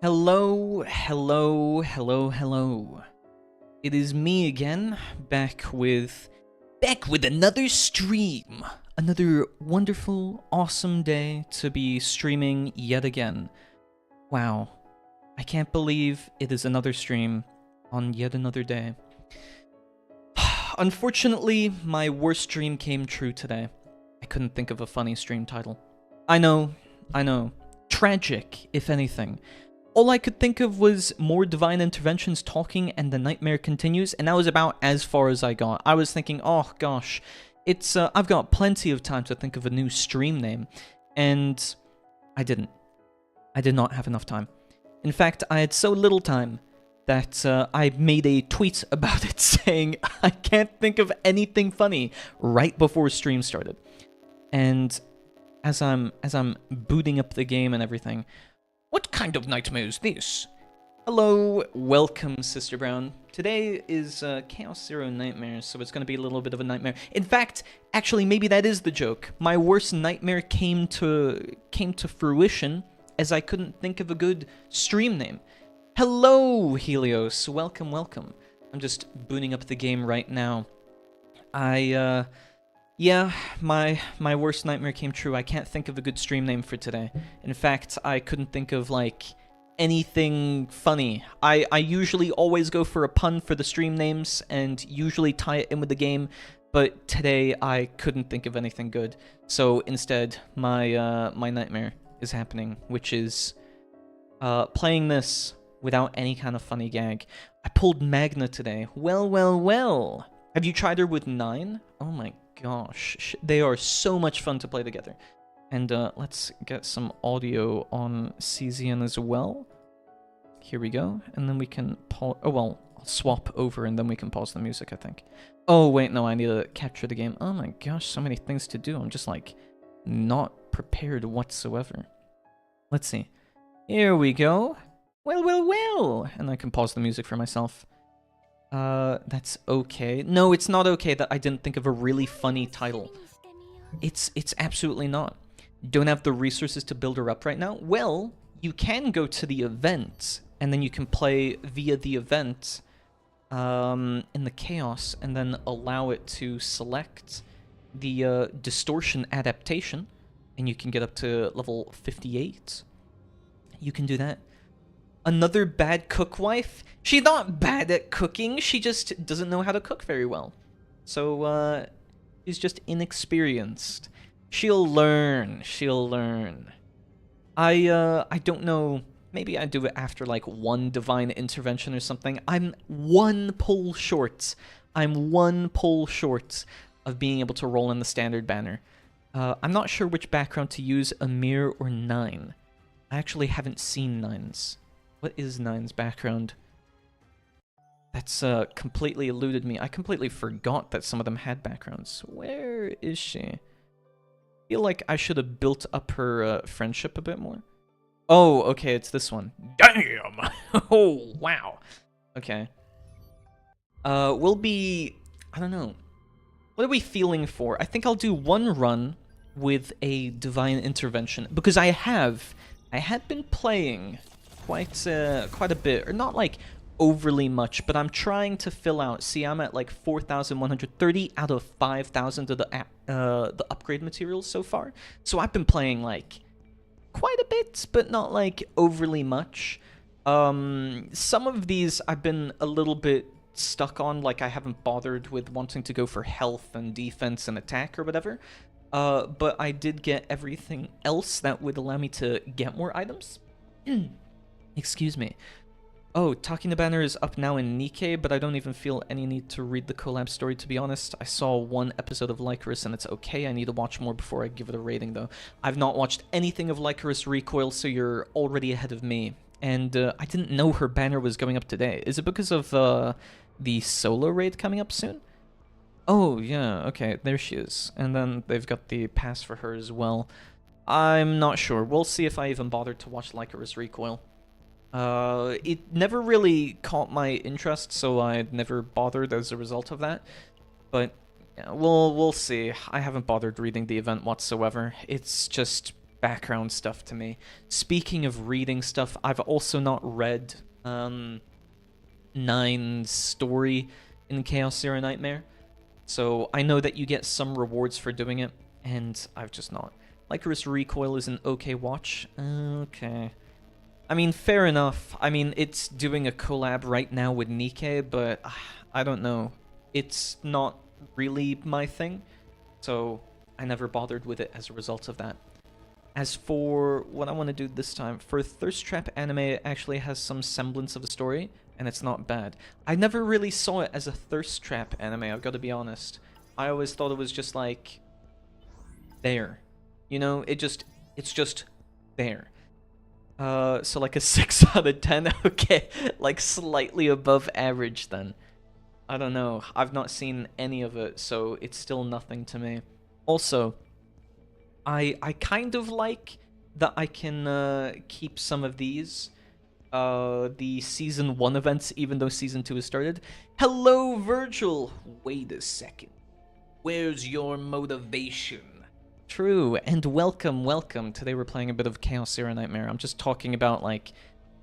Hello, hello, hello, hello. It is me again, back with another stream. Another wonderful, awesome day to be streaming yet again. Wow. I can't believe it is another stream on yet another day. Unfortunately, my worst dream came true today. I couldn't think of a funny stream title. I know. Tragic, if anything. All I could think of was more divine interventions talking and the nightmare continues, and that was about as far as I got. I was thinking, oh gosh, I've got plenty of time to think of a new stream name, and I didn't. I did not have enough time. In fact, I had so little time that I made a tweet about it saying I can't think of anything funny right before stream started. And as I'm booting up the game and everything, what kind of nightmare is this? Hello, welcome, Sister Brown. Today is Chaos Zero Nightmares, so it's going to be a little bit of a nightmare. In fact, actually, maybe that is the joke. My worst nightmare came to fruition as I couldn't think of a good stream name. Hello, Helios. Welcome. I'm just booting up the game right now. Yeah, my worst nightmare came true. I can't think of a good stream name for today. In fact, I couldn't think of, anything funny. I usually always go for a pun for the stream names and usually tie it in with the game, but today I couldn't think of anything good. So instead, my nightmare is happening, which is playing this without any kind of funny gag. I pulled Magna today. Well. Have you tried her with 9? Oh my gosh, they are so much fun to play together. And let's get some audio on Cesian as well. Here we go, and then we can pause. Oh well, I'll swap over and then we can pause the music, I think. Oh wait, no, I need to capture the game. Oh my gosh, so many things to do. I'm just not prepared whatsoever. Let's see. Here we go. Well, and I can pause the music for myself. That's okay. No, it's not okay that I didn't think of a really funny title. It's absolutely not. Don't have the resources to build her up right now? Well, you can go to the event, and then you can play via the event in the chaos, and then allow it to select the distortion adaptation, and you can get up to level 58. You can do that. Another bad cook wife? She's not bad at cooking, she just doesn't know how to cook very well. So, she's just inexperienced. She'll learn. I don't know, maybe I do it after, one divine intervention or something. I'm one pull short. Of being able to roll in the standard banner. I'm not sure which background to use, Amir or 9. I actually haven't seen 9's. What is 9's background? That's completely eluded me. I completely forgot that some of them had backgrounds. Where is she? I feel like I should have built up her friendship a bit more. Oh, okay, it's this one. Damn! Oh, wow. Okay. We'll be... I don't know. What are we feeling for? I think I'll do one run with a divine intervention, because I had been playing quite a bit, or not overly much, but I'm trying to fill out. See, I'm at 4,130 out of 5,000 of the upgrade materials so far. So I've been playing quite a bit, but not overly much. Some of these I've been a little bit stuck on, I haven't bothered with wanting to go for health and defense and attack or whatever. But I did get everything else that would allow me to get more items. Excuse me. Oh, Talking the Banner is up now in Nikkei, but I don't even feel any need to read the collab story, to be honest. I saw one episode of Lycoris and it's okay. I need to watch more before I give it a rating, though. I've not watched anything of Lycoris Recoil, so you're already ahead of me. And I didn't know her banner was going up today. Is it because of the solo raid coming up soon? Oh, yeah, okay, there she is. And then they've got the pass for her as well. I'm not sure. We'll see if I even bothered to watch Lycoris Recoil. It never really caught my interest, so I'd never bothered as a result of that. But yeah, we'll see. I haven't bothered reading the event whatsoever. It's just background stuff to me. Speaking of reading stuff, I've also not read Nine's story in Chaos Zero Nightmare. So I know that you get some rewards for doing it, and I've just not. Lycanroc Recoil is an okay watch. Okay. I mean, fair enough. I mean, it's doing a collab right now with Nikke, but I don't know. It's not really my thing, so I never bothered with it as a result of that. As for what I want to do this time, for Thirst Trap anime, it actually has some semblance of a story, and it's not bad. I never really saw it as a Thirst Trap anime, I've got to be honest. I always thought it was just like, there. You know, it's just there. So like a 6 out of 10, okay, like slightly above average then. I don't know, I've not seen any of it, so it's still nothing to me. Also, I kind of like that I can keep some of these, the Season 1 events, even though Season 2 has started. Hello, Virgil! Wait a second. Where's your motivation? True, and welcome, welcome. Today we're playing a bit of Chaos Zero Nightmare. I'm just talking about, like,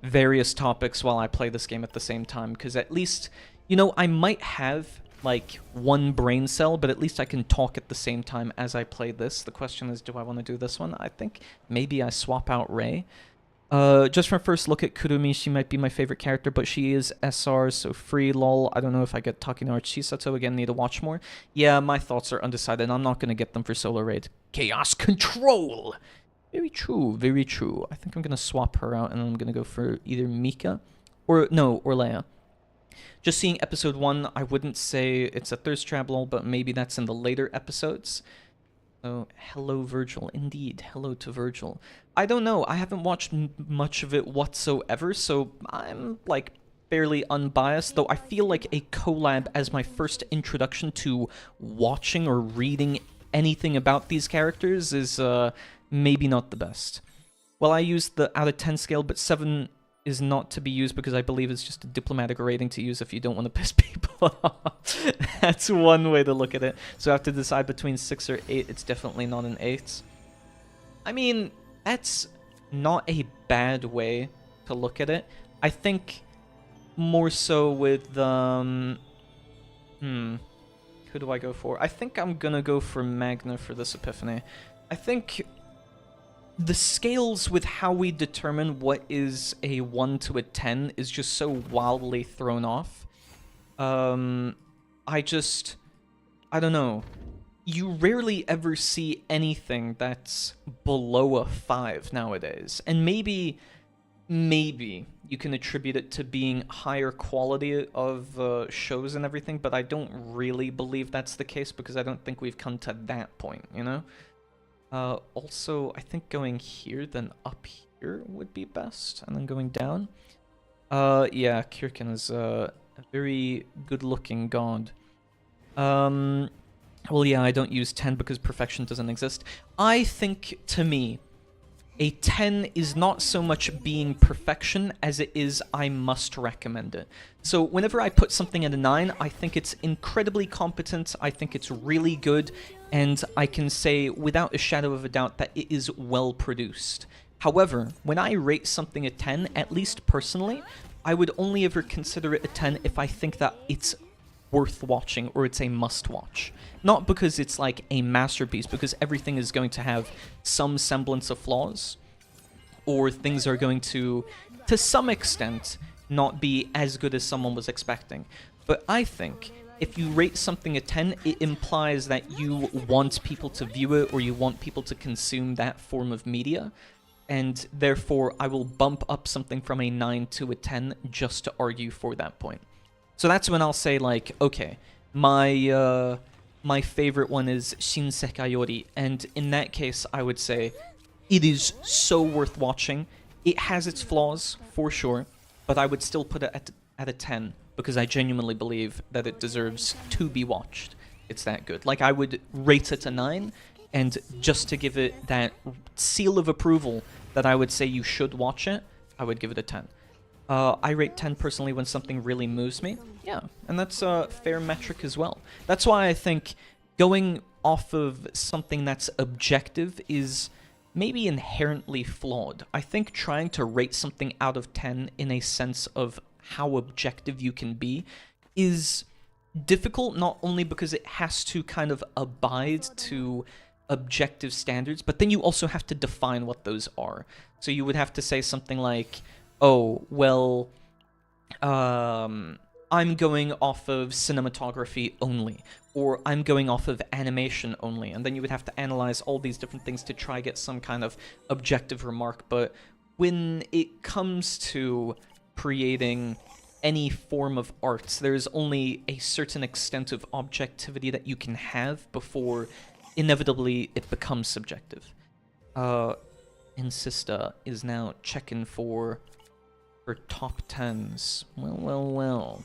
various topics while I play this game at the same time, because at least, you know, I might have, like, one brain cell, but at least I can talk at the same time as I play this. The question is, do I want to do this one? I think maybe I swap out Rei. Just from first look at Kurumi, she might be my favorite character, but she is SR, so free, lol. I don't know if I get Takinori Chisato again, need to watch more. Yeah, my thoughts are undecided. I'm not going to get them for solo raid. Chaos Control! Very true, very true. I think I'm going to swap her out, and I'm going to go for either Mika, or Leia. Just seeing episode 1, I wouldn't say it's a thirst trap lol, but maybe that's in the later episodes. So, hello Virgil, indeed, hello to Virgil. I don't know, I haven't watched much of it whatsoever, so I'm, like, fairly unbiased, though I feel like a collab as my first introduction to watching or reading anything about these characters is, maybe not the best. Well, I used the out of 10 scale, but 7 is not to be used because I believe it's just a diplomatic rating to use if you don't want to piss people off. That's one way to look at it. So I have to decide between 6 or 8. It's definitely not an 8. I mean, that's not a bad way to look at it. I think more so with, who do I go for? I think I'm gonna go for Magna for this epiphany. I think the scales with how we determine what is a 1 to a 10 is just so wildly thrown off. I don't know. You rarely ever see anything that's below a 5 nowadays. And maybe you can attribute it to being higher quality of shows and everything, but I don't really believe that's the case because I don't think we've come to that point, you know? Also, I think going here, then up here would be best, and then going down. Yeah, Kirkin is a very good-looking god. Well, yeah, I don't use 10 because perfection doesn't exist. I think, to me, a 10 is not so much being perfection as it is I must recommend it. So whenever I put something at a 9, I think it's incredibly competent, I think it's really good, and I can say without a shadow of a doubt that it is well produced. However, when I rate something a 10, at least personally, I would only ever consider it a 10 if I think that it's worth watching or it's a must-watch. Not because it's like a masterpiece, because everything is going to have some semblance of flaws, or things are going to some extent, not be as good as someone was expecting. But I think if you rate something a 10, it implies that you want people to view it or you want people to consume that form of media, and therefore I will bump up something from a 9 to a 10 just to argue for that point. So that's when I'll say, like, okay, my favorite one is Shinsekai Yori, and in that case, I would say it is so worth watching. It has its flaws, for sure, but I would still put it at a 10, because I genuinely believe that it deserves to be watched. It's that good. Like, I would rate it a 9, and just to give it that seal of approval that I would say you should watch it, I would give it a 10. I rate 10 personally when something really moves me. Yeah, and that's a fair metric as well. That's why I think going off of something that's objective is maybe inherently flawed. I think trying to rate something out of 10 in a sense of how objective you can be is difficult, not only because it has to kind of abide to objective standards, but then you also have to define what those are. So you would have to say something like, oh, well, I'm going off of cinematography only, or I'm going off of animation only, and then you would have to analyze all these different things to try get some kind of objective remark. But when it comes to creating any form of art, there's only a certain extent of objectivity that you can have before inevitably it becomes subjective. Insista is now checking for top 10s. Well.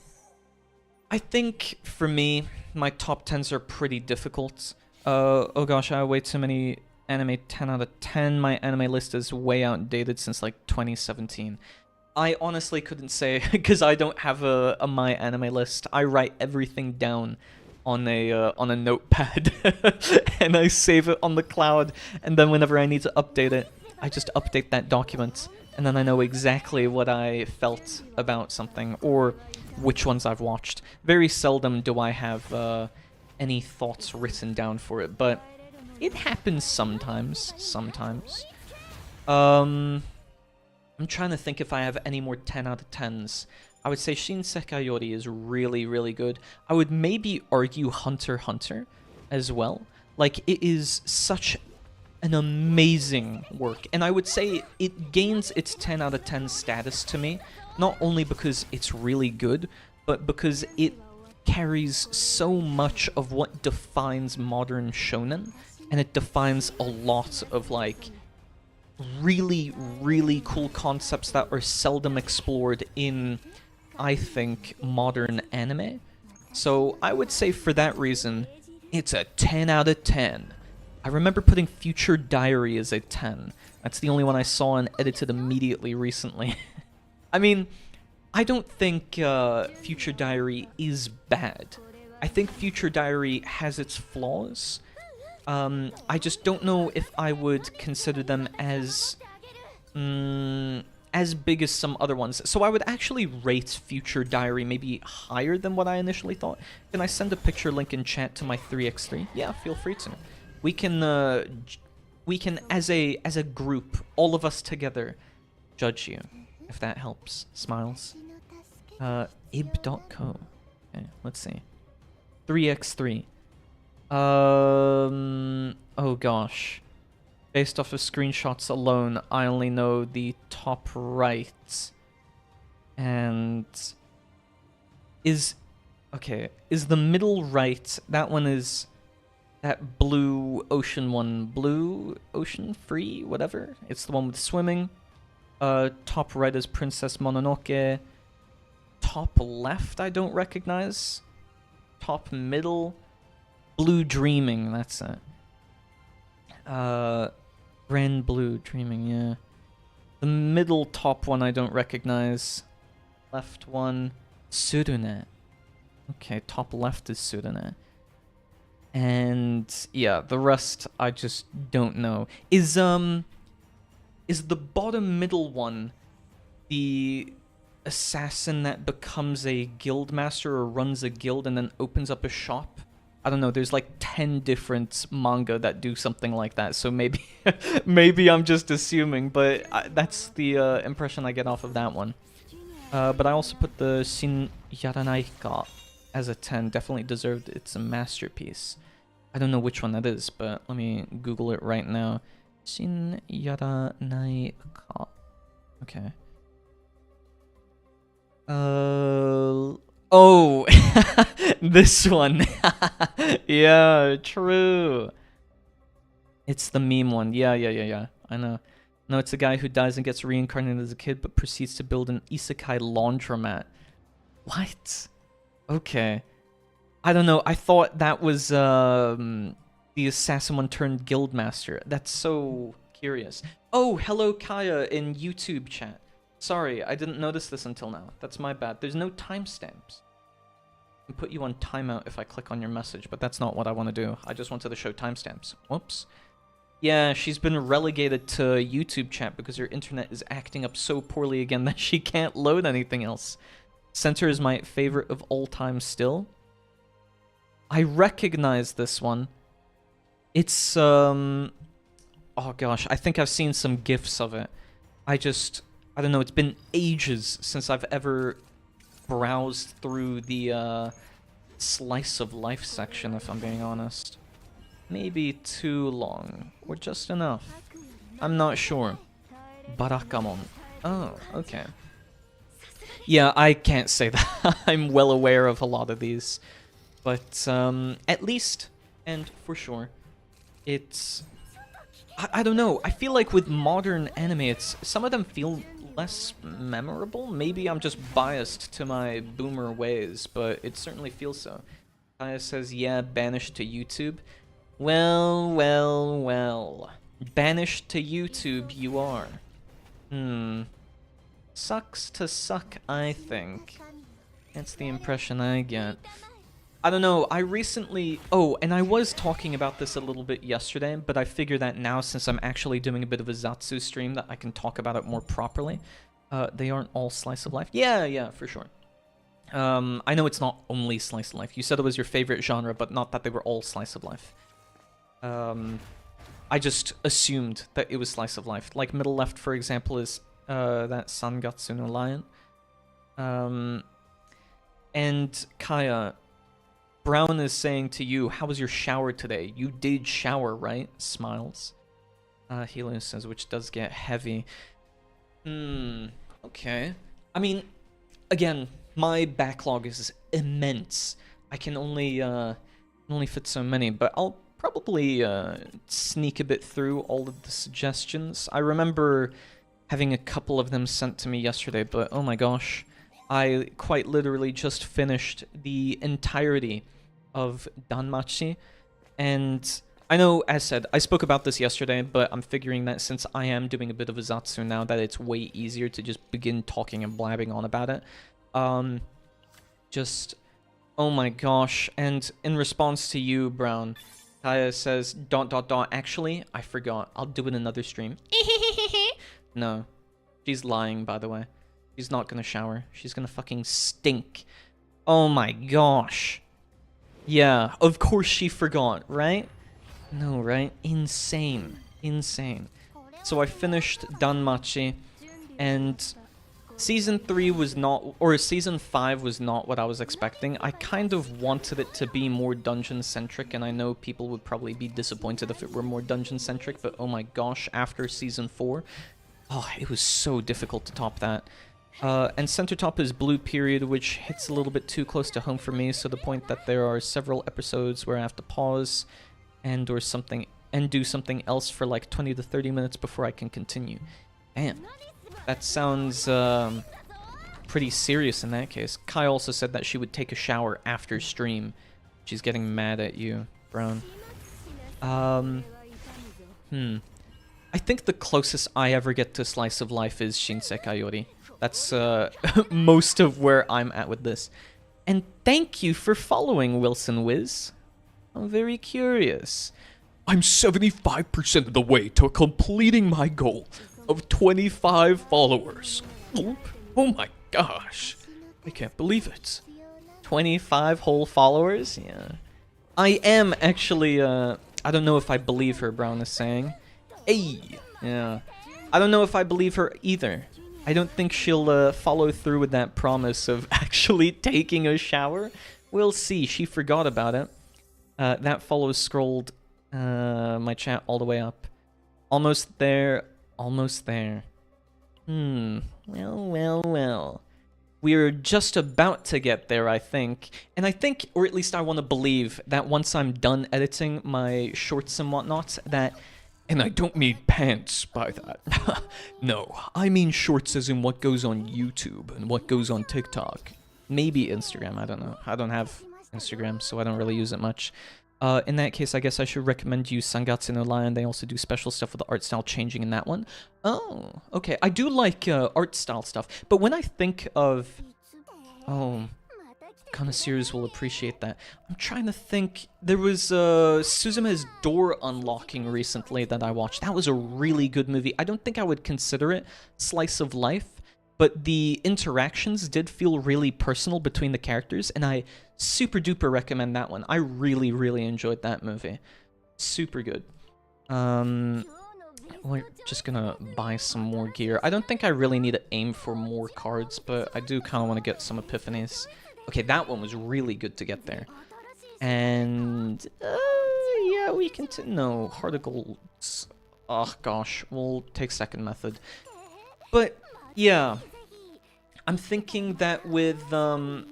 I think, for me, my top 10s are pretty difficult. Oh gosh, I have way too many anime 10 out of 10. My anime list is way outdated since, like, 2017. I honestly couldn't say, because I don't have a my anime list. I write everything down on a notepad, and I save it on the cloud, and then whenever I need to update it, I just update that document, and then I know exactly what I felt about something, or which ones I've watched. Very seldom do I have any thoughts written down for it, but it happens sometimes. I'm trying to think if I have any more 10 out of 10s. I would say Shin Sekai Yori is really, really good. I would maybe argue Hunter x Hunter as well. Like, it is such an amazing work, and I would say it gains its 10 out of 10 status to me, not only because it's really good, but because it carries so much of what defines modern shonen, and it defines a lot of, like, really, really cool concepts that are seldom explored in, I think, modern anime. So I would say for that reason, it's a 10 out of 10. I remember putting Future Diary as a 10. That's the only one I saw and edited immediately recently. I mean, I don't think Future Diary is bad. I think Future Diary has its flaws. I just don't know if I would consider them as big as some other ones. So I would actually rate Future Diary maybe higher than what I initially thought. Can I send a picture link in chat to my 3x3? Yeah, feel free to. We can as a group, all of us together, judge you, if that helps. Smiles. ib.co. Okay, let's see. 3x3. Oh gosh. Based off of screenshots alone, I only know the top right. And is the middle right, that one is that blue ocean one, blue ocean free, whatever. It's the one with swimming. Top right is Princess Mononoke. Top left I don't recognize. Top middle, Blue Dreaming, that's it. Grand Blue Dreaming, yeah. The middle top one I don't recognize. Left one, Surune. Okay, top left is Surune. And yeah, the rest I just don't know. Is the bottom middle one the assassin that becomes a guild master or runs a guild and then opens up a shop? I don't know, there's like 10 different manga that do something like that, so maybe maybe I'm just assuming, but that's the impression I get off of that one. But I also put the Shin Yaranaika as a 10. Definitely deserved. It's a masterpiece. I don't know which one that is, but let me Google it right now. Shin Yaranaika. Okay. Oh, this one. Yeah, true. It's the meme one. Yeah. I know. No, it's a guy who dies and gets reincarnated as a kid, but proceeds to build an isekai laundromat. What? Okay. I don't know. I thought that was the assassin one turned guildmaster. That's so curious. Oh, hello Kaya in YouTube chat. Sorry, I didn't notice this until now. That's my bad. There's no timestamps. I can put you on timeout if I click on your message, but that's not what I want to do. I just wanted to show timestamps. Whoops. Yeah, she's been relegated to YouTube chat because her internet is acting up so poorly again that she can't load anything else. Center is my favorite of all time still. I recognize this one. It's, oh gosh, I think I've seen some GIFs of it. I don't know, it's been ages since I've ever browsed through the, slice of life section, if I'm being honest. Maybe too long, or just enough. I'm not sure. Barakamon. Oh, okay. Yeah, I can't say that. I'm well aware of a lot of these. But, at least, and for sure, it's... I don't know, I feel like with modern anime, some of them feel less memorable. Maybe I'm just biased to my boomer ways, but it certainly feels so. Kaya says, yeah, banished to YouTube. Well, well, well. Banished to YouTube you are. Sucks to suck, I think. That's the impression I get. I don't know, I recently... Oh, and I was talking about this a little bit yesterday, but I figure that now, since I'm actually doing a bit of a Zatsu stream, that I can talk about it more properly. They aren't all slice of life. Yeah, for sure. I know it's not only slice of life. You said it was your favorite genre, but not that they were all slice of life. I just assumed that it was slice of life. Like Middle Left, for example, is that Sangatsu no Lion. And Kaya, Brown is saying to you, how was your shower today? You did shower, right? Smiles. Helios says, which does get heavy. Okay. I mean, again, my backlog is immense. I can only fit so many, but I'll probably sneak a bit through all of the suggestions. I remember having a couple of them sent to me yesterday, but oh my gosh, I quite literally just finished the entirety of Danmachi, and I know, as said, I spoke about this yesterday, but I'm figuring that since I am doing a bit of a Zatsu now, that it's way easier to just begin talking and blabbing on about it. Oh my gosh, and in response to you, Brown, Kaya says, ... actually, I forgot, I'll do it another stream. No, she's lying, by the way. She's not gonna shower. She's gonna fucking stink. Oh my gosh. Yeah, of course she forgot, right? No, right? Insane. Insane. So I finished Danmachi, and Season 3 was not, or Season 5 was not what I was expecting. I kind of wanted it to be more dungeon-centric, and I know people would probably be disappointed if it were more dungeon-centric, but oh my gosh, after Season 4, oh, it was so difficult to top that. And center top is Blue Period, which hits a little bit too close to home for me, so the point that there are several episodes where I have to pause and do something else for like 20 to 30 minutes before I can continue. Damn. That sounds pretty serious in that case. Kai also said that she would take a shower after stream. She's getting mad at you, Brown. I think the closest I ever get to slice of life is Shinsei Kayori. That's most of where I'm at with this. And thank you for following, Wilson Wiz. I'm very curious. I'm 75% of the way to completing my goal of 25 followers. Oh my gosh. I can't believe it. 25 whole followers? Yeah. I am actually, I don't know if I believe her, Brown is saying. Hey! Yeah. I don't know if I believe her either. I don't think she'll follow through with that promise of actually taking a shower. We'll see. She forgot about it. That follow scrolled my chat all the way up. Almost there. Almost there. Well. We're just about to get there, I think. And I think, or at least I want to believe, that once I'm done editing my shorts and whatnot, that... And I don't mean pants by that. No, I mean shorts as in what goes on YouTube and what goes on TikTok. Maybe Instagram, I don't know. I don't have Instagram, so I don't really use it much. In that case, I guess I should recommend you Sangatsu no Lion. They also do special stuff with the art style changing in that one. Oh, okay. I do like art style stuff, but when I think of... Oh, Connoisseurs will appreciate that. I'm trying to think. There was Suzume's Door unlocking recently that I watched. That was a really good movie. I don't think I would consider it slice of life, but the interactions did feel really personal between the characters, and I super duper recommend that one. I really, really enjoyed that movie. Super good. We're just gonna buy some more gear. I don't think I really need to aim for more cards, but I do kind of want to get some epiphanies. Okay, that one was really good to get there. And, yeah, we can... No, Hardigolds. Oh, gosh. We'll take second method. But, yeah. I'm thinking that with, oh,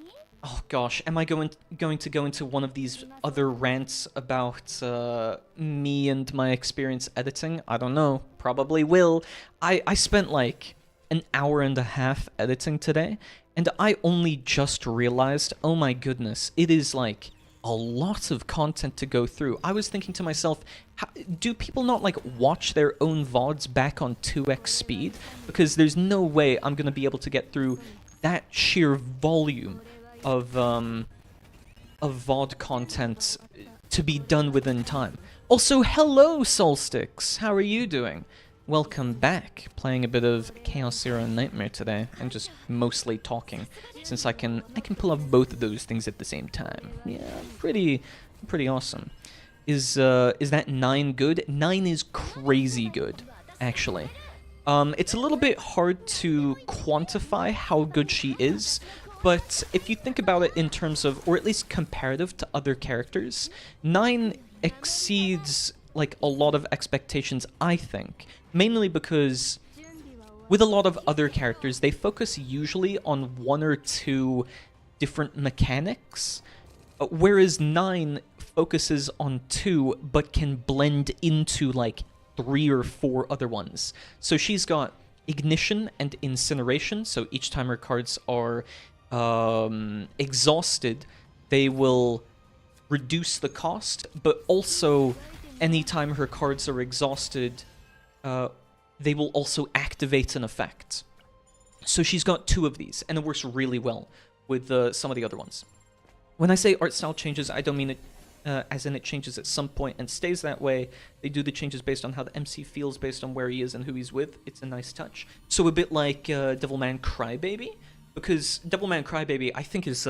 gosh. Am I going to go into one of these other rants about, me and my experience editing? I don't know. Probably will. I spent, like, an hour and a half editing today. And I only just realized, oh my goodness, it is like a lot of content to go through. I was thinking to myself, do people not like watch their own VODs back on 2x speed? Because there's no way I'm going to be able to get through that sheer volume of VOD content to be done within time. Also, hello Solstix, how are you doing? Welcome back, playing a bit of Chaos Zero Nightmare today, and just mostly talking, since I can pull off both of those things at the same time. Yeah, pretty awesome. Is that 9 good? 9 is crazy good, actually. It's a little bit hard to quantify how good she is, but if you think about it in terms of, or at least comparative to other characters, 9 exceeds like a lot of expectations, I think. Mainly because with a lot of other characters, they focus usually on 1 or 2 different mechanics, whereas 9 focuses on 2 but can blend into like 3 or 4 other ones. So she's got Ignition and Incineration, so each time her cards are exhausted, they will reduce the cost, but also anytime her cards are exhausted, they will also activate an effect. So she's got 2 of these, and it works really well with some of the other ones. When I say art style changes, I don't mean it as in it changes at some point and stays that way. They do the changes based on how the MC feels, based on where he is and who he's with. It's a nice touch. So a bit like Devilman Crybaby, because Devilman Crybaby, I think, is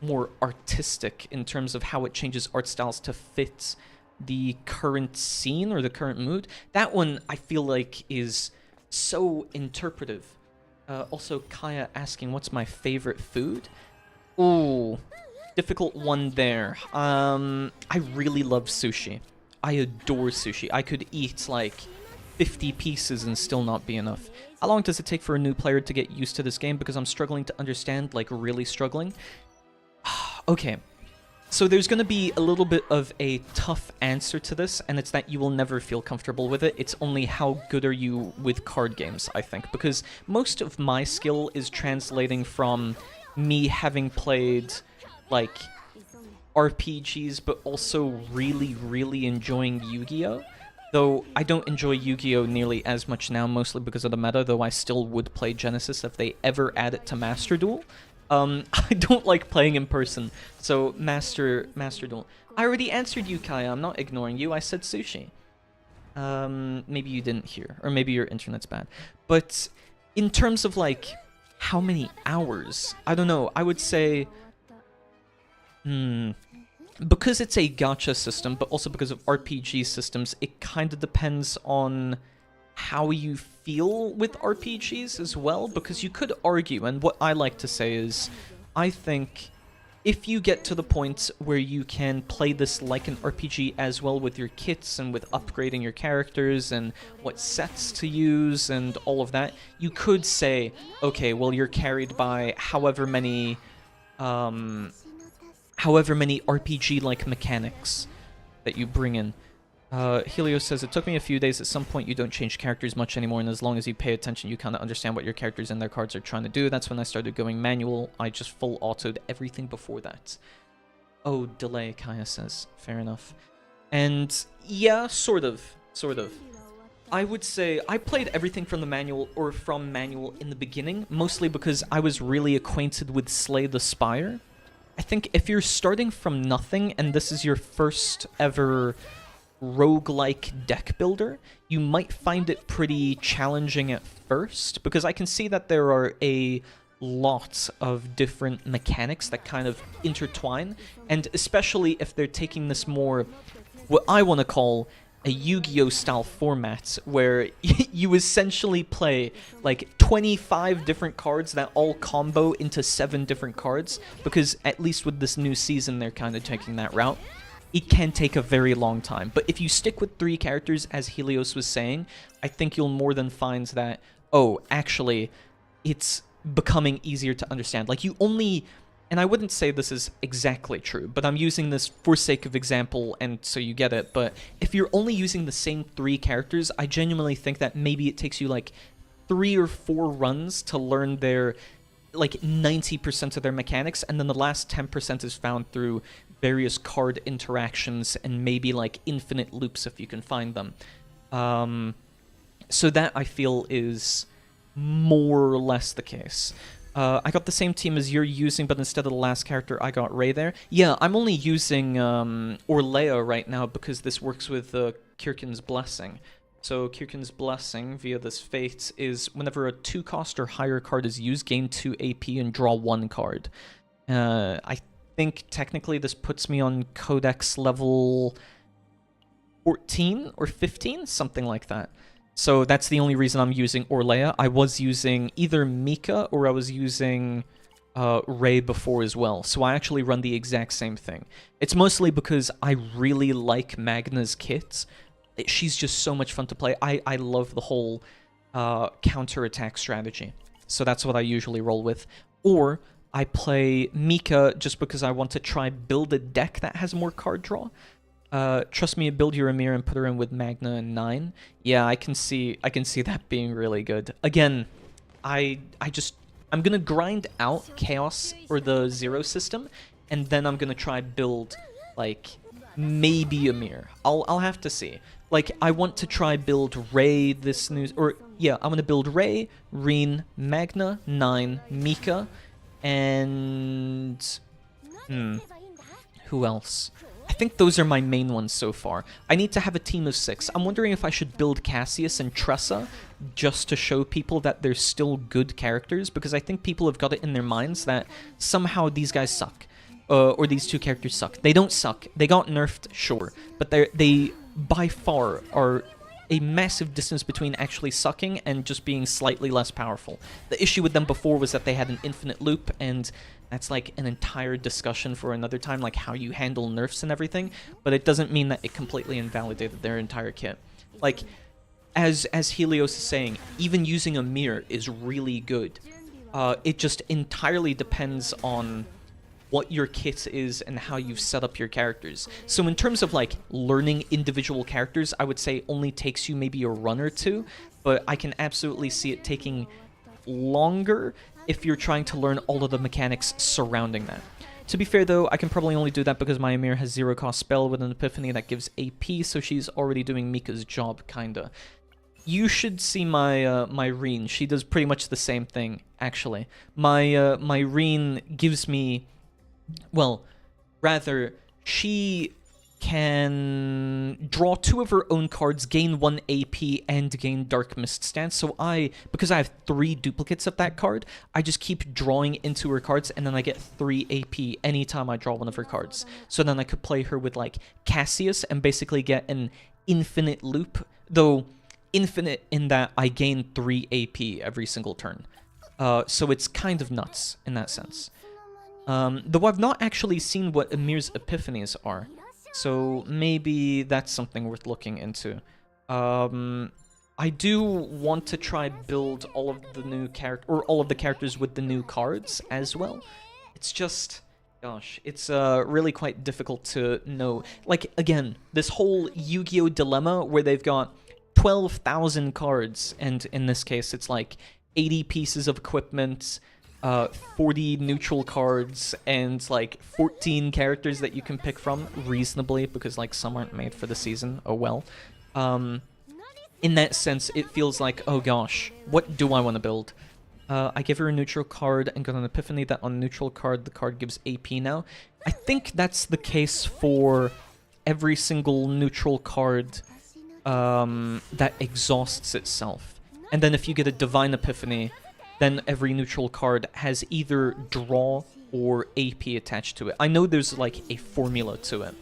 more artistic in terms of how it changes art styles to fit the current scene or the current mood. That one, I feel like, is so interpretive. Also, Kaya asking, what's my favorite food? Ooh, difficult one there. I really love sushi. I adore sushi. I could eat, like, 50 pieces and still not be enough. How long does it take for a new player to get used to this game? Because I'm struggling to understand, like, really struggling. Okay. So there's going to be a little bit of a tough answer to this, and it's that you will never feel comfortable with it. It's only how good are you with card games, I think, because most of my skill is translating from me having played, like, RPGs, but also really, really enjoying Yu-Gi-Oh! Though I don't enjoy Yu-Gi-Oh! Nearly as much now, mostly because of the meta, though I still would play Genesis if they ever add it to Master Duel. I don't like playing in person, so Master Duel. I already answered you, Kaya. I'm not ignoring you. I said sushi. Maybe you didn't hear, or maybe your internet's bad. But in terms of, like, how many hours, I don't know. I would say, because it's a gacha system, but also because of RPG systems, it kind of depends on how you feel with RPGs as well, because you could argue, and what I like to say is, I think if you get to the point where you can play this like an RPG as well with your kits and with upgrading your characters and what sets to use and all of that, you could say, okay, well, you're carried by however many RPG-like mechanics that you bring in. Helios says, it took me a few days. At some point, you don't change characters much anymore, and as long as you pay attention, you kind of understand what your characters and their cards are trying to do. That's when I started going manual. I just full autoed everything before that. Oh, delay, Kaya says. Fair enough. And yeah, sort of. I would say I played everything from the manual, or from manual in the beginning, mostly because I was really acquainted with Slay the Spire. I think if you're starting from nothing and this is your first ever roguelike deck builder, you might find it pretty challenging at first, because I can see that there are a lot of different mechanics that kind of intertwine, and especially if they're taking this more, what I want to call a Yu-Gi-Oh style format, where you essentially play like 25 different cards that all combo into 7 different cards, because at least with this new season they're kind of taking that route. It can take a very long time, but if you stick with 3 characters, as Helios was saying, I think you'll more than find that, oh, actually, it's becoming easier to understand. Like, you only, and I wouldn't say this is exactly true, but I'm using this for sake of example, and so you get it, but if you're only using the same 3 characters, I genuinely think that maybe it takes you like 3 or 4 runs to learn their, like, 90% of their mechanics, and then the last 10% is found through various card interactions and maybe like infinite loops if you can find them. So that, I feel, is more or less the case. I got the same team as you're using, but instead of the last character, I got Ray there. Yeah, I'm only using Orlea right now because this works with Kirkin's Blessing. So Kirkin's Blessing, via this Fate, is whenever a 2-cost or higher card is used, gain 2 AP and draw 1 card. I think technically this puts me on Codex level 14 or 15, something like that. So that's the only reason I'm using Orlea. I was using either Mika or I was using Ray before as well. So I actually run the exact same thing. It's mostly because I really like Magna's kit. She's just so much fun to play. I love the whole counter-attack strategy. So that's what I usually roll with. Or I play Mika just because I want to try build a deck that has more card draw. Trust me, build your Amir and put her in with Magna and 9. Yeah, I can see that being really good. Again, I'm gonna grind out Chaos or the Zero system, and then I'm gonna try build like maybe Amir. I'll have to see. Like, I want to try build Ray this new, or yeah, I'm gonna build Ray, Reen, Magna, 9, Mika, and who else? I think those are my main ones so far. I need to have a team of 6. I'm wondering if I should build Cassius and Tressa just to show people that they're still good characters, because I think people have got it in their minds that somehow these guys suck, or these 2 characters suck. They don't suck. They got nerfed, sure, but they by far are a massive distance between actually sucking and just being slightly less powerful. The issue with them before was that they had an infinite loop, and that's like an entire discussion for another time, like how you handle nerfs and everything, but it doesn't mean that it completely invalidated their entire kit. Like, as Helios is saying, even using a mirror is really good. It just entirely depends on what your kit is and how you've set up your characters. So in terms of like learning individual characters, I would say only takes you maybe a run or 2, but I can absolutely see it taking longer if you're trying to learn all of the mechanics surrounding that. To be fair though, I can probably only do that because my Amir has 0-cost spell with an Epiphany that gives AP, so she's already doing Mika's job, kinda. You should see my my Reen. She does pretty much the same thing, actually. My Reen gives me, well, rather, she can draw 2 of her own cards, gain 1 AP, and gain Dark Mist Stance. So because I have 3 duplicates of that card, I just keep drawing into her cards, and then I get 3 AP anytime I draw one of her cards. So then I could play her with, like, Cassius and basically get an infinite loop, though infinite in that I gain 3 AP every single turn. So it's kind of nuts in that sense. Though I've not actually seen what Amir's Epiphanies are, so maybe that's something worth looking into. I do want to try build all of the new all of the characters with the new cards as well. It's just, gosh, it's really quite difficult to know. Like, again, this whole Yu-Gi-Oh dilemma where they've got 12,000 cards, and in this case it's like 80 pieces of equipment, 40 neutral cards, and like 14 characters that you can pick from reasonably, because like some aren't made for the season. Oh well. In that sense, it feels like, oh gosh, what do I want to build? I give her a neutral card and got an epiphany that on a neutral card, the card gives AP now. I think that's the case for every single neutral card that exhausts itself. And then if you get a Divine Epiphany, then every neutral card has either draw or AP attached to it. I know there's like a formula to it.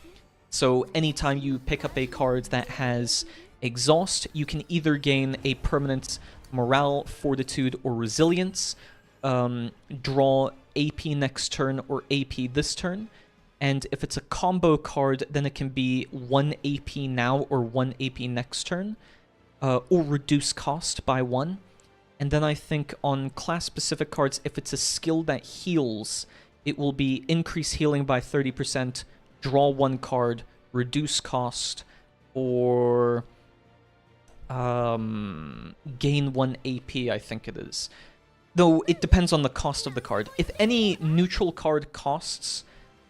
So anytime you pick up a card that has exhaust, you can either gain a permanent morale, fortitude, or resilience, draw AP next turn or AP this turn, and if it's a combo card, then it can be 1 AP now or 1 AP next turn, or reduce cost by 1. And then I think on class-specific cards, if it's a skill that heals, it will be increase healing by 30%, draw 1 card, reduce cost, or gain 1 AP, I think it is. Though it depends on the cost of the card. If any neutral card costs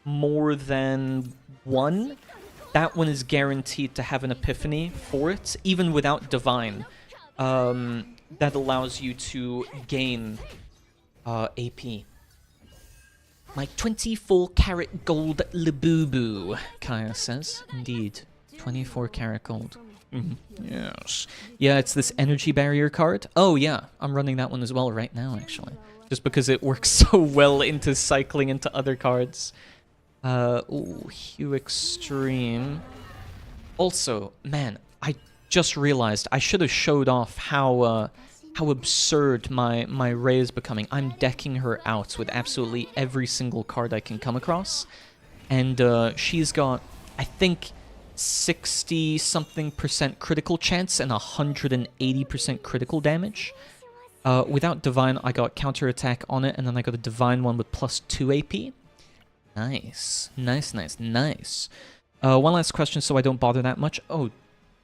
more than 1, that one is guaranteed to have an epiphany for it, even without Divine. That allows you to gain AP. My 24-karat gold Labubu, Kaya says. Indeed. 24-karat gold. Yes. Yeah, it's this energy barrier card. Oh, yeah. I'm running that one as well right now, actually. Just because it works so well into cycling into other cards. Ooh, Hue Extreme. Also, man, I just realized I should have showed off how absurd my Rey is becoming. I'm decking her out with absolutely every single card I can come across. And she's got, I think, 60-something% critical chance and 180% critical damage. Without Divine, I got counterattack on it, and then I got a Divine one with plus 2 AP. Nice. Nice, nice, nice. One last question so I don't bother that much. Oh,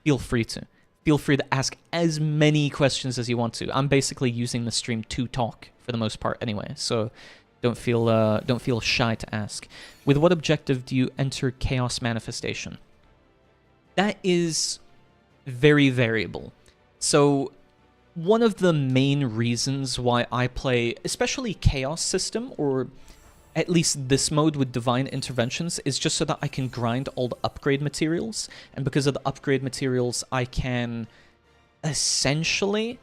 feel free to. Feel free to ask as many questions as you want to. I'm basically using the stream to talk for the most part anyway, so don't feel shy to ask. With what objective do you enter Chaos Manifestation? That is very variable. So one of the main reasons why I play, especially Chaos System, or at least this mode with Divine Interventions, is just so that I can grind all the upgrade materials. And because of the upgrade materials, I can essentially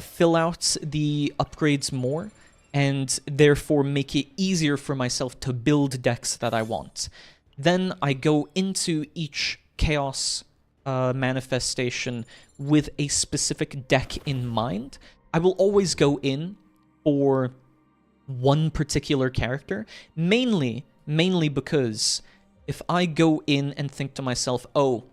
fill out the upgrades more, and therefore make it easier for myself to build decks that I want. Then I go into each Chaos Manifestation with a specific deck in mind. I will always go in for one particular character, mainly because if I go in and think to myself, oh,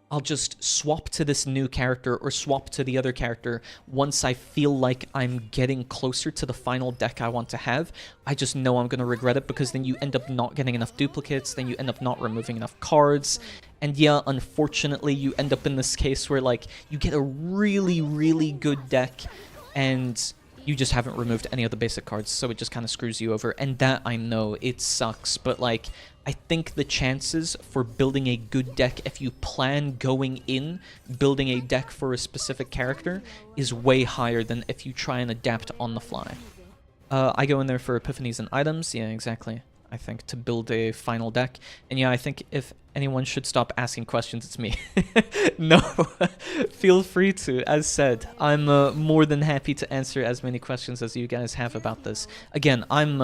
I'll just swap to this new character or swap to the other character once I feel like I'm getting closer to the final deck I want to have, I just know I'm going to regret it, because then you end up not getting enough duplicates, then you end up not removing enough cards, and yeah, unfortunately, you end up in this case where, like, you get a really, really good deck, and you just haven't removed any of the basic cards, so it just kind of screws you over, and that, I know, it sucks, but, like, I think the chances for building a good deck, if you plan going in building a deck for a specific character, is way higher than if you try and adapt on the fly. I go in there for epiphanies and items, yeah, exactly, I think, to build a final deck, and yeah, I think if anyone should stop asking questions, it's me. No, feel free to. As said, I'm more than happy to answer as many questions as you guys have about this. Again, I'm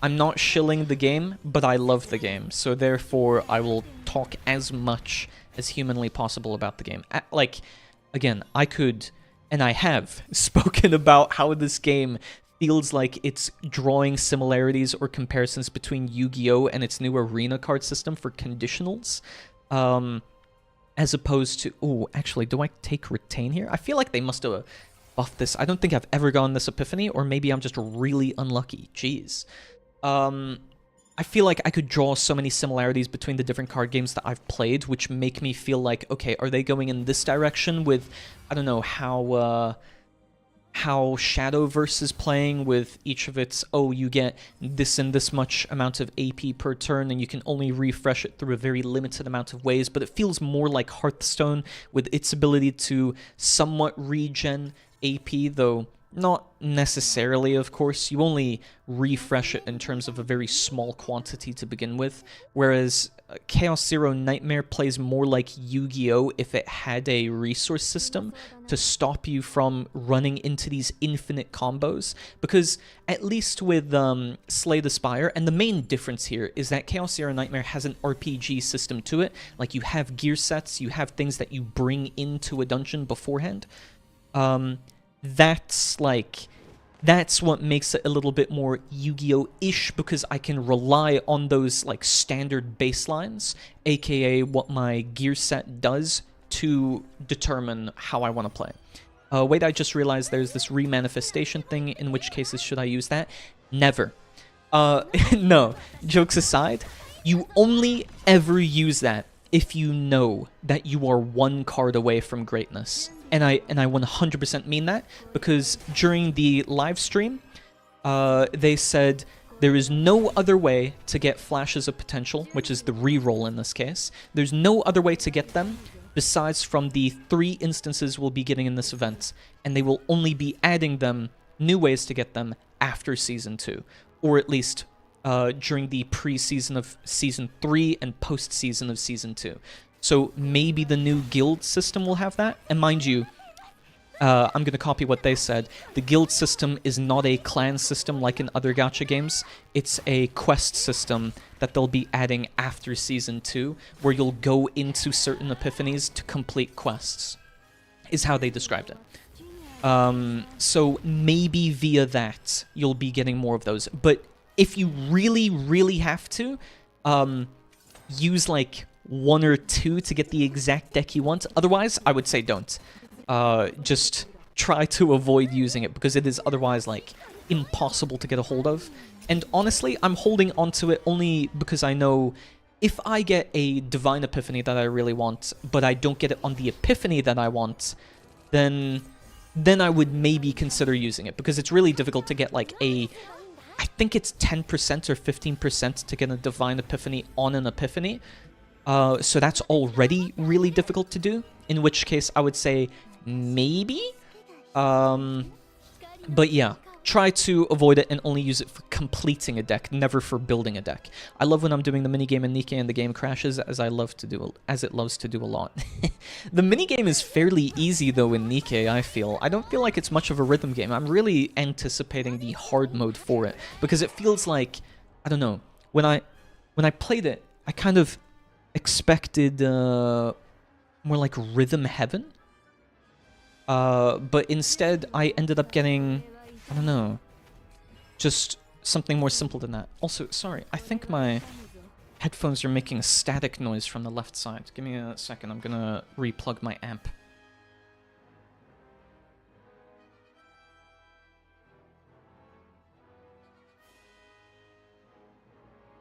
not shilling the game, but I love the game, so therefore I will talk as much as humanly possible about the game. Like, again, I could, and I have, spoken about how this game feels like it's drawing similarities or comparisons between Yu-Gi-Oh! And its new arena card system for conditionals, as opposed to... Oh, actually, do I take Retain here? I feel like they must have buffed this. I don't think I've ever gotten this epiphany, or maybe I'm just really unlucky. Jeez. I feel like I could draw so many similarities between the different card games that I've played, which make me feel like, okay, are they going in this direction with, I don't know, how Shadowverse is playing with each of its, oh, you get this and this much amount of AP per turn, and you can only refresh it through a very limited amount of ways, but it feels more like Hearthstone with its ability to somewhat regen AP, though Not necessarily, of course. You only refresh it in terms of a very small quantity to begin with, whereas Chaos Zero Nightmare plays more like Yu-Gi-Oh! If it had a resource system to stop you from running into these infinite combos, because at least with Slay the Spire, and the main difference here is that Chaos Zero Nightmare has an RPG system to it, like you have gear sets, you have things that you bring into a dungeon beforehand. That's what makes it a little bit more Yu-Gi-Oh-ish, because I can rely on those like standard baselines, aka what my gear set does, to determine how I want to play. Wait, I just realized there's this remanifestation thing. In which cases should I use that? Never. No, jokes aside, you only ever use that if you know that you are one card away from greatness. And I 100% mean that, because during the live stream, they said there is no other way to get flashes of potential, which is the reroll in this case. There's no other way to get them besides from the 3 instances we'll be getting in this event, and they will only be adding them, new ways to get them, after Season 2, or at least during the pre-season of Season 3 and post-season of Season 2. So maybe the new guild system will have that. And mind you, I'm going to copy what they said. The guild system is not a clan system like in other gacha games. It's a quest system that they'll be adding after Season 2, where you'll go into certain epiphanies to complete quests, is how they described it. So maybe via that, you'll be getting more of those. But if you really, really have to, use like 1 or 2 to get the exact deck you want. Otherwise, I would say don't. Just try to avoid using it, because it is otherwise like impossible to get a hold of. And honestly, I'm holding onto it only because I know if I get a Divine Epiphany that I really want, but I don't get it on the Epiphany that I want, then I would maybe consider using it, because it's really difficult to get like a, I think it's 10% or 15% to get a Divine Epiphany on an Epiphany. So that's already really difficult to do, in which case I would say maybe. But yeah, try to avoid it and only use it for completing a deck, never for building a deck. I love when I'm doing the minigame in Nikke and the game crashes, as it loves to do a lot. The minigame is fairly easy though in Nikke, I feel. I don't feel like it's much of a rhythm game. I'm really anticipating the hard mode for it, because it feels like, I don't know, when I played it, I kind of expected more like Rhythm Heaven, but instead I ended up getting, I don't know, just something more simple than that. Also, sorry, I think my headphones are making a static noise from the left side. Give me a second, I'm gonna replug my amp.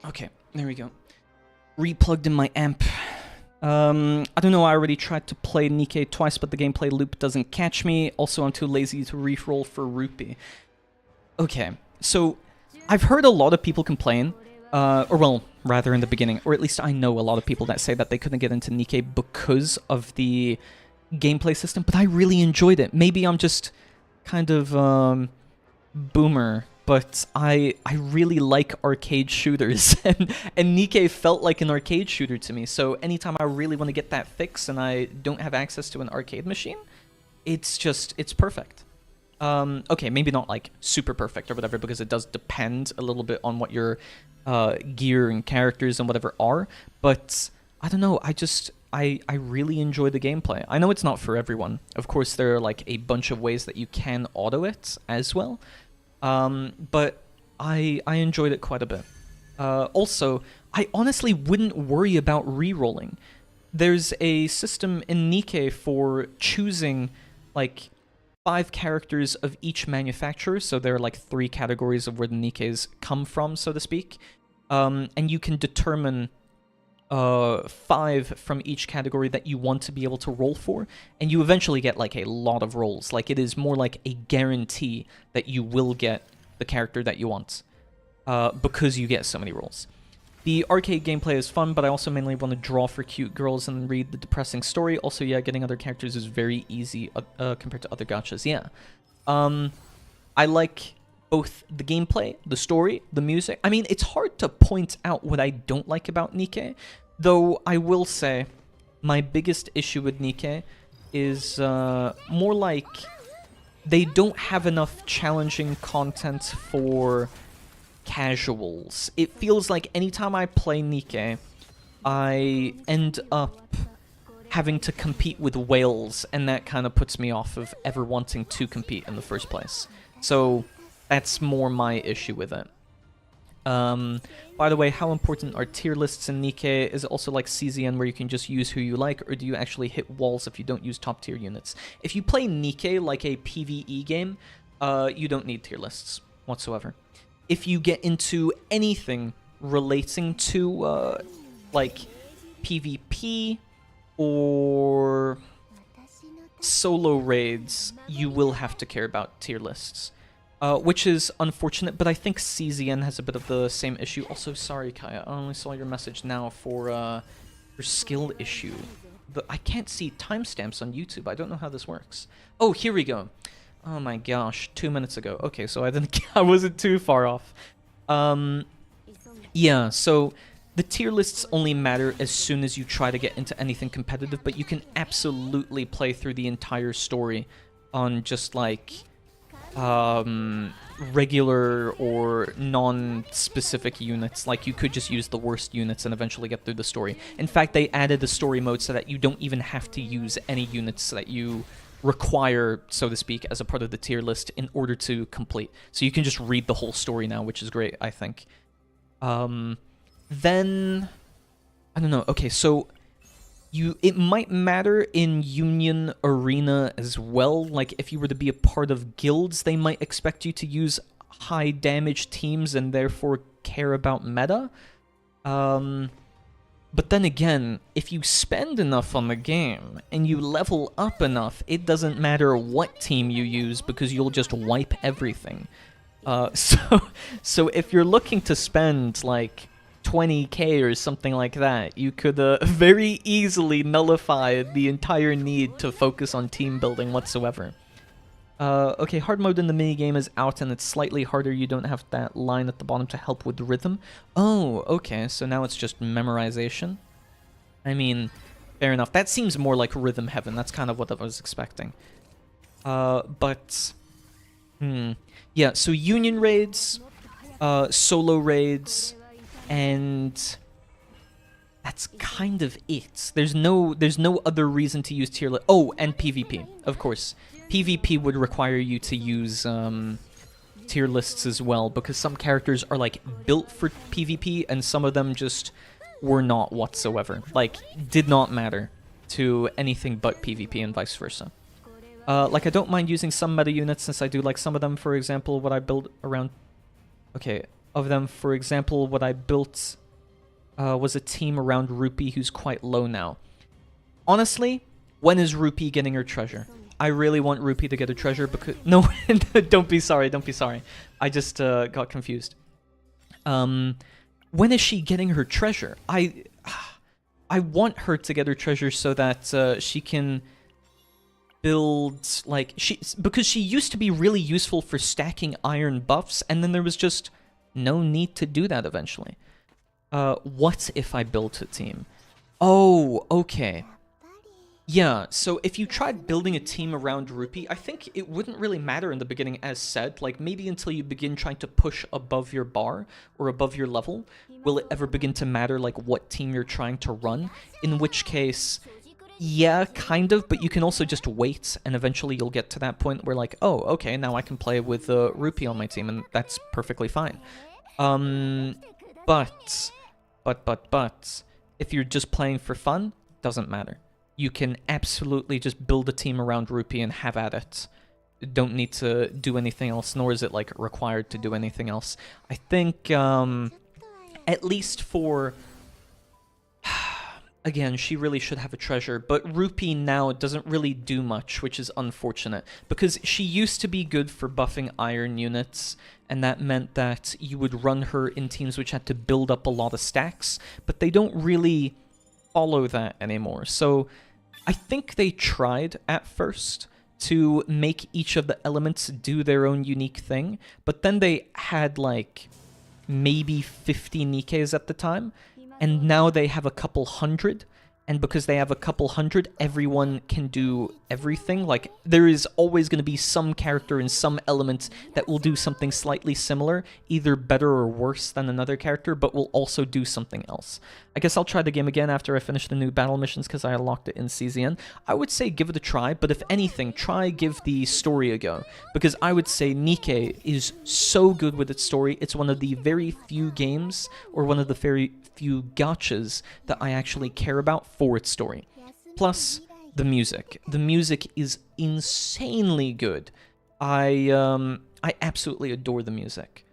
Okay, there we go. Replugged in my amp. I don't know, I already tried to play Nikke twice, but the gameplay loop doesn't catch me. Also, I'm too lazy to reroll for Rupee. Okay, so I've heard a lot of people complain, or well, rather in the beginning, or at least I know a lot of people that say that they couldn't get into Nikke because of the gameplay system, but I really enjoyed it. Maybe I'm just kind of boomer, but I really like arcade shooters, and Nikke felt like an arcade shooter to me, so anytime I really want to get that fix and I don't have access to an arcade machine, it's perfect. Okay, maybe not like super perfect or whatever, because it does depend a little bit on what your gear and characters and whatever are, but I don't know, I really enjoy the gameplay. I know it's not for everyone. Of course, there are like a bunch of ways that you can auto it as well, but I enjoyed it quite a bit. Also, I honestly wouldn't worry about re-rolling. There's a system in Nikke for choosing like 5 characters of each manufacturer, so there are like 3 categories of where the Nikkes come from, so to speak, and you can determine 5 from each category that you want to be able to roll for, and you eventually get like a lot of rolls. Like, it is more like a guarantee that you will get the character that you want, because you get so many rolls. The arcade gameplay is fun, but I also mainly want to draw for cute girls and read the depressing story. Also, yeah, getting other characters is very easy compared to other gachas, yeah. I like both the gameplay, the story, the music. I mean, it's hard to point out what I don't like about Nikke, though I will say my biggest issue with Nikke is more like they don't have enough challenging content for casuals. It feels like anytime I play Nikke, I end up having to compete with whales, and that kind of puts me off of ever wanting to compete in the first place. So that's more my issue with it. By the way, how important are tier lists in Nikke? Is it also like CZN where you can just use who you like, or do you actually hit walls if you don't use top tier units? If you play Nikke like a PvE game, you don't need tier lists whatsoever. If you get into anything relating to like PvP or solo raids, you will have to care about tier lists. Which is unfortunate, but I think CZN has a bit of the same issue. Also, sorry, Kaya, I only saw your message now for your skill issue. I can't see timestamps on YouTube. I don't know how this works. Oh, here we go. Oh my gosh, 2 minutes ago. Okay, so I wasn't too far off. Yeah, so the tier lists only matter as soon as you try to get into anything competitive, but you can absolutely play through the entire story on just like regular or non-specific units. Like, you could just use the worst units and eventually get through the story. In fact, they added a story mode so that you don't even have to use any units that you require, so to speak, as a part of the tier list in order to complete. So you can just read the whole story now, which is great, I think. Then, I don't know. Okay, so it might matter in Union Arena as well. Like, if you were to be a part of guilds, they might expect you to use high damage teams and therefore care about meta. But then again, if you spend enough on the game and you level up enough, it doesn't matter what team you use because you'll just wipe everything. So if you're looking to spend like 20k or something like that, you could very easily nullify the entire need to focus on team building whatsoever. Okay, hard mode in the minigame is out and it's slightly harder. You don't have that line at the bottom to help with rhythm. Oh, okay, so now it's just memorization. I mean, fair enough. That seems more like rhythm heaven. That's kind of what I was expecting. Yeah, so union raids, solo raids, and that's kind of it. There's no other reason to use tier list. Oh, and PvP, of course. PvP would require you to use tier lists as well, because some characters are like built for PvP and some of them just were not whatsoever. Like, did not matter to anything but PvP and vice versa. Like, I don't mind using some meta units since I do like some of them. For example, what I built around... Okay, of them, for example, what I built was a team around Rupee, who's quite low now. Honestly, when is Rupee getting her treasure? I really want Rupee to get a treasure because... No, don't be sorry, don't be sorry. I just got confused. When is she getting her treasure? I want her to get her treasure so that she can build, like... because she used to be really useful for stacking iron buffs, and then there was just no need to do that eventually. What if I built a team? Oh, okay. Yeah, so if you tried building a team around Rupee, I think it wouldn't really matter in the beginning, as said. Like, maybe until you begin trying to push above your bar or above your level, will it ever begin to matter, like, what team you're trying to run? In which case, yeah, kind of, but you can also just wait, and eventually you'll get to that point where, like, oh, okay, now I can play with Rupee on my team, and that's perfectly fine. But, if you're just playing for fun, doesn't matter. You can absolutely just build a team around Rupee and have at it. Don't need to do anything else, nor is it, like, required to do anything else. I think, at least for... Again, she really should have a treasure, but Rupee now doesn't really do much, which is unfortunate, because she used to be good for buffing iron units, and that meant that you would run her in teams which had to build up a lot of stacks, but they don't really follow that anymore. So I think they tried at first to make each of the elements do their own unique thing, but then they had like maybe 50 Nikkes at the time, and now they have a couple hundred, and because they have a couple hundred, everyone can do everything. Like, there is always going to be some character and some element that will do something slightly similar, either better or worse than another character, but will also do something else. I guess I'll try the game again after I finish the new battle missions, because I locked it in CZN. I would say give it a try, but if anything, give the story a go, because I would say Nikke is so good with its story. It's one of the very few games, or one of the very few gachas that I actually care about for its story. Plus, the music. The music is insanely good. I absolutely adore the music.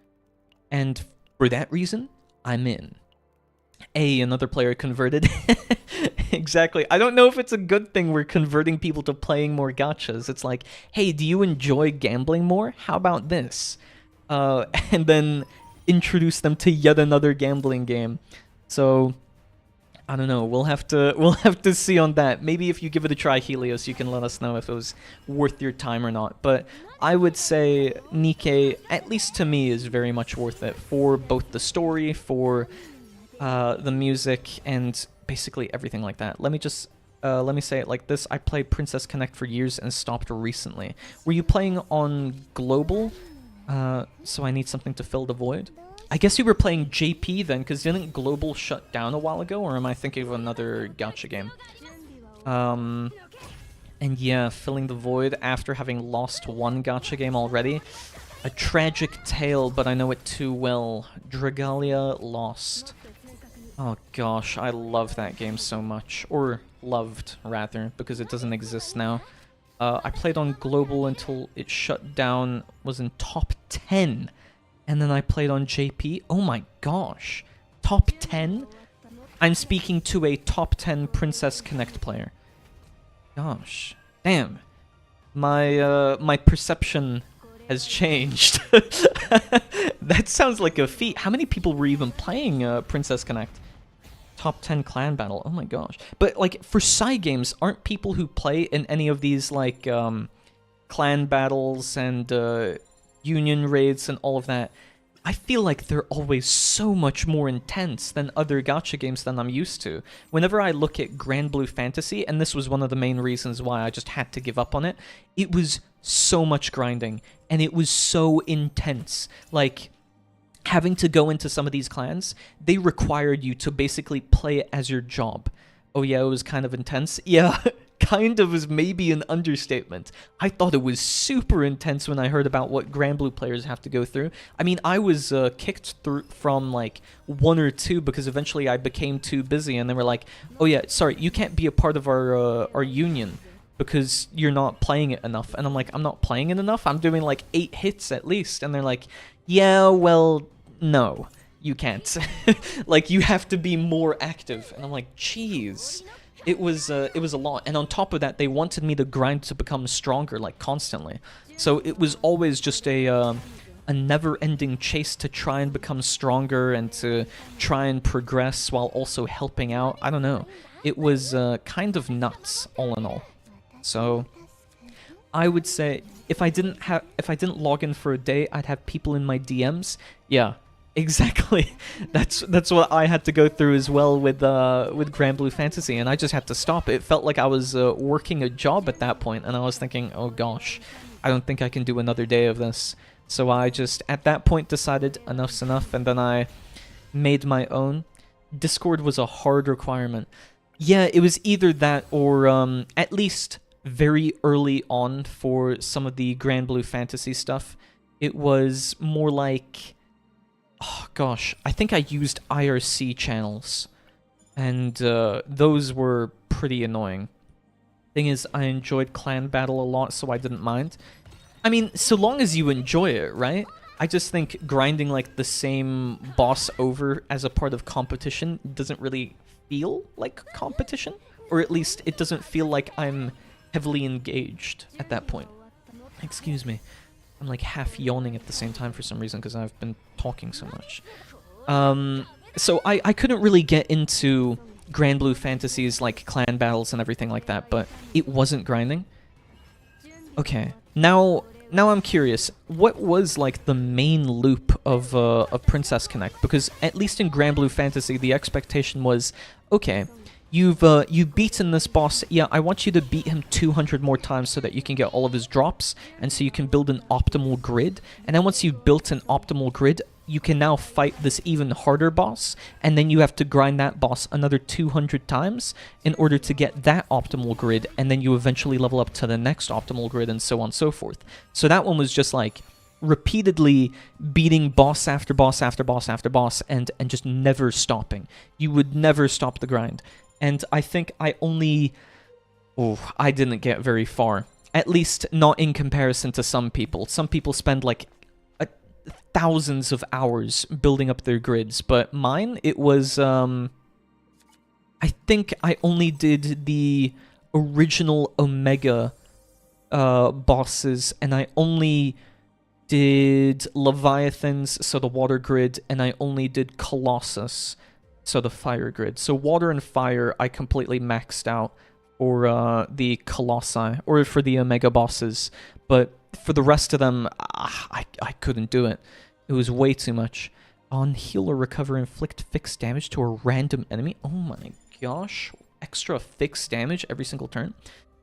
And for that reason, I'm in. Another player converted. Exactly. I don't know if it's a good thing we're converting people to playing more gachas. It's like, hey, do you enjoy gambling more? How about this? And then introduce them to yet another gambling game. So, I don't know. We'll have to see on that. Maybe if you give it a try, Helios, you can let us know if it was worth your time or not. But I would say Nikke, at least to me, is very much worth it for both the story, for the music, and basically everything like that. Let me say it like this. I played Princess Connect for years and stopped recently. Were you playing on global? So I need something to fill the void. I guess you were playing JP then, because didn't global shut down a while ago, or am I thinking of another gacha game? And yeah, filling the void after having lost one gacha game already. A tragic tale, but I know it too well. Dragalia Lost. Oh gosh, I love that game so much. Or loved, rather, because it doesn't exist now. I played on global until it shut down, was in top 10. And then I played on JP. Oh my gosh. Top 10? I'm speaking to a top 10 Princess Connect player. Gosh. Damn. My perception has changed. That sounds like a feat. How many people were even playing Princess Connect? Top 10 clan battle. Oh my gosh. But like for side games, aren't people who play in any of these like clan battles and union raids and all of that, I feel like they're always so much more intense than other gacha games than I'm used to. Whenever I look at Grand Blue Fantasy, and this was one of the main reasons why I just had to give up on it, it was so much grinding, and it was so intense. Like, having to go into some of these clans, they required you to basically play it as your job. Oh yeah, it was kind of intense? Yeah, kind of is maybe an understatement. I thought it was super intense when I heard about what Grand Blue players have to go through. I mean, I was kicked through from like 1 or 2 because eventually I became too busy, and they were like, oh yeah, sorry, you can't be a part of our union because you're not playing it enough. And I'm like, I'm not playing it enough? I'm doing like 8 hits at least. And they're like, yeah, well, no, you can't. Like, you have to be more active. And I'm like, jeez. It was a lot. And on top of that, they wanted me to grind to become stronger, like, constantly. So it was always just a never-ending chase to try and become stronger and to try and progress while also helping out. I don't know. It was kind of nuts, all in all. So I would say if I didn't log in for a day, I'd have people in my DMs. Yeah, exactly. That's what I had to go through as well with Grand Blue Fantasy, and I just had to stop. It felt like I was working a job at that point, and I was thinking, oh gosh, I don't think I can do another day of this. So I just at that point decided enough's enough, and then I made my own. Discord was a hard requirement. Yeah, it was either that or at least very early on for some of the Grand Blue Fantasy stuff, it was more like, oh gosh, I think I used IRC channels, and those were pretty annoying. Thing is, I enjoyed Clan Battle a lot, so I didn't mind. I mean, so long as you enjoy it, right? I just think grinding like the same boss over as a part of competition doesn't really feel like competition, or at least it doesn't feel like I'm heavily engaged at that point. Excuse me. I'm like half yawning at the same time for some reason because I've been talking so much. So I couldn't really get into Grand Blue Fantasies like clan battles and everything like that, but it wasn't grinding. Okay, now I'm curious. What was like the main loop of Princess Connect? Because at least in Grand Blue Fantasy, the expectation was, okay, you've beaten this boss. Yeah, I want you to beat him 200 more times so that you can get all of his drops, and so you can build an optimal grid. And then once you've built an optimal grid, you can now fight this even harder boss, and then you have to grind that boss another 200 times in order to get that optimal grid, and then you eventually level up to the next optimal grid, and so on and so forth. So that one was just like repeatedly beating boss after boss after boss after boss, and just never stopping. You would never stop the grind. And I think I didn't get very far. At least not in comparison to some people. Some people spend like thousands of hours building up their grids, but mine, it was, I think I only did the original Omega bosses, and I only did Leviathans, so the water grid, and I only did Colossus, so the fire grid. So water and fire, I completely maxed out for the Colossi, or for the Omega bosses, but for the rest of them, I couldn't do it. It was way too much. On heal or recover, inflict fixed damage to a random enemy. Oh my gosh. Extra fixed damage every single turn.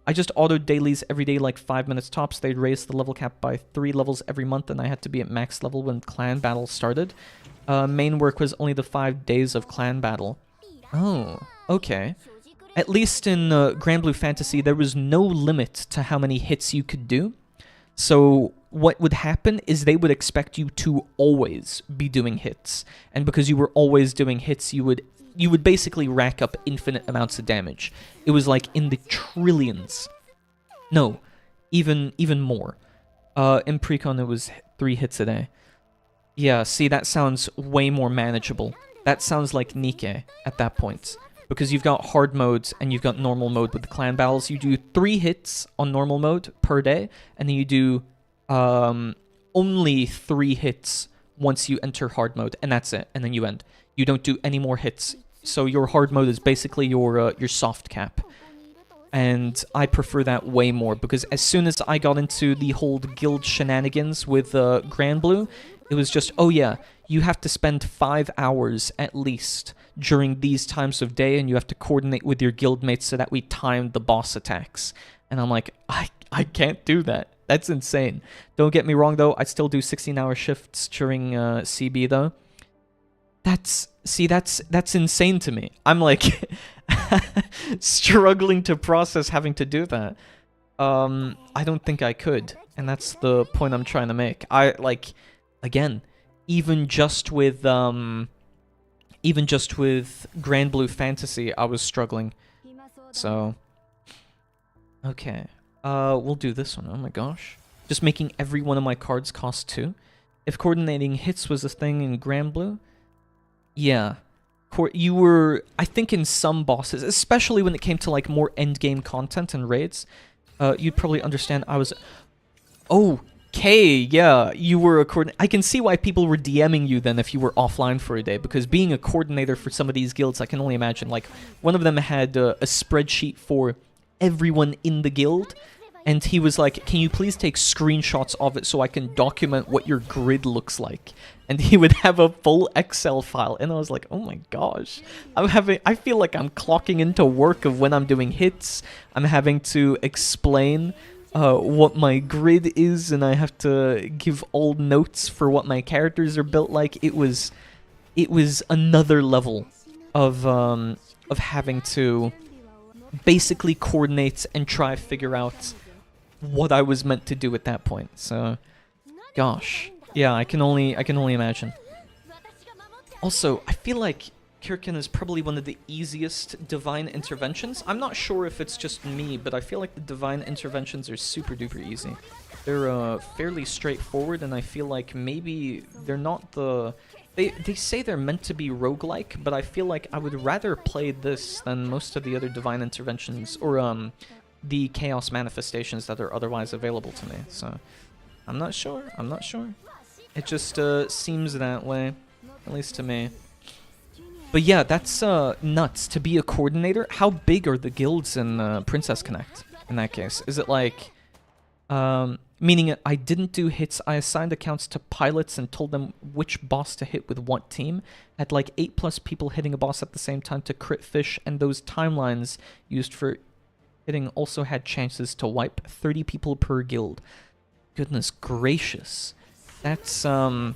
I just autoed dailies every day, like 5 minutes tops. They'd raise the level cap by 3 levels every month, and I had to be at max level when clan battle started. Main work was only the 5 days of clan battle. Oh, okay. At least in Grand Blue Fantasy, there was no limit to how many hits you could do. So what would happen is they would expect you to always be doing hits. And because you were always doing hits, you would basically rack up infinite amounts of damage. It was like in the trillions. No, even more. In Precon, it was 3 hits a day. Yeah, see, that sounds way more manageable. That sounds like Nikke at that point. Because you've got hard modes and you've got normal mode with the clan battles. You do 3 hits on normal mode per day, and then you do only 3 hits once you enter hard mode, and that's it, and then you end. You don't do any more hits. So your hard mode is basically your soft cap. And I prefer that way more, because as soon as I got into the whole guild shenanigans with Grand Blue, it was just, oh yeah, you have to spend 5 hours at least during these times of day, and you have to coordinate with your guildmates so that we timed the boss attacks. And I'm like, I can't do that. That's insane. Don't get me wrong, though. I still do 16-hour shifts during CB, though. That's insane to me. I'm like struggling to process having to do that. I don't think I could, and that's the point I'm trying to make. I like, again, even just with Grand Blue Fantasy, I was struggling. So okay, we'll do this one. Oh my gosh, just making every one of my cards cost 2. If coordinating hits was a thing in Grand Blue, yeah, you were, I think in some bosses, especially when it came to like more endgame content and raids, you'd probably understand I was... Okay, yeah, you were a coordinator. I can see why people were DMing you then if you were offline for a day, because being a coordinator for some of these guilds, I can only imagine, like, one of them had a spreadsheet for everyone in the guild, and he was like, can you please take screenshots of it so I can document what your grid looks like? And he would have a full Excel file, and I was like, oh my gosh, I feel like I'm clocking into work of when I'm doing hits. I'm having to explain what my grid is, and I have to give all notes for what my characters are built like. It was another level of having to basically coordinate and try to figure out what I was meant to do at that point. So, gosh, yeah, I can only imagine. Also, I feel like Kirkin is probably one of the easiest divine interventions. I'm not sure if it's just me, but I feel like the divine interventions are super duper easy. They're fairly straightforward, and I feel like maybe they're not the... They say they're meant to be roguelike, but I feel like I would rather play this than most of the other divine interventions, or the chaos manifestations that are otherwise available to me. So, I'm not sure. It just seems that way, at least to me. But yeah, that's nuts. To be a coordinator, how big are the guilds in Princess Connect in that case? Is it like Meaning I didn't do hits. I assigned accounts to pilots and told them which boss to hit with what team. Had like 8+ people hitting a boss at the same time to crit fish, and those timelines used for hitting also had chances to wipe 30 people per guild. Goodness gracious. That's, yeah,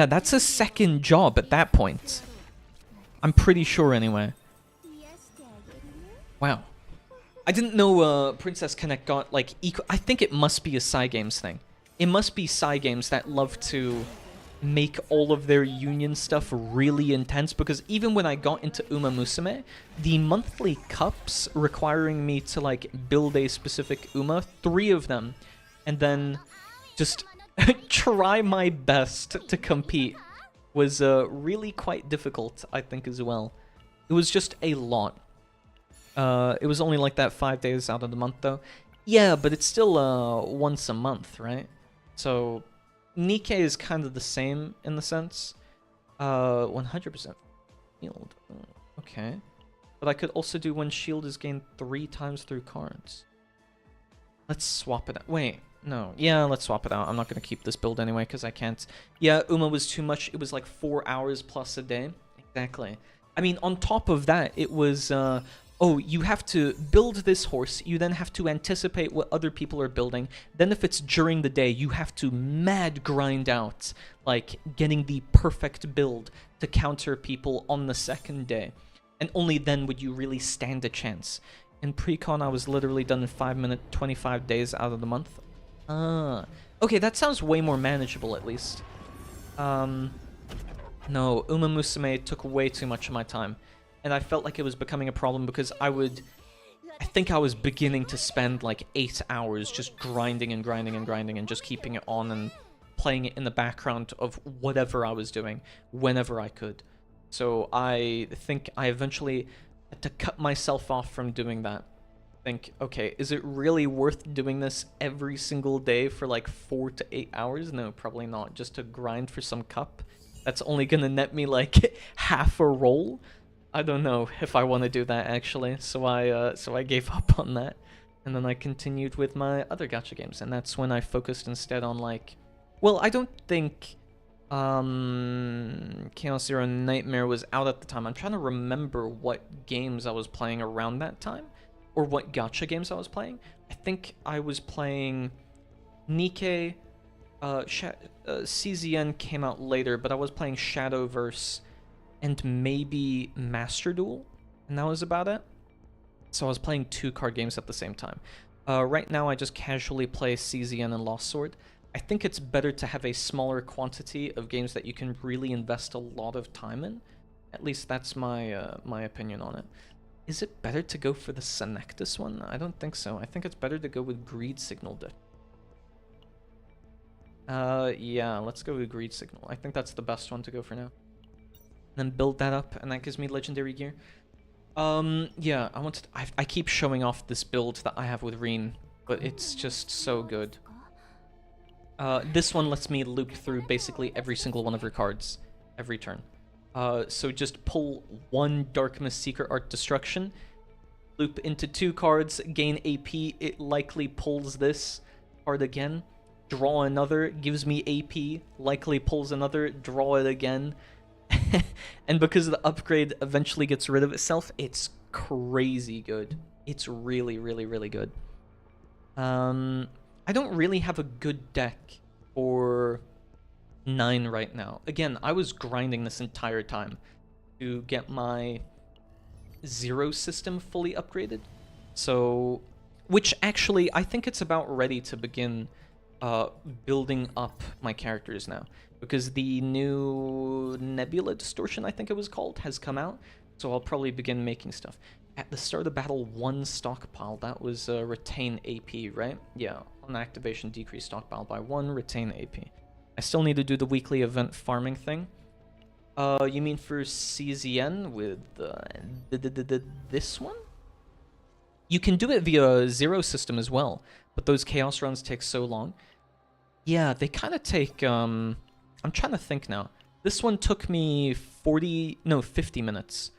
that's a second job at that point. I'm pretty sure anyway. Wow. I didn't know Princess Connect got, like, equal... I think it must be a Cygames thing. It must be Cygames that love to make all of their union stuff really intense, because even when I got into Uma Musume, the monthly cups requiring me to, like, build a specific Uma, 3 of them, and then just try my best to compete was really quite difficult, I think, as well. It was just a lot. It was only like that 5 days out of the month, though. Yeah, but it's still once a month, right? So Nikkei is kind of the same in the sense. 100% shield. Okay. But I could also do when shield is gained 3 times through cards. Let's swap it out. Wait, no. Yeah, let's swap it out. I'm not going to keep this build anyway because I can't. Yeah, Uma was too much. It was like 4 hours plus a day. Exactly. I mean, on top of that, it was... oh, you have to build this horse, you then have to anticipate what other people are building, then if it's during the day, you have to mad grind out, like, getting the perfect build to counter people on the second day. And only then would you really stand a chance. In pre-con, I was literally done in 5 minutes, 25 days out of the month. Ah. Okay, that sounds way more manageable, at least. No, Uma Musume took way too much of my time. And I felt like it was becoming a problem because I think I was beginning to spend like 8 hours just grinding and grinding and grinding and just keeping it on and playing it in the background of whatever I was doing, whenever I could. So I think I eventually had to cut myself off from doing that. Think, okay, is it really worth doing this every single day for like 4 to 8 hours? No, probably not. Just to grind for some cup. That's only gonna net me like half a roll. I don't know if I want to do that, actually, so I gave up on that, and then I continued with my other gacha games, and that's when I focused instead on, like, well, I don't think Chaos Zero Nightmare was out at the time. I'm trying to remember what games I was playing around that time, or what gacha games I was playing. I think I was playing Nikkei, CZN came out later, but I was playing Shadowverse, and maybe Master Duel, and that was about it. So I was playing 2 card games at the same time. Right now I just casually play CZN and Lost Sword. I think it's better to have a smaller quantity of games that you can really invest a lot of time in. At least that's my my opinion on it. Is it better to go for the Senectus one? I don't think so. I think it's better to go with Greed Signal deck. Yeah, let's go with Greed Signal. I think that's the best one to go for now. Then build that up, and that gives me legendary gear. Yeah, I keep showing off this build that I have with Reen, but it's just so good. This one lets me loop through basically every single one of her cards, every turn. So just pull 1 Dark Mist Secret Art Destruction, loop into 2 cards, gain AP, it likely pulls this card again, draw another, gives me AP, likely pulls another, draw it again. And because the upgrade eventually gets rid of itself, it's crazy good. It's really, really, really good. I don't really have a good deck for 9 right now. Again, I was grinding this entire time to get my 0 system fully upgraded. So, which actually, I think it's about ready to begin building up my characters now. Because the new Nebula Distortion, I think it was called, has come out. So I'll probably begin making stuff. At the start of battle, 1 stockpile. That was retain AP, right? Yeah, on activation, decrease stockpile by 1, retain AP. I still need to do the weekly event farming thing. You mean for CZN with this one? You can do it via 0 system as well, but those chaos runs take so long. Yeah, they kind of take... I'm trying to think now. This one took me 50 minutes.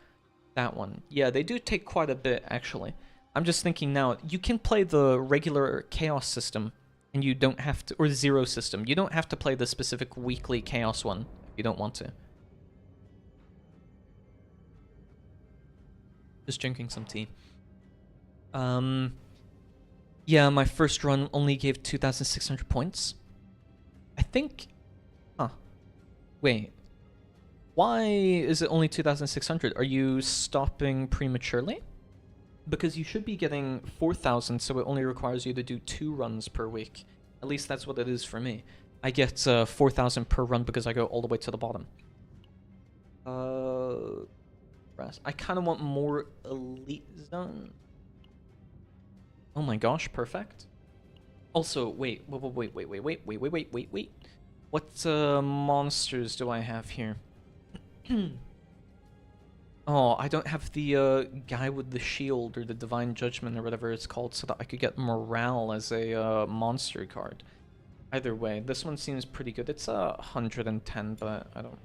That one. Yeah, they do take quite a bit, actually. I'm just thinking now, you can play the regular chaos system, and you don't have to, or zero system. You don't have to play the specific weekly chaos one if you don't want to. Just drinking some tea. Yeah, my first run only gave 2,600 points. I think... Huh. Wait. Why is it only 2,600? Are you stopping prematurely? Because you should be getting 4,000, so it only requires you to do 2 runs per week. At least that's what it is for me. I get 4,000 per run because I go all the way to the bottom. I kind of want more elite zone. Oh my gosh, perfect. Also, wait. What monsters do I have here? Oh, I don't have the guy with the shield or the divine judgment or whatever it's called, so that I could get morale as a monster card. Either way, this one seems pretty good. It's 110, but I don't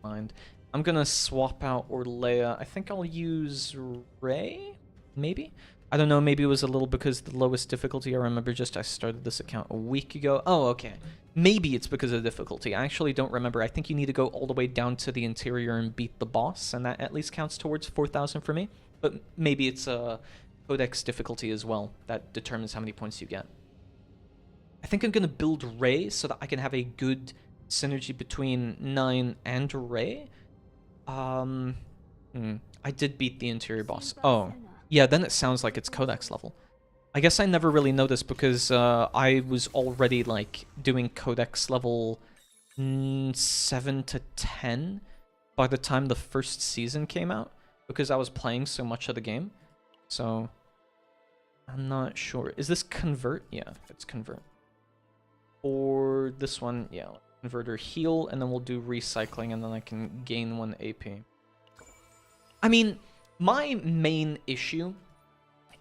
mind. I'm gonna swap out Orlea. I think I'll use Ray, maybe? I don't know, maybe it was a little because the lowest difficulty. I remember just I started this account a week ago. Oh, okay. Maybe it's because of the difficulty. I actually don't remember. I think you need to go all the way down to the interior and beat the boss, and that at least counts towards 4,000 for me. But maybe it's a codex difficulty as well that determines how many points you get. I think I'm going to build Ray so that I can have a good synergy between 9 and Ray. I did beat the interior boss. Oh. Yeah, then it sounds like it's codex level. I guess I never really noticed because I was already like doing codex level 7 to 10 by the time the first season came out because I was playing so much of the game. So I'm not sure. Is this convert? Yeah, it's convert. Or this one, yeah, converter heal, and then we'll do recycling, and then I can gain 1 AP. I mean, my main issue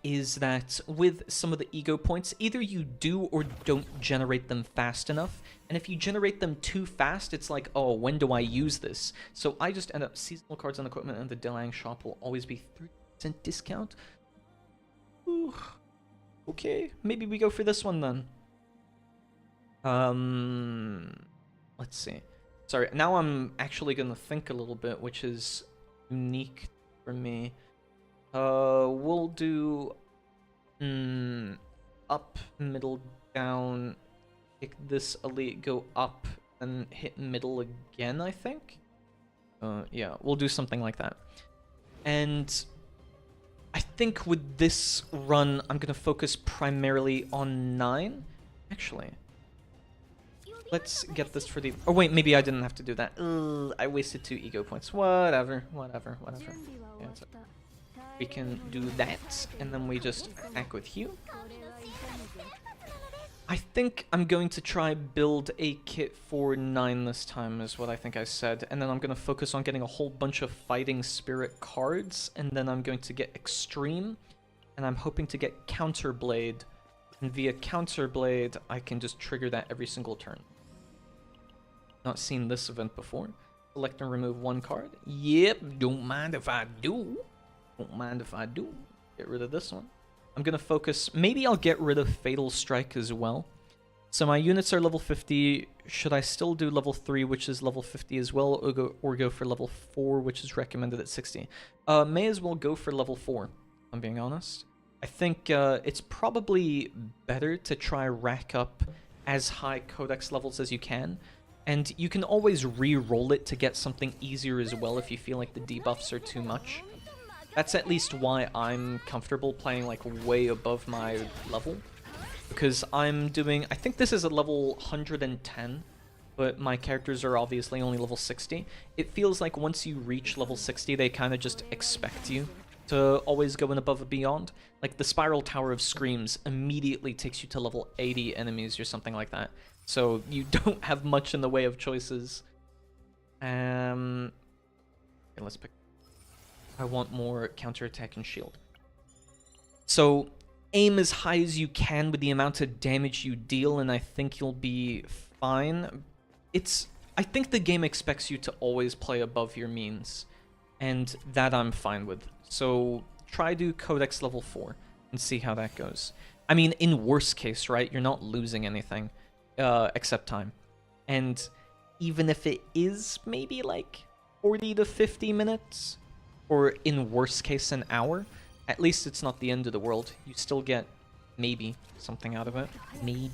is that with some of the ego points, either you do or don't generate them fast enough, and if you generate them too fast, it's like, oh, when do I use this? So I just end up seasonal cards and equipment, and the Delang shop will always be 30% discount. Ooh. Okay, maybe we go for this one then. Let's see. Sorry, now I'm actually gonna think a little bit, which is unique for me. We'll do up, middle, down, pick this elite, go up, and hit middle again, I think? Yeah, we'll do something like that. And I think with this run, I'm gonna focus primarily on 9. Actually, let's get this for the... Oh wait, maybe I didn't have to do that. I wasted 2 ego points. Whatever. Yeah, it's okay. We can do that, and then we just attack with Hugh. I think I'm going to try build a kit for 9 this time, is what I think I said. And then I'm going to focus on getting a whole bunch of fighting spirit cards, and then I'm going to get extreme, and I'm hoping to get counterblade. And via counterblade, I can just trigger that every single turn. Not seen this event before. Select and remove 1 card. Yep, don't mind if I do. Don't mind if I do. Get rid of this one. I'm going to focus... Maybe I'll get rid of Fatal Strike as well. So my units are level 50. Should I still do level 3, which is level 50 as well, or go for level 4, which is recommended at 60? May as well go for level 4, if I'm being honest. I think it's probably better to try rack up as high codex levels as you can. And you can always re-roll it to get something easier as well if you feel like the debuffs are too much. That's at least why I'm comfortable playing like way above my level. Because I'm doing... I think this is a level 110, but my characters are obviously only level 60. It feels like once you reach level 60, they kind of just expect you to always go in above and beyond. Like the Spiral Tower of Screams immediately takes you to level 80 enemies or something like that. So you don't have much in the way of choices. Okay, let's pick... I want more counterattack and shield. So aim as high as you can with the amount of damage you deal, and I think you'll be fine. I think the game expects you to always play above your means, and that I'm fine with. So try do Codex level 4. and see how that goes. I mean, in worst case, right, you're not losing anything except time. And even if it is maybe like 40 to 50 minutes, or in worst case an hour, at least it's not the end of the world. You still get maybe something out of it. Maybe.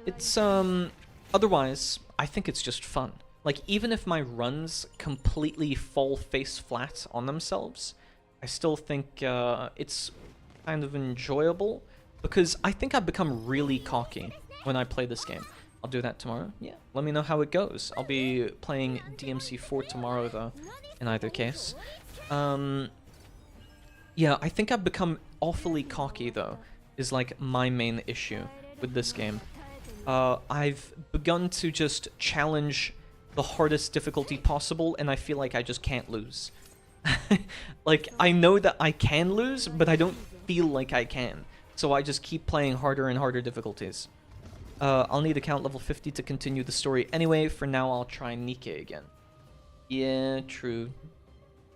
It's, otherwise, I think it's just fun. Like, even if my runs completely fall face flat on themselves, I still think it's kind of enjoyable, because I think I've become really cocky when I play this game. I'll do that tomorrow. Yeah, let me know how it goes. I'll be playing DMC4 tomorrow, though, in either case. Yeah, I think I've become awfully cocky, though, is like my main issue with this game. I've begun to just challenge the hardest difficulty possible, and I feel like I just can't lose. Like, I know that I can lose, but I don't feel like I can. So I just keep playing harder and harder difficulties. I'll need account level 50 to continue the story anyway. For now, I'll try Nikke again. Yeah, true.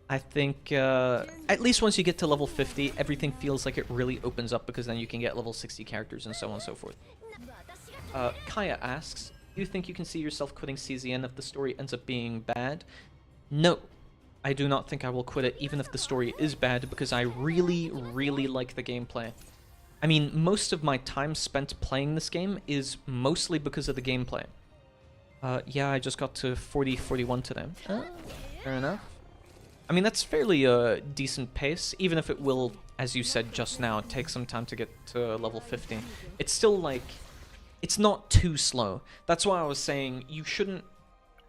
I think, at least once you get to level 50, everything feels like it really opens up, because then you can get level 60 characters and so on and so forth. Kaya asks, do you think you can see yourself quitting CZN if the story ends up being bad? No. I do not think I will quit it, even if the story is bad, because I really, really like the gameplay. I mean, most of my time spent playing this game is mostly because of the gameplay. Yeah, I just got to 40-41 today. Fair enough. I mean, that's fairly a decent pace, even if it will, as you said just now, take some time to get to level 50. It's still, like, it's not too slow. That's why I was saying you shouldn't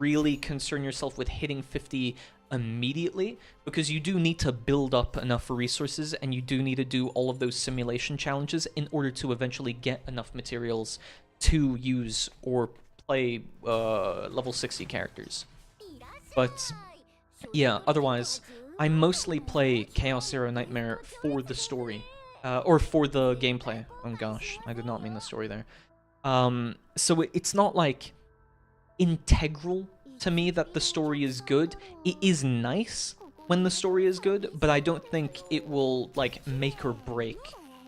really concern yourself with hitting 50 immediately, because you do need to build up enough resources, and you do need to do all of those simulation challenges in order to eventually get enough materials to use or play level 60 characters. But yeah, otherwise, I mostly play Chaos Zero Nightmare for the story, or for the gameplay. Oh gosh, I did not mean the story there. So it's not like integral to me that the story is good. It is nice when the story is good, but I don't think it will like make or break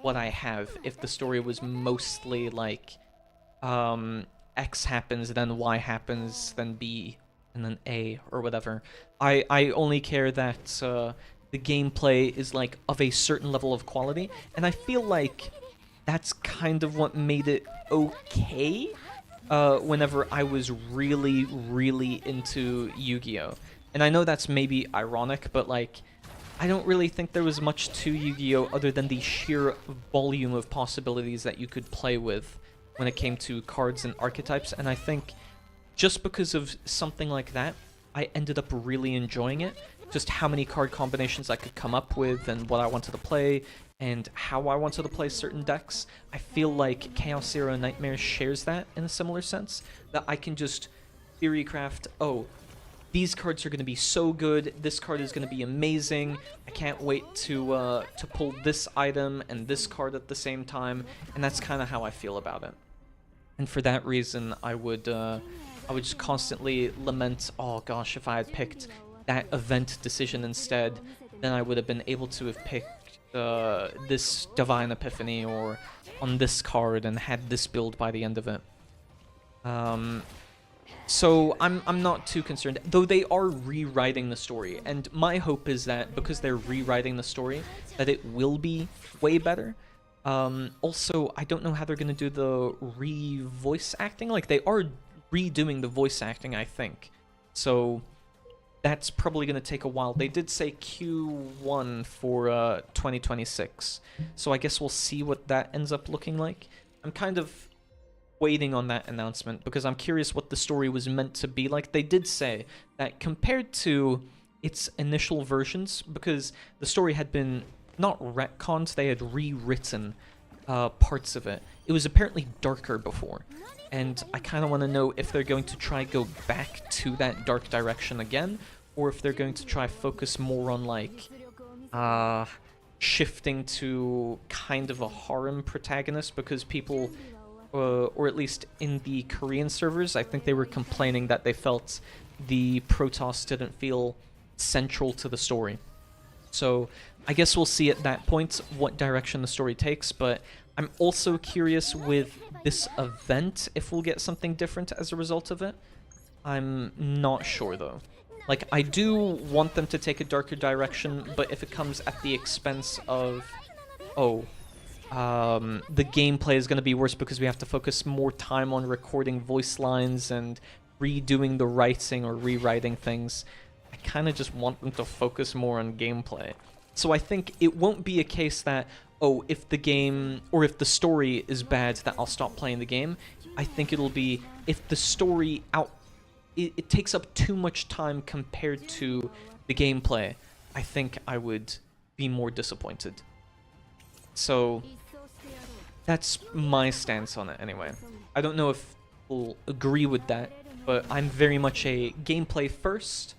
what I have if the story was mostly like X happens, then Y happens, then B, and then A, or whatever. I only care that the gameplay is like of a certain level of quality, and I feel like that's kind of what made it okay whenever I was really, really into Yu-Gi-Oh! And I know that's maybe ironic, but like, I don't really think there was much to Yu-Gi-Oh! Other than the sheer volume of possibilities that you could play with when it came to cards and archetypes, and I think just because of something like that, I ended up really enjoying it. Just how many card combinations I could come up with, and what I wanted to play, and how I wanted to play certain decks. I feel like Chaos Zero Nightmare shares that in a similar sense, that I can just theorycraft, oh, these cards are going to be so good, this card is going to be amazing, I can't wait to pull this item and this card at the same time, and that's kind of how I feel about it. And for that reason, I would just constantly lament, oh gosh, if I had picked that event decision instead, then I would have been able to have picked this Divine Epiphany or on this card and had this build by the end of it. So I'm not too concerned, though they are rewriting the story, and my hope is that because they're rewriting the story, that it will be way better. Also, I don't know how they're going to do the re-voice acting. Like, they are redoing the voice acting, I think. So that's probably going to take a while. They did say Q1 for 2026. So I guess we'll see what that ends up looking like. I'm kind of waiting on that announcement because I'm curious what the story was meant to be like. They did say that compared to its initial versions, because the story had been not retconned, they had rewritten parts of it. It was apparently darker before, and I kind of want to know if they're going to try go back to that dark direction again, or if they're going to try focus more on like shifting to kind of a harem protagonist, because people, or at least in the Korean servers, I think they were complaining that they felt the Protoss didn't feel central to the story. So I guess we'll see at that point what direction the story takes, but I'm also curious with this event if we'll get something different as a result of it. I'm not sure though. Like, I do want them to take a darker direction, but if it comes at the expense of, the gameplay is going to be worse because we have to focus more time on recording voice lines and redoing the writing or rewriting things, I kind of just want them to focus more on gameplay. So I think it won't be a case that, oh, if the game or if the story is bad, that I'll stop playing the game. I think it'll be if the story it takes up too much time compared to the gameplay, I think I would be more disappointed. So that's my stance on it anyway. I don't know if we'll agree with that, but I'm very much a gameplay first,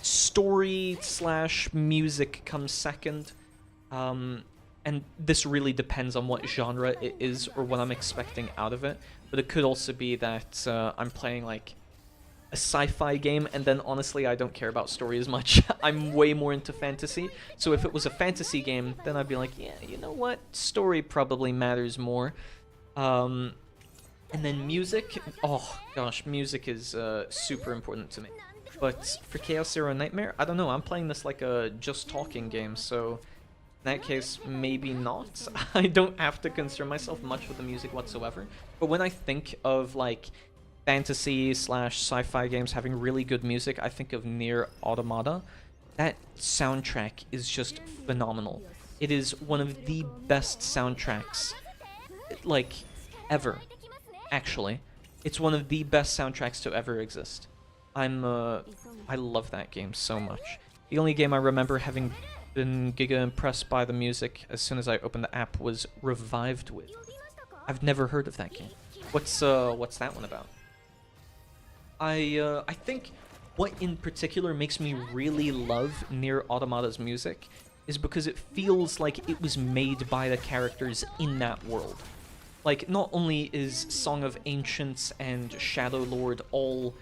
story / music comes second, and this really depends on what genre it is or what I'm expecting out of it. But it could also be that I'm playing like a sci-fi game, and then honestly I don't care about story as much. I'm way more into fantasy, so if it was a fantasy game, then I'd be like, yeah, you know what, story probably matters more. And then music, oh gosh, music is super important to me. But for Chaos Zero Nightmare, I don't know, I'm playing this like a just talking game, so in that case, maybe not. I don't have to concern myself much with the music whatsoever. But when I think of like fantasy / sci-fi games having really good music, I think of Nier Automata. That soundtrack is just phenomenal. It is one of the best soundtracks, like, ever, actually. It's one of the best soundtracks to ever exist. I love that game so much. The only game I remember having been giga impressed by the music as soon as I opened the app was Revived With. I've never heard of that game. What's that one about? I think what in particular makes me really love Nier Automata's music is because it feels like it was made by the characters in that world. Like, not only is Song of Ancients and Shadow Lord all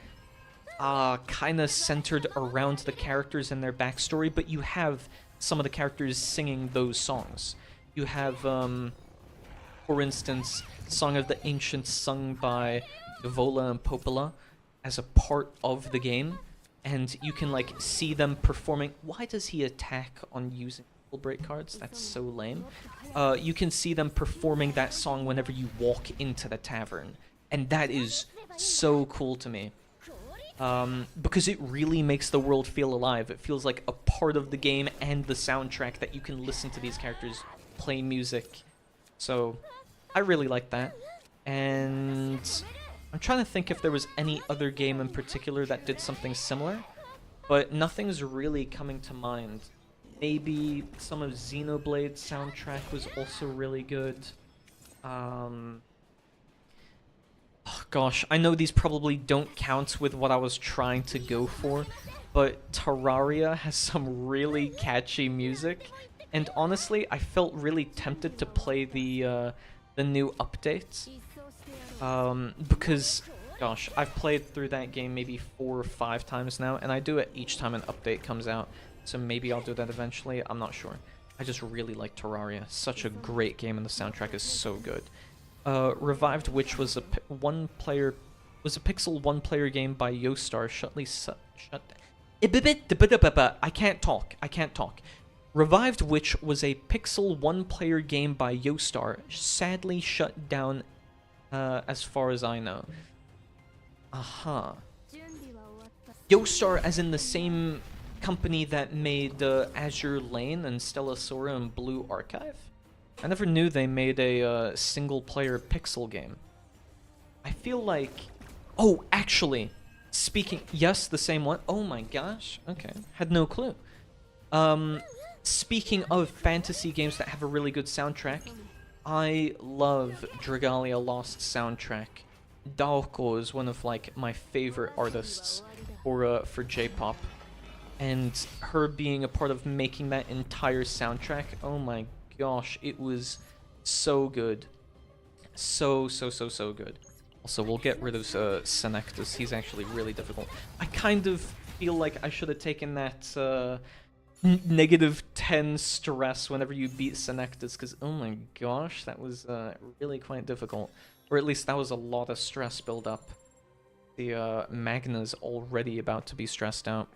kind of centered around the characters and their backstory, but you have some of the characters singing those songs. You have, for instance, Song of the Ancients sung by Vola and Popola as a part of the game, and you can like see them performing. Why does he attack on using full break cards? That's so lame. You can see them performing that song whenever you walk into the tavern, and that is so cool to me. Because it really makes the world feel alive. It feels like a part of the game and the soundtrack that you can listen to these characters play music. So I really like that. And I'm trying to think if there was any other game in particular that did something similar, but nothing's really coming to mind. Maybe some of Xenoblade's soundtrack was also really good. Oh gosh, I know these probably don't count with what I was trying to go for, but Terraria has some really catchy music, and honestly, I felt really tempted to play the new update. Because, gosh, I've played through that game maybe 4 or 5 times now, and I do it each time an update comes out, so maybe I'll do that eventually, I'm not sure. I just really like Terraria, such a great game, and the soundtrack is so good. Revived Witch was a pixel one-player game by Yostar. I can't talk. Revived Witch was a pixel one-player game by Yostar, sadly shut down, as far as I know. Yostar, as in the same company that made Azure Lane and Stellasora and Blue Archive? I never knew they made a single-player pixel game. I feel like... Oh, actually, speaking... Yes, the same one. Oh my gosh. Okay, had no clue. Speaking of fantasy games that have a really good soundtrack, I love Dragalia Lost soundtrack. Daoko is one of like my favorite artists for J-pop, and her being a part of making that entire soundtrack, oh my gosh, it was so good. So good. Also, we'll get rid of Senectus. He's actually really difficult. I kind of feel like I should have taken that negative 10 stress whenever you beat Senectus, because oh my gosh, that was really quite difficult. Or at least that was a lot of stress build up. The Magna's already about to be stressed out.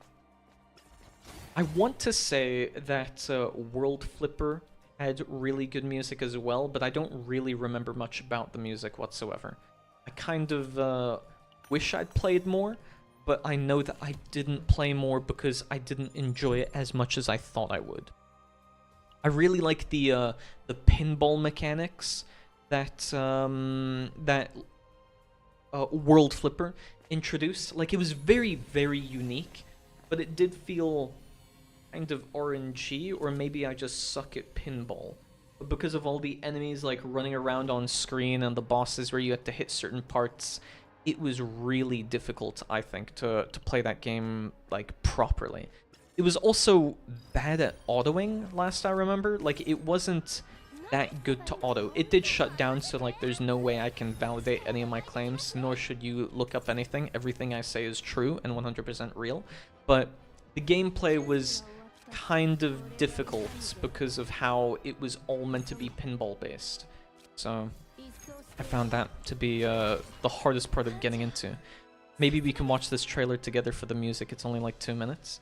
I want to say that World Flipper had really good music as well, but I don't really remember much about the music whatsoever. I kind of wish I'd played more, but I know that I didn't play more because I didn't enjoy it as much as I thought I would. I really like the pinball mechanics that World Flipper introduced. Like, it was very, very unique, but it did feel kind of RNG, or maybe I just suck at pinball. But because of all the enemies like running around on screen and the bosses where you had to hit certain parts, it was really difficult, I think, to play that game like properly. It was also bad at autoing, last I remember. Like, it wasn't that good to auto. It did shut down, so like there's no way I can validate any of my claims, nor should you look up anything. Everything I say is true and 100% real. But the gameplay was kind of difficult because of how it was all meant to be pinball based. So I found that to be the hardest part of getting into. Maybe we can watch this trailer together for the music. It's only like 2 minutes.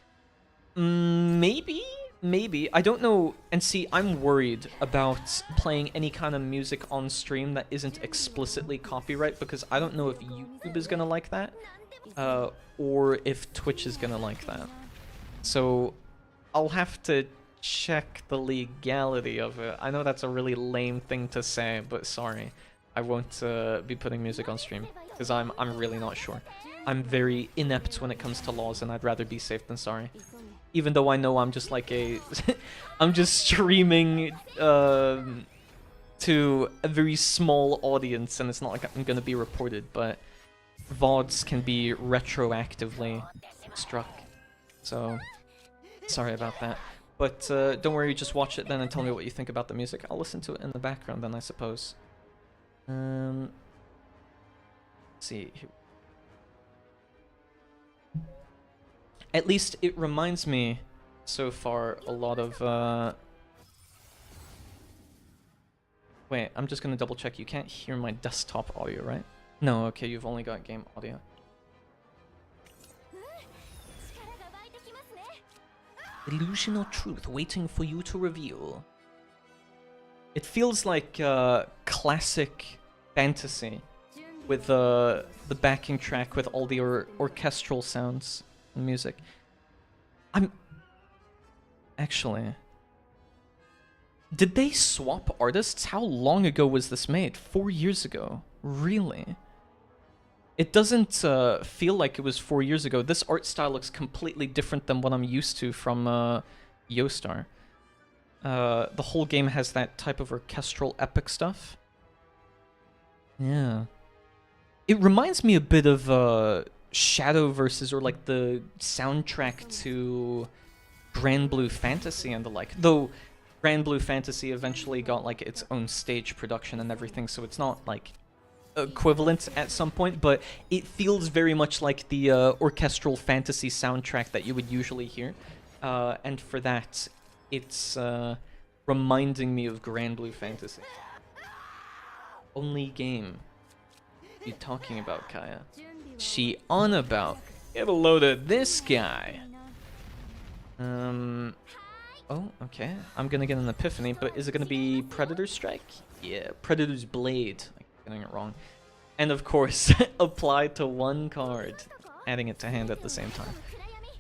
Maybe? Maybe. I don't know. And see, I'm worried about playing any kind of music on stream that isn't explicitly copyright, because I don't know if YouTube is gonna like that, or if Twitch is gonna like that. So I'll have to check the legality of it. I know that's a really lame thing to say, but sorry. I won't be putting music on stream, because I'm really not sure. I'm very inept when it comes to laws, and I'd rather be safe than sorry. Even though I know I'm just like a... I'm just streaming to a very small audience, and it's not like I'm gonna be reported, but VODs can be retroactively struck. So, sorry about that. But don't worry, just watch it then and tell me what you think about the music. I'll listen to it in the background then, I suppose. Let's see. At least it reminds me so far a lot of wait, I'm just gonna double check. You can't hear my desktop audio, right? No, okay, you've only got game audio. Illusional truth waiting for you to reveal. It feels like classic fantasy with the backing track with all the orchestral sounds and music. Actually, did they swap artists? How long ago was this made? 4 years ago? Really? It doesn't feel like it was 4 years ago. This art style looks completely different than what I'm used to from Yoastar. The whole game has that type of orchestral epic stuff. Yeah. It reminds me a bit of Shadow Versus, or like the soundtrack to Grand Blue Fantasy and the like. Though Grand Blue Fantasy eventually got like its own stage production and everything, so it's not like equivalent at some point, but it feels very much like the orchestral fantasy soundtrack that you would usually hear. And for that, it's reminding me of Grand Blue Fantasy. Only game you talking about, Kaya? She on about? Get a load of this guy. Oh, okay. I'm gonna get an epiphany, but is it gonna be Predator's Strike? Yeah, Predator's Blade. I'm getting it wrong. And of course, applied to one card, adding it to hand at the same time.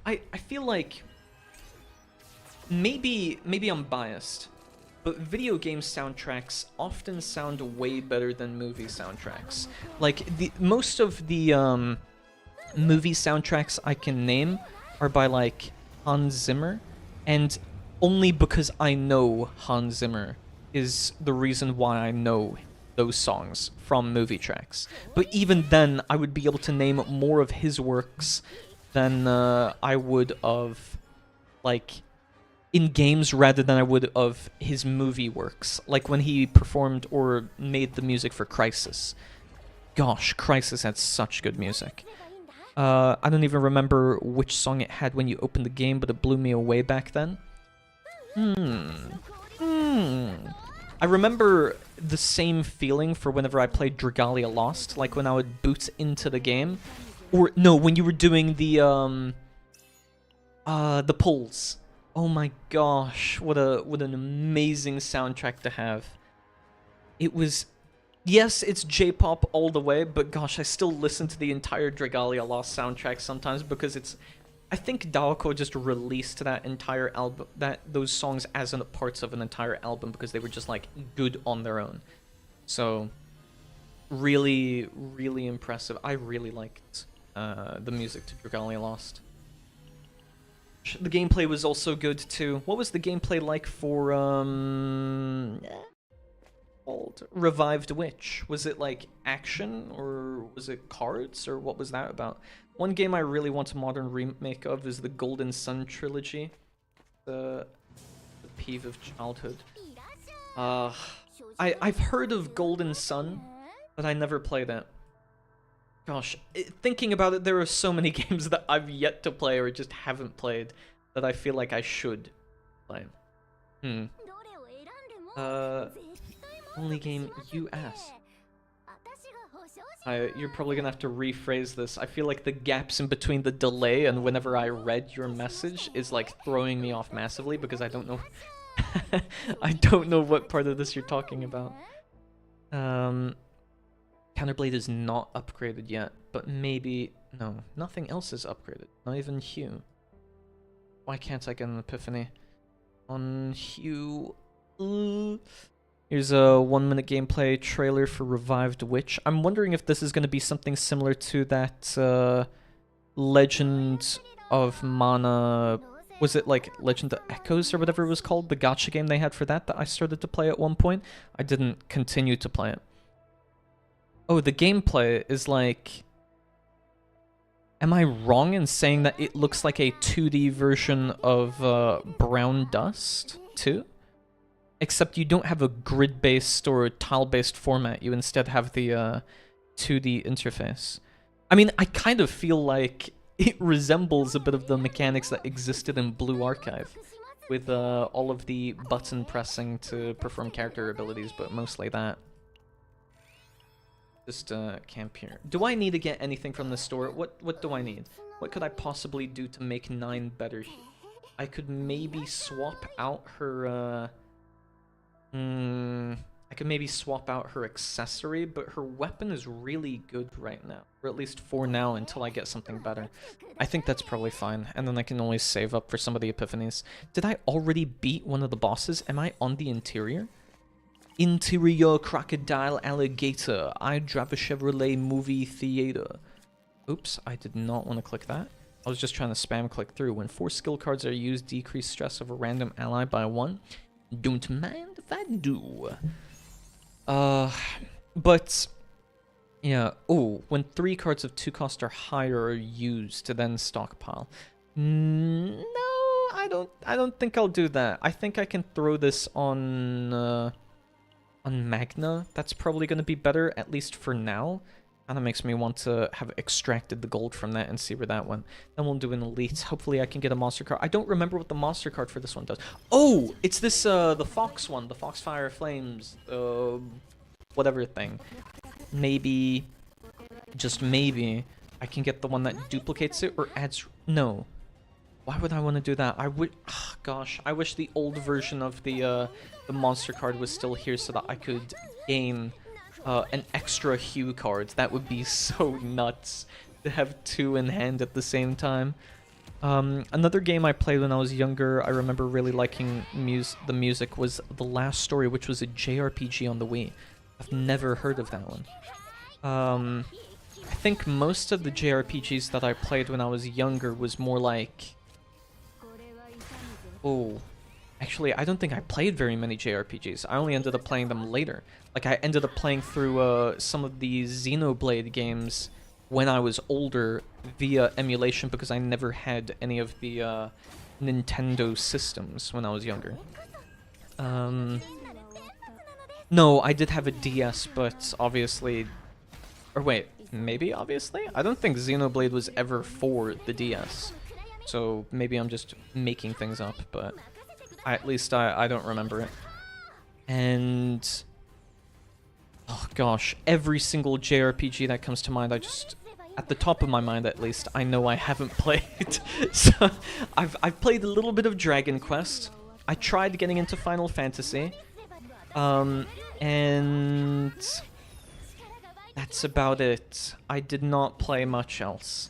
I feel like maybe I'm biased, but video game soundtracks often sound way better than movie soundtracks. Like, most of the movie soundtracks I can name are by like Hans Zimmer, and only because I know Hans Zimmer is the reason why I know those songs from movie tracks. But even then, I would be able to name more of his works than I would of, like, in games rather than I would of his movie works. Like when he performed or made the music for Crysis. Gosh, Crysis had such good music. I don't even remember which song it had when you opened the game, but it blew me away back then. I remember the same feeling for whenever I played Dragalia Lost, like when I would boot into the game. Or, no, when you were doing the pulls. Oh my gosh, what an amazing soundtrack to have. It was... Yes, it's J-pop all the way, but gosh, I still listen to the entire Dragalia Lost soundtrack sometimes because it's... I think Daoko just released that entire album, those songs as parts of an entire album because they were just like good on their own. So, really, really impressive. I really liked the music to Dragalia Lost. The gameplay was also good too. What was the gameplay like for Revived Witch? Was it like action or was it cards or what was that about? One game I really want a modern remake of is the Golden Sun trilogy. The peeve of childhood. I've heard of Golden Sun, but I never played it. Gosh, thinking about it, there are so many games that I've yet to play or just haven't played that I feel like I should play. Only game US. You're probably gonna have to rephrase this. I feel like the gaps in between the delay and whenever I read your message is like throwing me off massively because I don't know I don't know what part of this you're talking about. Counterblade is not upgraded yet, but maybe... No, nothing else is upgraded. Not even Hue. Why can't I get an epiphany on Hue? Here's a 1-minute gameplay trailer for Revived Witch. I'm wondering if this is going to be something similar to that Legend of Mana... Was it like Legend of Echoes or whatever it was called? The gacha game they had for that I started to play at one point. I didn't continue to play it. Oh, the gameplay is like... Am I wrong in saying that it looks like a 2D version of Brown Dust 2? Except you don't have a grid-based or tile-based format. You instead have the 2D interface. I mean, I kind of feel like it resembles a bit of the mechanics that existed in Blue Archive. With all of the button pressing to perform character abilities, but mostly that. Just camp here. Do I need to get anything from the store? What do I need? What could I possibly do to make 9 better? I could maybe swap out her... I could maybe swap out her accessory, but her weapon is really good right now. Or at least for now, until I get something better. I think that's probably fine, and then I can always save up for some of the epiphanies. Did I already beat one of the bosses? Am I on the interior? Interior crocodile alligator. I drive a Chevrolet movie theater. Oops, I did not want to click that. I was just trying to spam click through. When 4 skill cards are used, decrease stress of a random ally by 1. Don't mind if I do. But yeah. Oh, when 3 cards of 2 cost or higher are used to then stockpile. No, I don't think I'll do that. I think I can throw this on Magna. That's probably going to be better, at least for now. And that makes me want to have extracted the gold from that and see where that went. Then we'll do an elite. Hopefully I can get a monster card. I don't remember what the monster card for this one does. Oh, it's this, the Fox one. The Foxfire Flames, whatever thing. Maybe, just maybe, I can get the one that duplicates it or adds... No. Why would I want to do that? I would... Oh, gosh, I wish the old version of the monster card was still here so that I could gain... an extra Hue card. That would be so nuts to have 2 in hand at the same time. Another game I played when I was younger, I remember really liking the music, was The Last Story, which was a JRPG on the Wii. I've never heard of that one. I think most of the JRPGs that I played when I was younger was more like... Oh... Actually, I don't think I played very many JRPGs. I only ended up playing them later. Like, I ended up playing through some of the Xenoblade games when I was older via emulation because I never had any of the Nintendo systems when I was younger. No, I did have a DS, but obviously... Or wait, maybe obviously? I don't think Xenoblade was ever for the DS. So maybe I'm just making things up, but... At least I don't remember it. And oh gosh, every single JRPG that comes to mind, I just, at the top of my mind at least, I know I haven't played. So I've played a little bit of Dragon Quest. I tried getting into Final Fantasy. And that's about it. I did not play much else.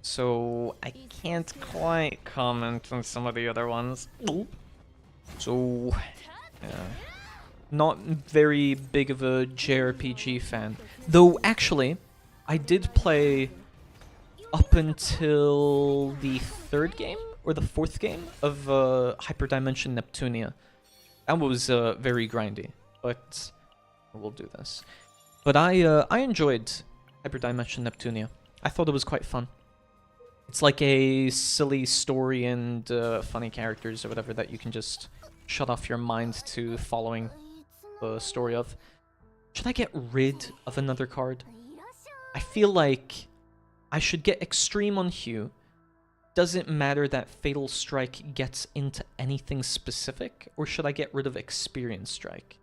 So I can't quite comment on some of the other ones. So yeah. Not very big of a JRPG fan. Though, actually, I did play up until the 3rd game, or the 4th game, of Hyperdimension Neptunia. That was very grindy, but we'll do this. But I enjoyed Hyperdimension Neptunia. I thought it was quite fun. It's like a silly story and funny characters or whatever that you can just shut off your mind to following the story of. Should I get rid of another card? I feel like I should get Extreme on Hugh. Doesn't matter that Fatal Strike gets into anything specific, or should I get rid of Experience Strike?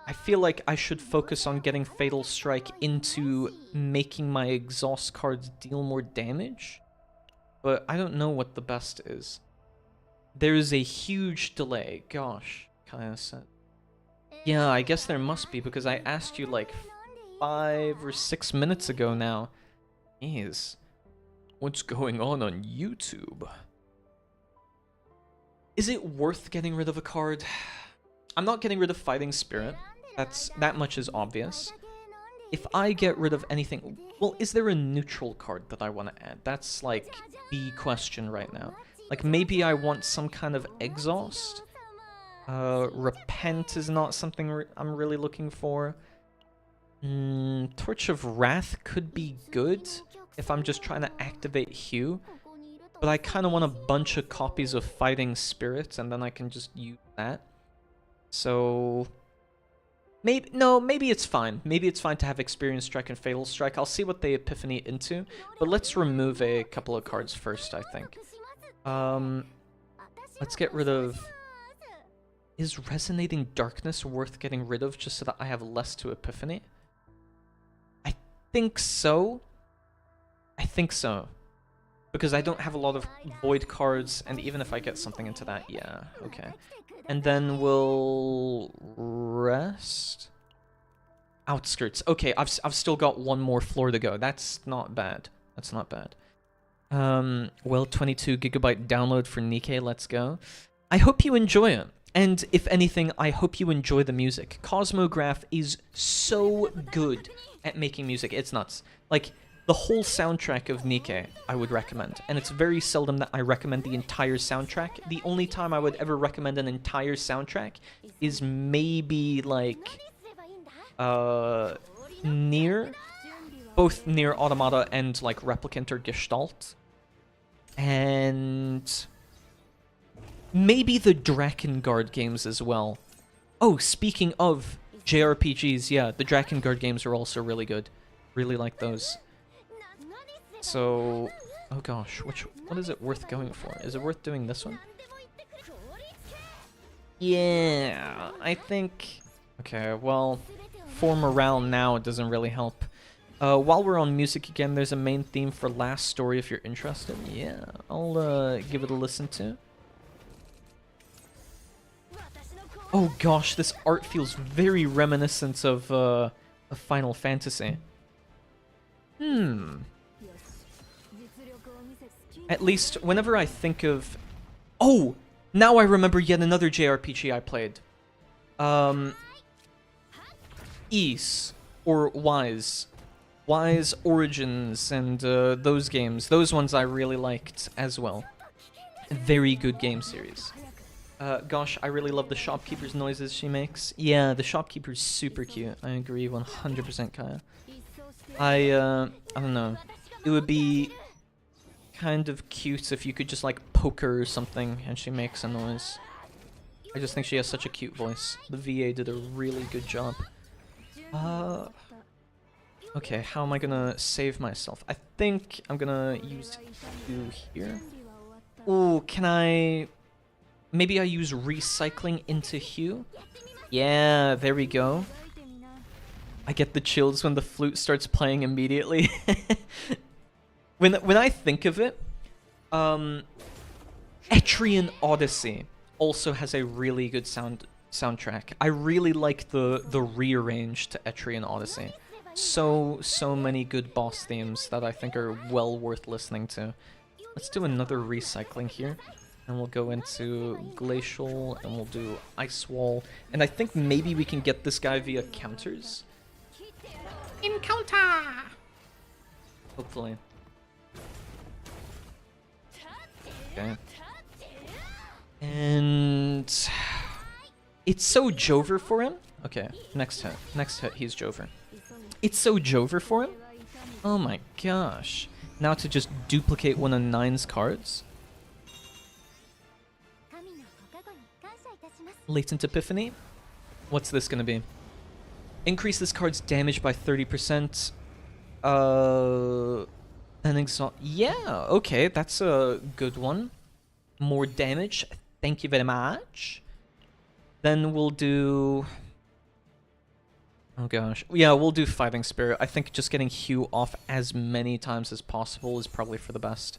I feel like I should focus on getting Fatal Strike into making my exhaust cards deal more damage, but I don't know what the best is. There is a huge delay. Gosh, Kaya said. Yeah, I guess there must be, because I asked you like 5 or 6 minutes ago now. Jeez. What's going on YouTube? Is it worth getting rid of a card? I'm not getting rid of Fighting Spirit. That much is obvious. If I get rid of anything... Well, is there a neutral card that I want to add? That's like the question right now. Like maybe I want some kind of exhaust. Repent is not something I'm really looking for. Torch of Wrath could be good if I'm just trying to activate Hugh. But I kind of want a bunch of copies of Fighting Spirits, and then I can just use that. So... maybe it's fine. Maybe it's fine to have Experience Strike and Fatal Strike. I'll see what they epiphany into. But let's remove a couple of cards first, I think. Let's get rid of... Is Resonating Darkness worth getting rid of just so that I have less to epiphany? I think so. I think so. Because I don't have a lot of void cards, and even if I get something into that, yeah, okay. And then we'll rest. Outskirts. Okay, I've still got one more floor to go. That's not bad. That's not bad. Well, 22 gigabyte download for Nikkei. Let's go. I hope you enjoy it. And if anything, I hope you enjoy the music. Cosmograph is so good at making music. It's nuts. Like, the whole soundtrack of Nikkei, I would recommend. And it's very seldom that I recommend the entire soundtrack. The only time I would ever recommend an entire soundtrack is maybe, like, Nier. Both Nier Automata and, like, Replicant or Gestalt. And... maybe the Drakengard games as well. Oh, speaking of JRPGs, yeah, the Drakengard games are also really good. Really like those. So, oh gosh, what is it worth going for? Is it worth doing this one? Yeah, I think... Okay, well, for morale now, it doesn't really help. While we're on music again, there's a main theme for Last Story if you're interested. Yeah, I'll give it a listen to. Oh gosh, this art feels very reminiscent of Final Fantasy. At least, whenever I think of... Oh! Now I remember yet another JRPG I played. Ys, or Wise. Wise Origins, and those games. Those ones I really liked as well. Very good game series. Gosh, I really love the shopkeeper's noises she makes. Yeah, the shopkeeper's super cute. I agree 100%, Kaya. I don't know. It would be kind of cute if you could just, like, poke her or something and she makes a noise. I just think she has such a cute voice. The VA did a really good job. Okay, how am I gonna save myself? I think I'm gonna use you here. Ooh, can I... maybe I use recycling into hue. Yeah, there we go. I get the chills when the flute starts playing immediately. When I think of it, Etrian Odyssey also has a really good soundtrack. I really like the rearrange to Etrian Odyssey. So many good boss themes that I think are well worth listening to. Let's do another recycling here. And we'll go into Glacial, and we'll do Ice Wall. And I think maybe we can get this guy via counters. Encounter! Hopefully. Okay. And it's so Jover for him. Okay, next hit. Next hit, he's Jover. It's so Jover for him. Oh my gosh. Now to just duplicate one of 9's cards. Latent Epiphany. What's this gonna be? Increase this card's damage by 30%. An exalt. Yeah, okay, that's a good one. More damage. Thank you very much. Then we'll do... Oh gosh. Yeah, we'll do Fighting Spirit. I think just getting Hue off as many times as possible is probably for the best.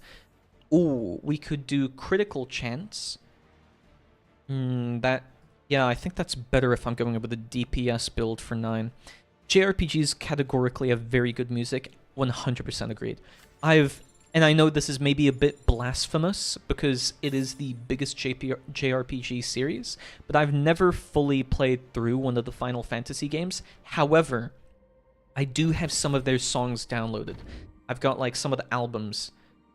Ooh, we could do Critical Chance. Yeah, I think that's better if I'm going with a DPS build for 9. JRPGs categorically have very good music. 100% agreed. And I know this is maybe a bit blasphemous because it is the biggest JRPG series, but I've never fully played through one of the Final Fantasy games. However, I do have some of their songs downloaded. I've got like some of the albums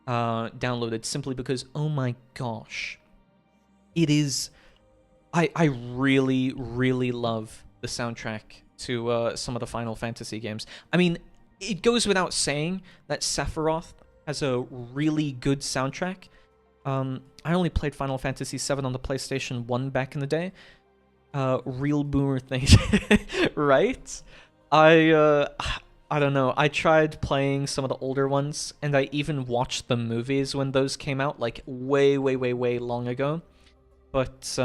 downloaded simply because, oh my gosh, it is... I really, really love the soundtrack to some of the Final Fantasy games. I mean, it goes without saying that Sephiroth has a really good soundtrack. I only played Final Fantasy VII on the PlayStation 1 back in the day. Real boomer things, right? I don't know. I tried playing some of the older ones, and I even watched the movies when those came out, like way long ago. But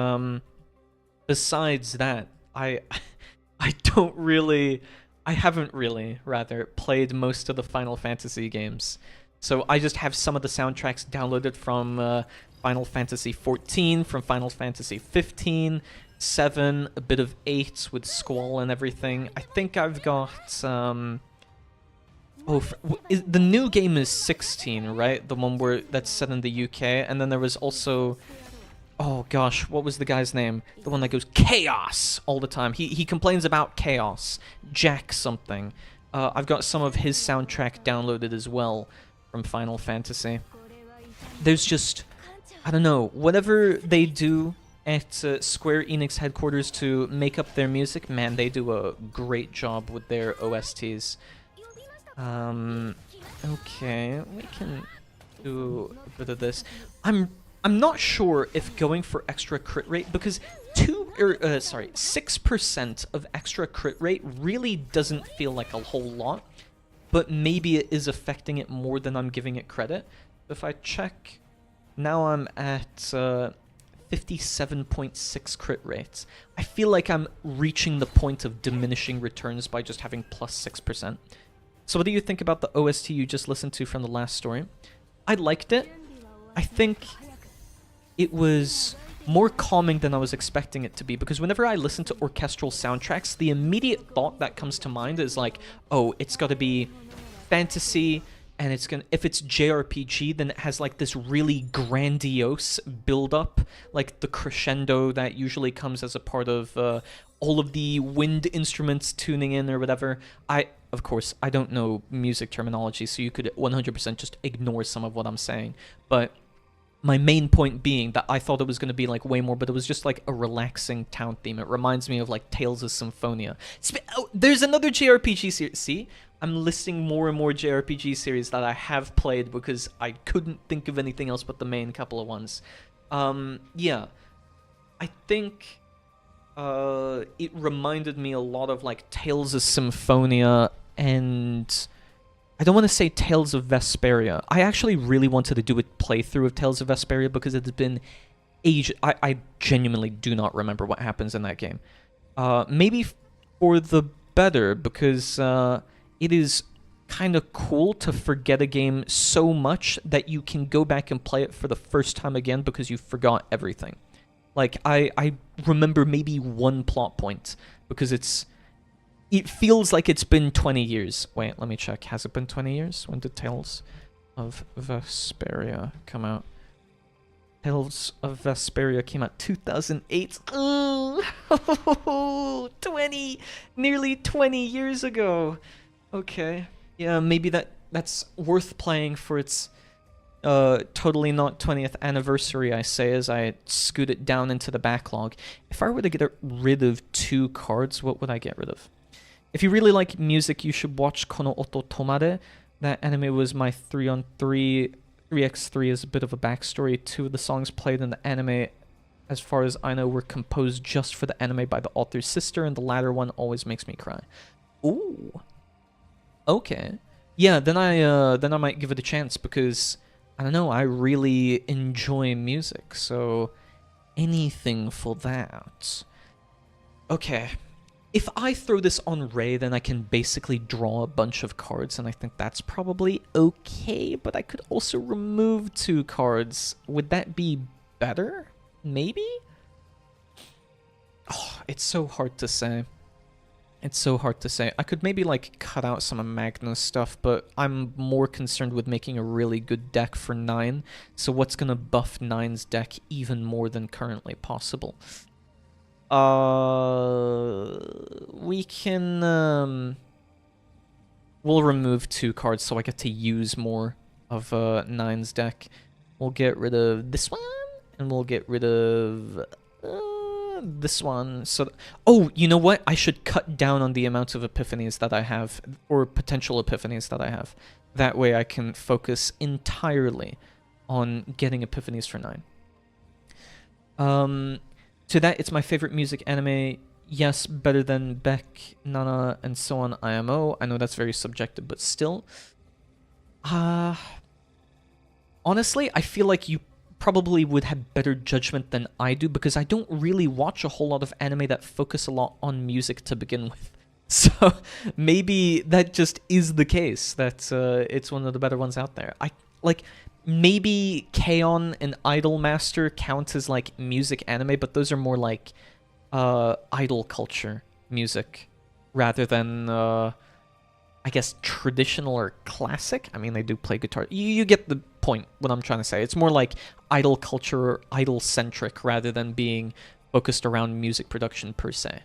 besides that, I haven't really, rather, played most of the Final Fantasy games. So I just have some of the soundtracks downloaded from Final Fantasy XIV, from Final Fantasy 15, 7, a bit of 8 with Squall and everything. I think I've got... the new game is 16, right? The one that's set in the UK. And then there was also... Oh gosh, what was the guy's name? The one that goes Chaos all the time. He complains about Chaos. Jack something. I've got some of his soundtrack downloaded as well from Final Fantasy. There's just, I don't know, whatever they do at Square Enix headquarters to make up their music, man, they do a great job with their OSTs. Okay, we can do a bit of this. I'm not sure if going for extra crit rate, because 6% of extra crit rate really doesn't feel like a whole lot, but maybe it is affecting it more than I'm giving it credit. If I check, now I'm at 57.6 crit rates. I feel like I'm reaching the point of diminishing returns by just having plus 6%. So what do you think about the OST you just listened to from the last story? I liked it. I think it was more calming than I was expecting it to be, because whenever I listen to orchestral soundtracks, the immediate thought that comes to mind is like, oh, it's got to be fantasy, and if it's JRPG, then it has like this really grandiose build-up, like the crescendo that usually comes as a part of all of the wind instruments tuning in or whatever. Of course, I don't know music terminology, so you could 100% just ignore some of what I'm saying, but my main point being that I thought it was going to be like way more, but it was just like a relaxing town theme. It reminds me of like Tales of Symphonia. There's another JRPG series. See, I'm listing more and more JRPG series that I have played because I couldn't think of anything else but the main couple of ones. Yeah, I think it reminded me a lot of like Tales of Symphonia, and I don't want to say Tales of Vesperia. I actually really wanted to do a playthrough of Tales of Vesperia because it has been age. I genuinely do not remember what happens in that game. Maybe for the better, because it is kind of cool to forget a game so much that you can go back and play it for the first time again because you forgot everything. Like, I remember maybe one plot point because it feels like it's been 20 years. Wait, let me check. Has it been 20 years? When did Tales of Vesperia come out? Tales of Vesperia came out 2008. Oh, 20, nearly 20 years ago. Okay. Yeah, maybe that's worth playing for its totally not 20th anniversary, I say, as I scoot it down into the backlog. If I were to get rid of 2 cards, what would I get rid of? If you really like music, you should watch Kono Oto Tomare. That anime was my 3-on-3. 3x3 is a bit of a backstory. 2 of the songs played in the anime, as far as I know, were composed just for the anime by the author's sister, and the latter one always makes me cry. Ooh. Okay. Yeah, then I might give it a chance, because I don't know, I really enjoy music, so anything for that. Okay. If I throw this on Ray, then I can basically draw a bunch of cards, and I think that's probably okay, but I could also remove 2 cards. Would that be better? Maybe? Oh, it's so hard to say. It's so hard to say. I could maybe, like, cut out some of Magnus stuff, but I'm more concerned with making a really good deck for 9, so what's gonna buff 9's deck even more than currently possible? We can, we'll remove 2 cards so I get to use more of 9's deck. We'll get rid of this one, and we'll get rid of this one. So, oh, you know what? I should cut down on the amount of epiphanies that I have, or potential epiphanies that I have. That way I can focus entirely on getting epiphanies for 9. To that, it's my favorite music anime. Yes, better than Beck, Nana, and so on IMO. I know that's very subjective, but still. Honestly, I feel like you probably would have better judgment than I do, because I don't really watch a whole lot of anime that focus a lot on music to begin with. So maybe that just is the case, that it's one of the better ones out there. Maybe K-On! And Idolmaster count as, like, music anime, but those are more like idol culture music rather than, I guess, traditional or classic. I mean, they do play guitar. You get the point, what I'm trying to say. It's more like idol culture or idol-centric rather than being focused around music production per se.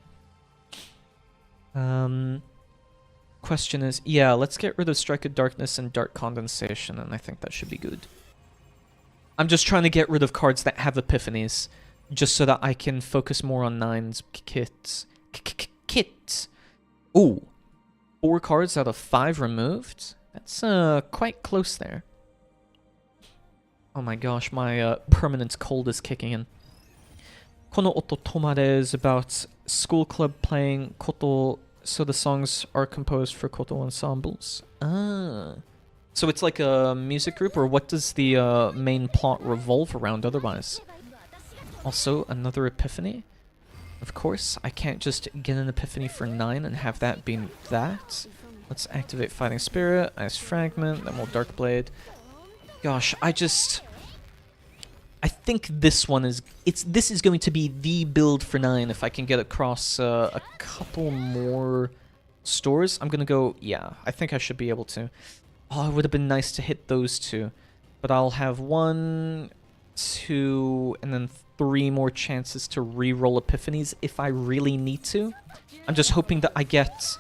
Question is, yeah, let's get rid of Strike of Darkness and Dark Condensation, and I think that should be good. I'm just trying to get rid of cards that have epiphanies, just so that I can focus more on 9's kits. Kits. Ooh, 4 cards out of 5 removed. That's quite close there. Oh my gosh, my permanent cold is kicking in. Kono Oto Tomare is about school club playing koto. So the songs are composed for koto ensembles. Ah. So it's like a music group, or what does the main plot revolve around otherwise? Also, another epiphany. Of course, I can't just get an epiphany for 9 and have that be that. Let's activate Fighting Spirit, Ice Fragment, then we'll Dark Blade. Gosh, I think this one is... This is going to be the build for 9 if I can get across a couple more stores. I'm gonna go... Yeah, I think I should be able to. Oh, it would have been nice to hit those 2. But I'll have 1, 2, and then 3 more chances to re-roll epiphanies if I really need to. I'm just hoping that I get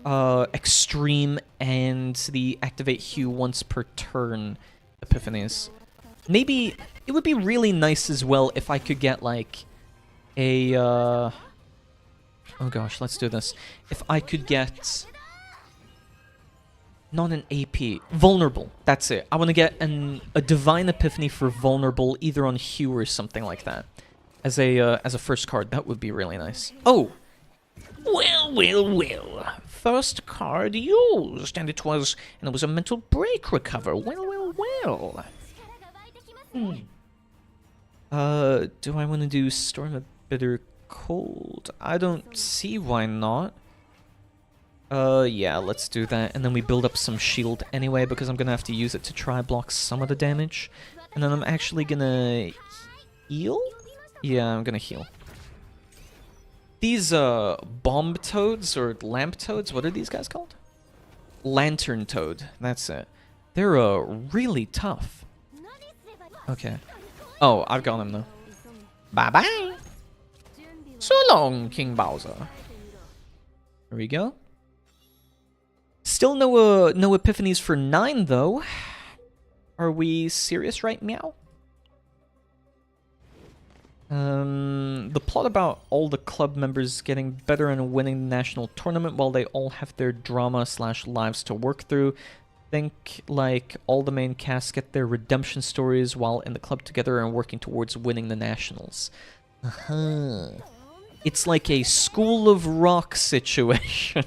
Extreme and the Activate Hue once per turn epiphanies. Maybe it would be really nice as well if I could get, like, a... oh gosh, let's do this. If I could get... Not an AP. Vulnerable. That's it. I want to get a Divine Epiphany for Vulnerable, either on Hue or something like that. As a first card. That would be really nice. Oh! Well. First card used, and it was a mental break recover. Well. Do I want to do Storm of Bitter Cold? I don't see why not. Yeah, let's do that. And then we build up some shield anyway, because I'm gonna have to use it to try block some of the damage. And then I'm actually gonna heal? Yeah, I'm gonna heal. These, bomb toads, or lamp toads, what are these guys called? Lantern toad, that's it. They're, really tough. Okay. Oh, I've got him though. Bye-bye! So long, King Bowser. There we go. Still no epiphanies for 9, though. Are we serious, right, Meow? The plot about all the club members getting better and winning the national tournament while they all have their drama/lives to work through. Think like all the main cast get their redemption stories while in the club together and working towards winning the nationals. Uh-huh. It's like a School of Rock situation,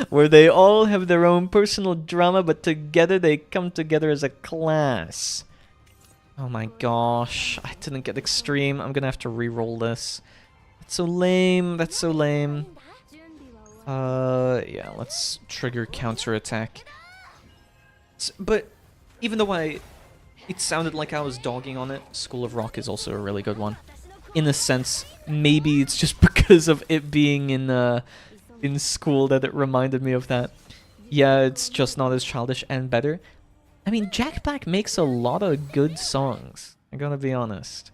where they all have their own personal drama, but together they come together as a class. Oh my gosh, I didn't get extreme. I'm gonna have to re-roll this. That's so lame, that's so lame. Yeah, let's trigger counterattack. But even though it sounded like I was dogging on it, School of Rock is also a really good one. In a sense, maybe it's just because of it being in school that it reminded me of that. Yeah, it's just not as childish and better. I mean, Jack Black makes a lot of good songs, I'm gonna be honest.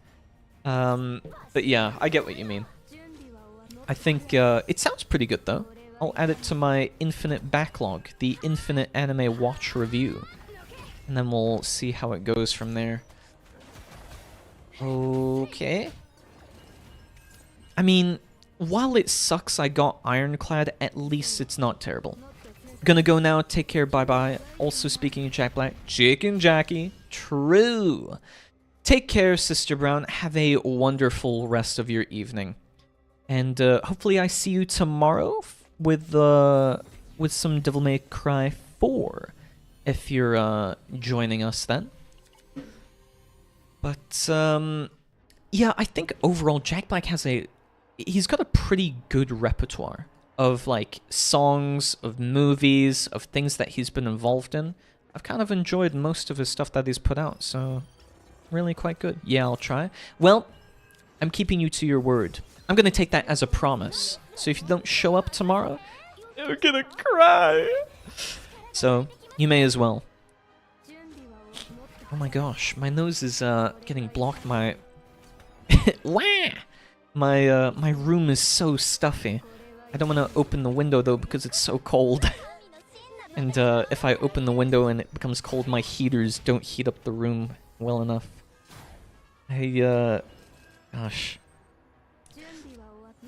But yeah, I get what you mean. I think it sounds pretty good though. I'll add it to my infinite backlog, the Infinite Anime Watch Review. And then we'll see how it goes from there. Okay. I mean, while it sucks I got Ironclad, at least it's not terrible. Gonna go now, take care, bye-bye. Also speaking of Jack Black, Chicken Jackie, true. Take care, Sister Brown. Have a wonderful rest of your evening. And hopefully I see you tomorrow with some Devil May Cry 4, if you're joining us then. But, yeah, I think overall Jack Black he's got a pretty good repertoire of, like, songs, of movies, of things that he's been involved in. I've kind of enjoyed most of his stuff that he's put out, so really quite good. Yeah, I'll try. Well, I'm keeping you to your word. I'm gonna take that as a promise. So if you don't show up tomorrow, you're gonna cry. So, you may as well. Oh my gosh, my nose is getting blocked. My my room is so stuffy. I don't want to open the window though because it's so cold. And if I open the window and it becomes cold, my heaters don't heat up the room well enough. Gosh.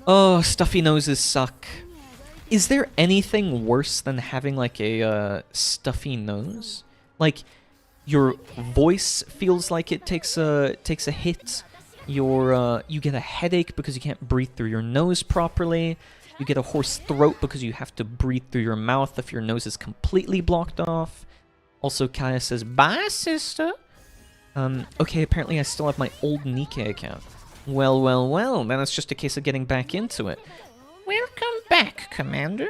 Oh, stuffy noses suck. Is there anything worse than having like a stuffy nose? Like, your voice feels like it takes a hit. You get a headache because you can't breathe through your nose properly. You get a hoarse throat because you have to breathe through your mouth if your nose is completely blocked off. Also, Kaya says, "Bye, sister." Okay, apparently I still have my old Nikkei account. Well, well, well, then it's just a case of getting back into it. Welcome back, Commander.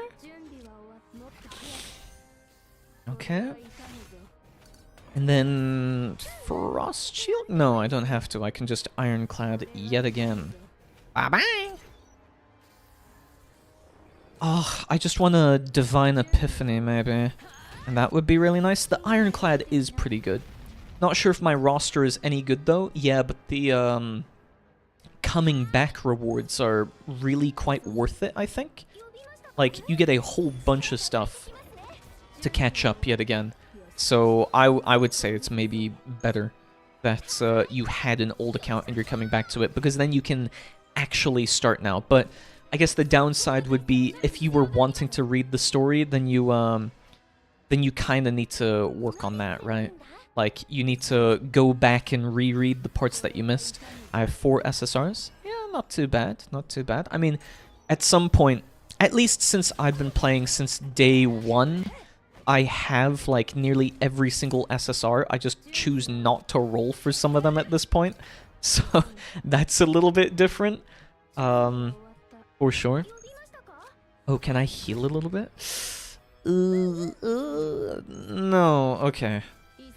Okay. And then Frost Shield? No, I don't have to. I can just Ironclad yet again. Bye-bye! Oh, I just want a Divine Epiphany, maybe. And that would be really nice. The Ironclad is pretty good. Not sure if my roster is any good, though. Yeah, but the, coming back rewards are really quite worth it, I think. Like, you get a whole bunch of stuff to catch up yet again. So I would say it's maybe better that you had an old account and you're coming back to it, because then you can actually start now. But I guess the downside would be if you were wanting to read the story, then you kind of need to work on that, right? Like, you need to go back and reread the parts that you missed. I have 4 SSRs. Yeah, not too bad, not too bad. I mean, at some point, at least since I've been playing since day 1, I have, like, nearly every single SSR. I just choose not to roll for some of them at this point. So that's a little bit different. For sure. Oh, can I heal a little bit? No, okay.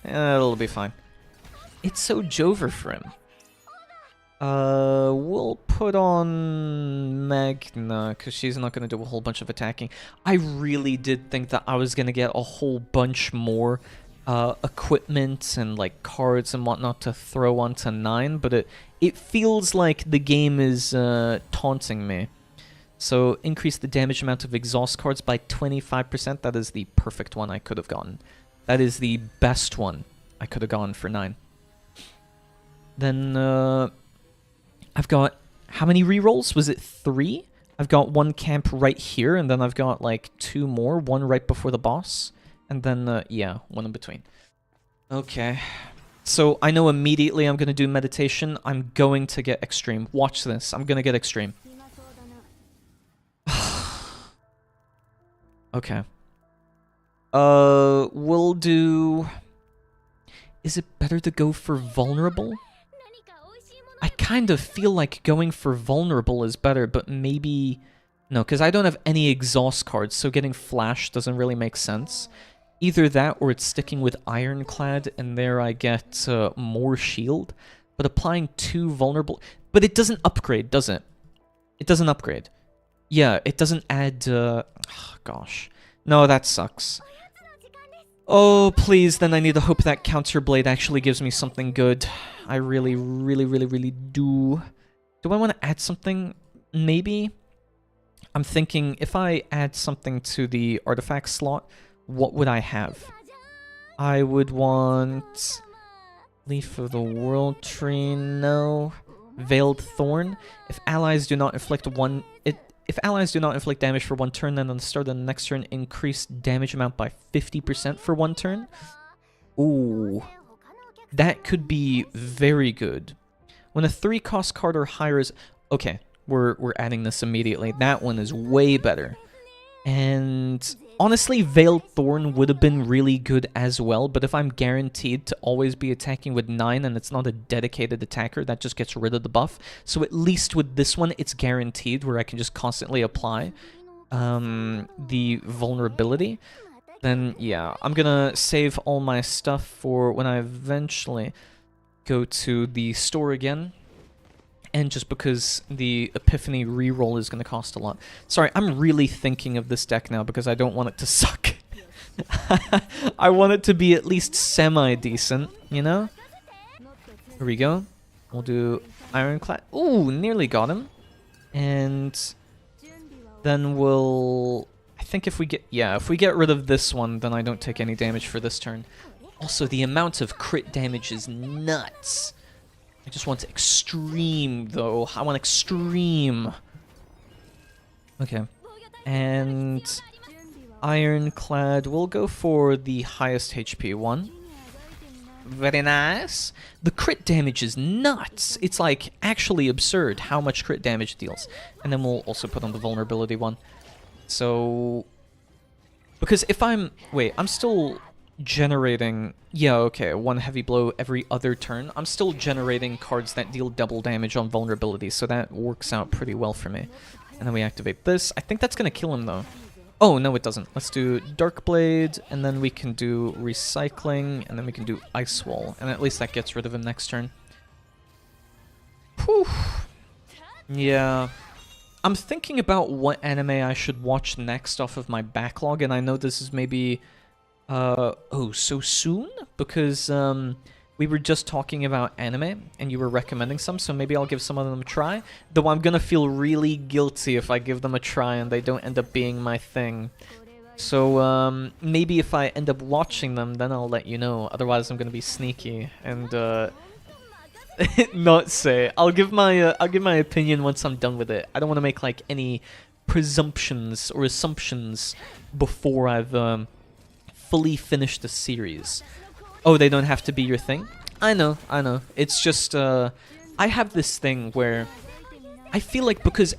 It'll be fine. It's so Jover for him. We'll put on Magna, because she's not going to do a whole bunch of attacking. I really did think that I was going to get a whole bunch more equipment and like cards and whatnot to throw onto 9, but it feels like the game is taunting me. So increase the damage amount of exhaust cards by 25%. That is the perfect one I could have gotten. That is the best one I could have gone for 9. Then I've got, how many rerolls? Was it 3? I've got 1 camp right here, and then I've got like 2 more. 1 right before the boss, and then, yeah, 1 in between. Okay. So I know immediately I'm going to do meditation. I'm going to get extreme. Watch this. I'm going to get extreme. Okay. We'll do... Is it better to go for vulnerable? I kind of feel like going for vulnerable is better, but maybe... No, because I don't have any exhaust cards, so getting flash doesn't really make sense. Either that, or it's sticking with ironclad, and there I get more shield. But applying 2 vulnerable... But it doesn't upgrade, does it? It doesn't upgrade. Yeah, it doesn't add... Oh, gosh. No, that sucks. Oh, please, then I need to hope that Counterblade actually gives me something good. I really, really, really, really do. Do I want to add something? Maybe? I'm thinking, if I add something to the artifact slot, what would I have? I would want... Leaf of the World Tree, no. Veiled Thorn. If allies do not inflict damage for 1 turn, then on the start of the next turn, increase damage amount by 50% for 1 turn. Ooh. That could be very good. When a 3-cost card or higher is... Okay, we're adding this immediately. That one is way better. And honestly, Veiled Thorn would have been really good as well, but if I'm guaranteed to always be attacking with 9 and it's not a dedicated attacker, that just gets rid of the buff. So at least with this one, it's guaranteed where I can just constantly apply the vulnerability. Then, yeah, I'm gonna save all my stuff for when I eventually go to the store again. And just because the Epiphany reroll is going to cost a lot. Sorry, I'm really thinking of this deck now because I don't want it to suck. I want it to be at least semi-decent, you know? Here we go. We'll do Ironclad. Ooh, nearly got him. And then we'll... I think if we get... Yeah, if we get rid of this one, then I don't take any damage for this turn. Also, the amount of crit damage is nuts. I just want extreme, though. I want extreme. Okay. And Ironclad, we'll go for the highest HP one. Very nice. The crit damage is nuts. It's like actually absurd how much crit damage it deals. And then we'll also put on the vulnerability one. So... Because if I'm... Wait, I'm still... generating... Yeah, okay, 1 heavy blow every other turn. I'm still generating cards that deal double damage on vulnerability, so that works out pretty well for me. And then we activate this. I think that's gonna kill him, though. Oh, no, it doesn't. Let's do Dark Blade, and then we can do Recycling, and then we can do Ice Wall. And at least that gets rid of him next turn. Whew. Yeah. I'm thinking about what anime I should watch next off of my backlog, and I know this is maybe... oh, so soon? Because, we were just talking about anime, and you were recommending some, so maybe I'll give some of them a try. Though I'm gonna feel really guilty if I give them a try and they don't end up being my thing. So, maybe if I end up watching them, then I'll let you know. Otherwise, I'm gonna be sneaky and, not say. I'll give my opinion once I'm done with it. I don't want to make, like, any presumptions or assumptions before I've, fully finished the series. Oh, they don't have to be your thing? I know. It's just, I have this thing where I feel like because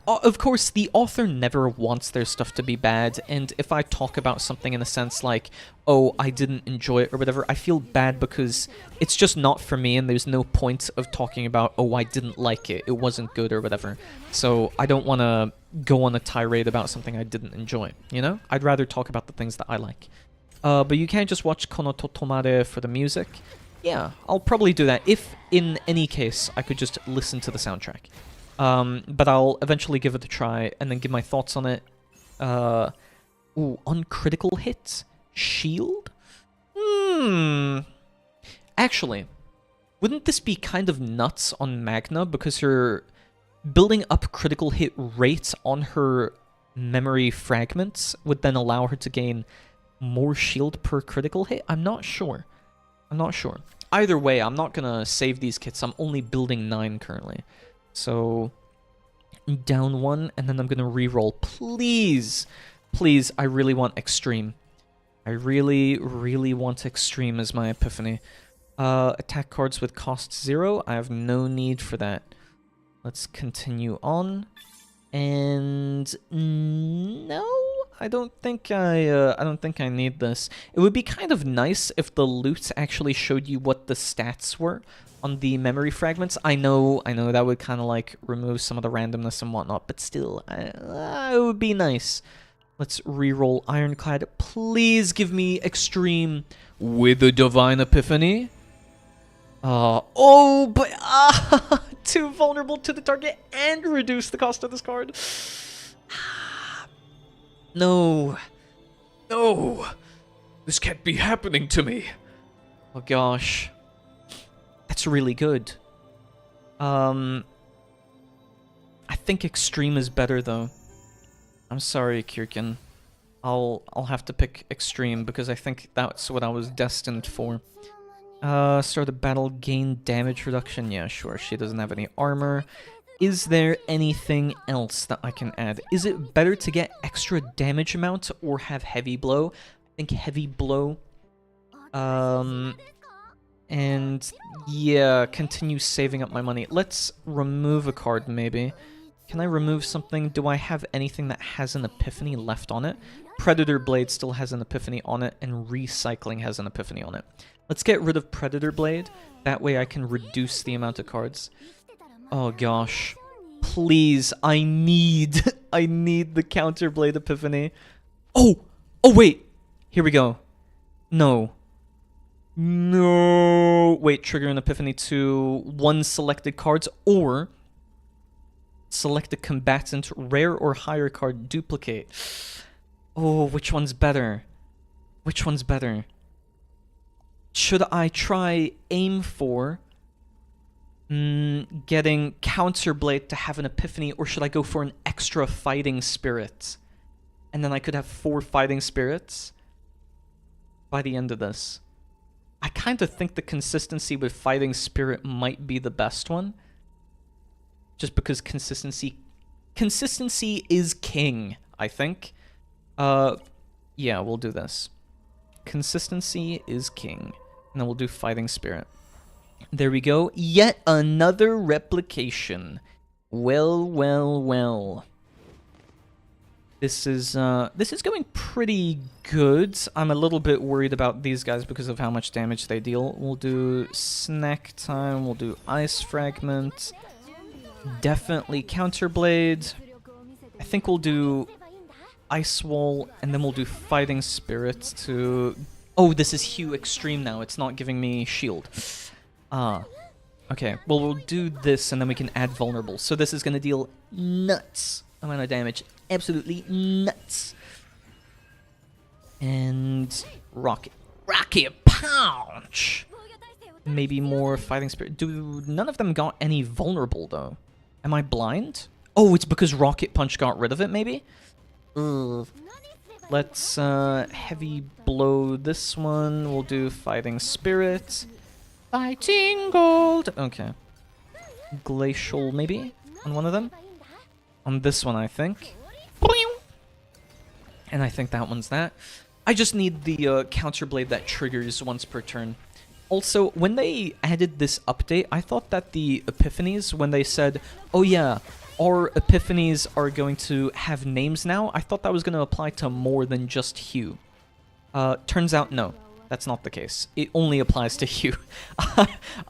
Of course, the author never wants their stuff to be bad, and if I talk about something in a sense like, oh, I didn't enjoy it or whatever, I feel bad because it's just not for me, and there's no point of talking about, oh, I didn't like it, it wasn't good or whatever. So I don't want to go on a tirade about something I didn't enjoy, you know? I'd rather talk about the things that I like. But you can't just watch Kono to Tomare for the music. Yeah, I'll probably do that if, in any case, I could just listen to the soundtrack. But I'll eventually give it a try and then give my thoughts on it. Ooh, uncritical hit? Shield? Actually, wouldn't this be kind of nuts on Magna because you're building up critical hit rates on her memory fragments would then allow her to gain more shield per critical hit? I'm not sure. I'm not sure. Either way, I'm not gonna save these kits. I'm only building 9 currently. So, down 1, and then I'm going to reroll. Please, please, I really want Extreme. I really, really want Extreme as my Epiphany. Attack cards with cost 0. I have no need for that. Let's continue on. And no, I don't think I need this. It would be kind of nice if the loot actually showed you what the stats were on the memory fragments. I know that would kind of like remove some of the randomness and whatnot, but still, it would be nice. Let's reroll Ironclad. Please give me Extreme with a Divine Epiphany. Oh, but too vulnerable to the target and reduce the cost of this card. No. No. This can't be happening to me. Oh gosh. That's really good. I think Extreme is better though. I'm sorry, Kirkin. I'll have to pick Extreme because I think that's what I was destined for. Start a battle, gain damage reduction. Yeah, sure. She doesn't have any armor. Is there anything else that I can add? Is it better to get extra damage amount or have heavy blow? I think heavy blow. And yeah, continue saving up my money. Let's remove a card maybe. Can I remove something? Do I have anything that has an Epiphany left on it? Predator Blade still has an Epiphany on it, and Recycling has an Epiphany on it. Let's get rid of Predator Blade. That way I can reduce the amount of cards. Oh gosh. Please, I need the Counterblade Epiphany. Oh! Oh wait! Here we go. No. No! Wait, trigger an Epiphany to 1 selected cards, or select a combatant, rare or higher card, duplicate. Oh, which one's better? Which one's better? Should I try aim for getting Counterblade to have an Epiphany, or should I go for an extra Fighting Spirit? And then I could have 4 Fighting Spirits by the end of this. I kind of think the consistency with Fighting Spirit might be the best one. Just because consistency is king, I think. Yeah, we'll do this. Consistency is king. And then we'll do Fighting Spirit. There we go. Yet another replication. Well, well, well. This is going pretty good. I'm a little bit worried about these guys because of how much damage they deal. We'll do Snack Time. We'll do Ice Fragment. Definitely Counterblade. I think we'll do Ice Wall, and then we'll do Fighting Spirit to... Oh, this is Hue Extreme now. It's not giving me shield. Okay. Well, we'll do this, and then we can add Vulnerable. So this is going to deal nuts amount of damage. Absolutely nuts. And Rocket Punch! Maybe more Fighting Spirit. Do none of them got any Vulnerable, though? Am I blind? Oh, it's because Rocket Punch got rid of it, maybe? Ugh. Let's heavy blow this one. We'll do Fighting Spirit. Fighting Gold! Okay. Glacial, maybe? On one of them? On this one, I think. And I think that one's that. I just need the Counterblade that triggers once per turn. Also, when they added this update, I thought that the Epiphanies, when they said, oh yeah, our epiphanies are going to have names now. I thought that was going to apply to more than just Hugh. Turns out, no. That's not the case. It only applies to Hugh.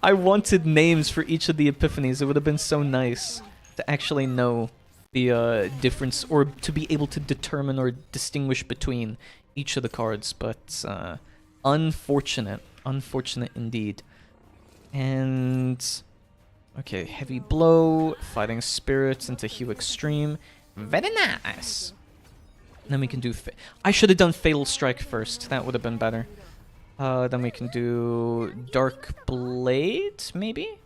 I wanted names for each of the epiphanies. It would have been so nice to actually know the difference, or to be able to determine or distinguish between each of the cards, but unfortunate. Unfortunate indeed. And... okay, Heavy Blow, Fighting Spirits into Hue Extreme. Very nice. Then we can do... I should have done Fatal Strike first. That would have been better. Then we can do Dark Blade, maybe?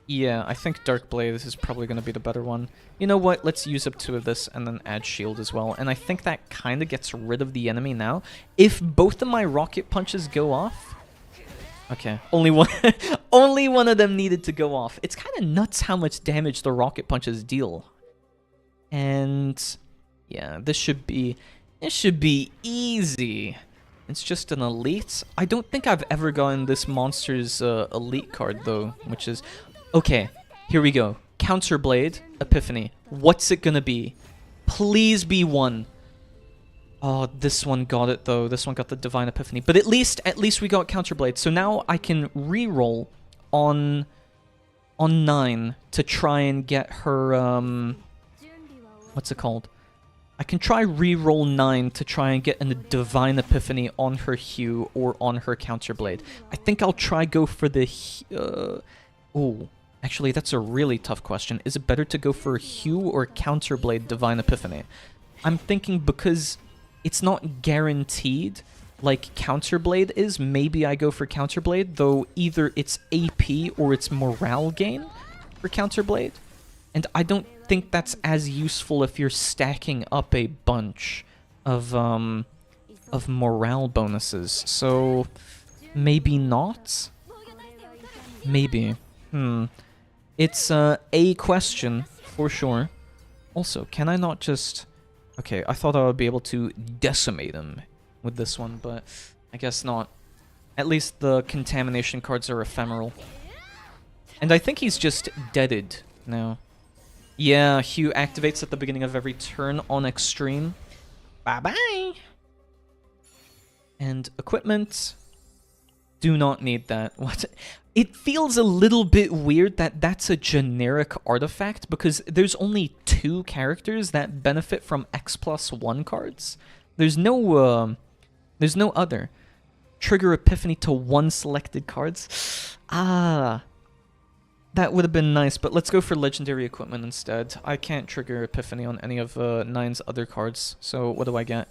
Yeah, I think Dark Blade is probably going to be the better one. You know what? Let's use up 2 of this and then add Shield as well. And I think that kind of gets rid of the enemy now. If both of my rocket punches go off... okay, only one, only one of them needed to go off. It's kind of nuts how much damage the rocket punches deal. And yeah, this should be easy. It's just an elite. I don't think I've ever gotten this monster's elite card though, which is okay. Here we go. Counterblade, Epiphany. What's it gonna be? Please be 1. Oh, this one got it though. This one got the Divine Epiphany. But at least we got Counterblade. So now I can re-roll on 9 to try and get her what's it called? I can try re-roll 9 to try and get a Divine Epiphany on her Hue or on her Counterblade. I think I'll try go for the oh, actually that's a really tough question. Is it better to go for Hue or Counterblade Divine Epiphany? I'm thinking because it's not guaranteed like Counterblade is, maybe I go for Counterblade, though either it's AP or it's morale gain for Counterblade. And I don't think that's as useful if you're stacking up a bunch of morale bonuses. So maybe not? Maybe. It's a question for sure. Also, can I not just... okay, I thought I would be able to decimate him with this one, but I guess not. At least the contamination cards are ephemeral. And I think he's just deaded now. Yeah, Hue activates at the beginning of every turn on Extreme. Bye-bye! And equipment. Do not need that. What? It feels a little bit weird that that's a generic artifact, because there's only 2 characters that benefit from X+1 cards. There's no other. Trigger Epiphany to 1 selected cards. Ah, that would have been nice, but let's go for Legendary Equipment instead. I can't trigger Epiphany on any of 9's other cards, so what do I get?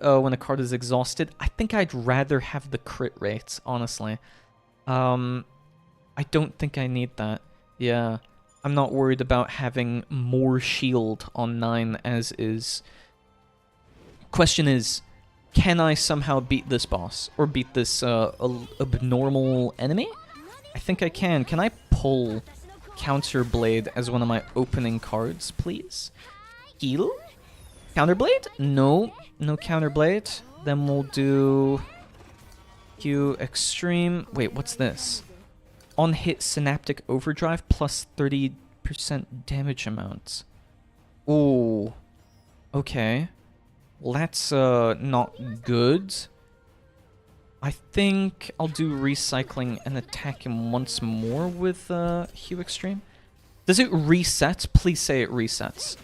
When a card is exhausted, I think I'd rather have the crit rate, honestly. I don't think I need that. Yeah, I'm not worried about having more shield on 9 as is. Question is, can I somehow beat this boss? Or beat this abnormal enemy? I think I can. Can I pull Counterblade as one of my opening cards, please? Heal? Counterblade? No. No Counterblade. Then we'll do... Hue Extreme. Wait, what's this? On hit Synaptic Overdrive plus 30% damage amount. Ooh. Okay. Well, that's not good. I think I'll do Recycling and attack him once more with Hue Extreme. Does it reset? Please say it resets.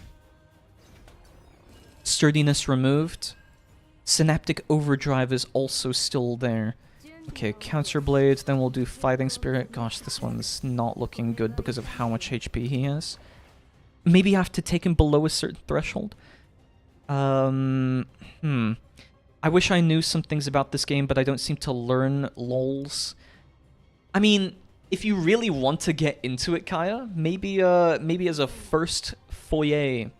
Sturdiness removed. Synaptic Overdrive is also still there. Okay, Counterblade, then we'll do Fighting Spirit. Gosh, this one's not looking good because of how much HP he has. Maybe I have to take him below a certain threshold. I wish I knew some things about this game, but I don't seem to learn lols. I mean, if you really want to get into it, Kaya, maybe as a first foyer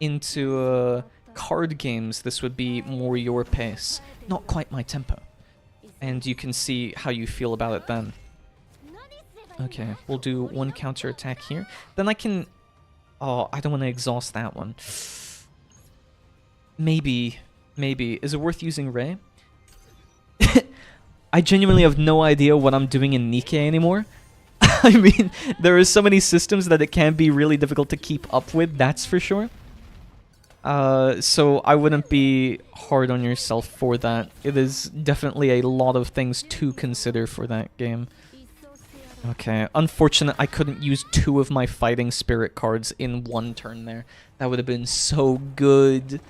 into card games, this would be more your pace. Not quite my tempo. And you can see how you feel about it then. Okay, we'll do 1 counter attack here. Then I can... oh, I don't want to exhaust that one. Maybe. Is it worth using Ray? I genuinely have no idea what I'm doing in Nikke anymore. I mean, there are so many systems that it can be really difficult to keep up with, that's for sure. So I wouldn't be hard on yourself for that. It is definitely a lot of things to consider for that game. Okay, unfortunate I couldn't use 2 of my fighting spirit cards in 1 turn there. That would have been so good.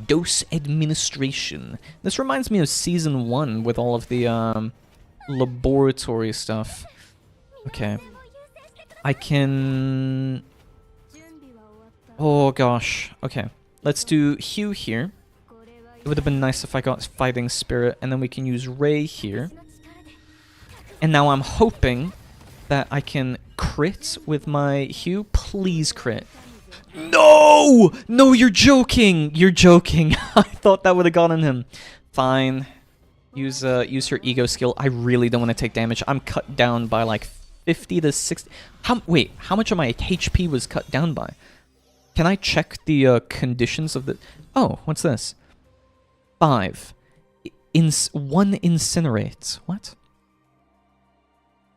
Dose administration. This reminds me of Season 1 with all of the laboratory stuff. Okay. I can... Oh gosh. Okay. Let's do Hugh here. It would have been nice if I got Fighting Spirit, and then we can use Ray here. And now I'm hoping that I can crit with my Hugh. Please crit. No! No, you're joking! You're joking. I thought that would have gotten him. Fine. Use her ego skill. I really don't want to take damage. I'm cut down by like 50 to 60. Wait, how much of my HP was cut down by? Can I check the conditions of the... Oh, what's this? 5. 1 incinerate. What?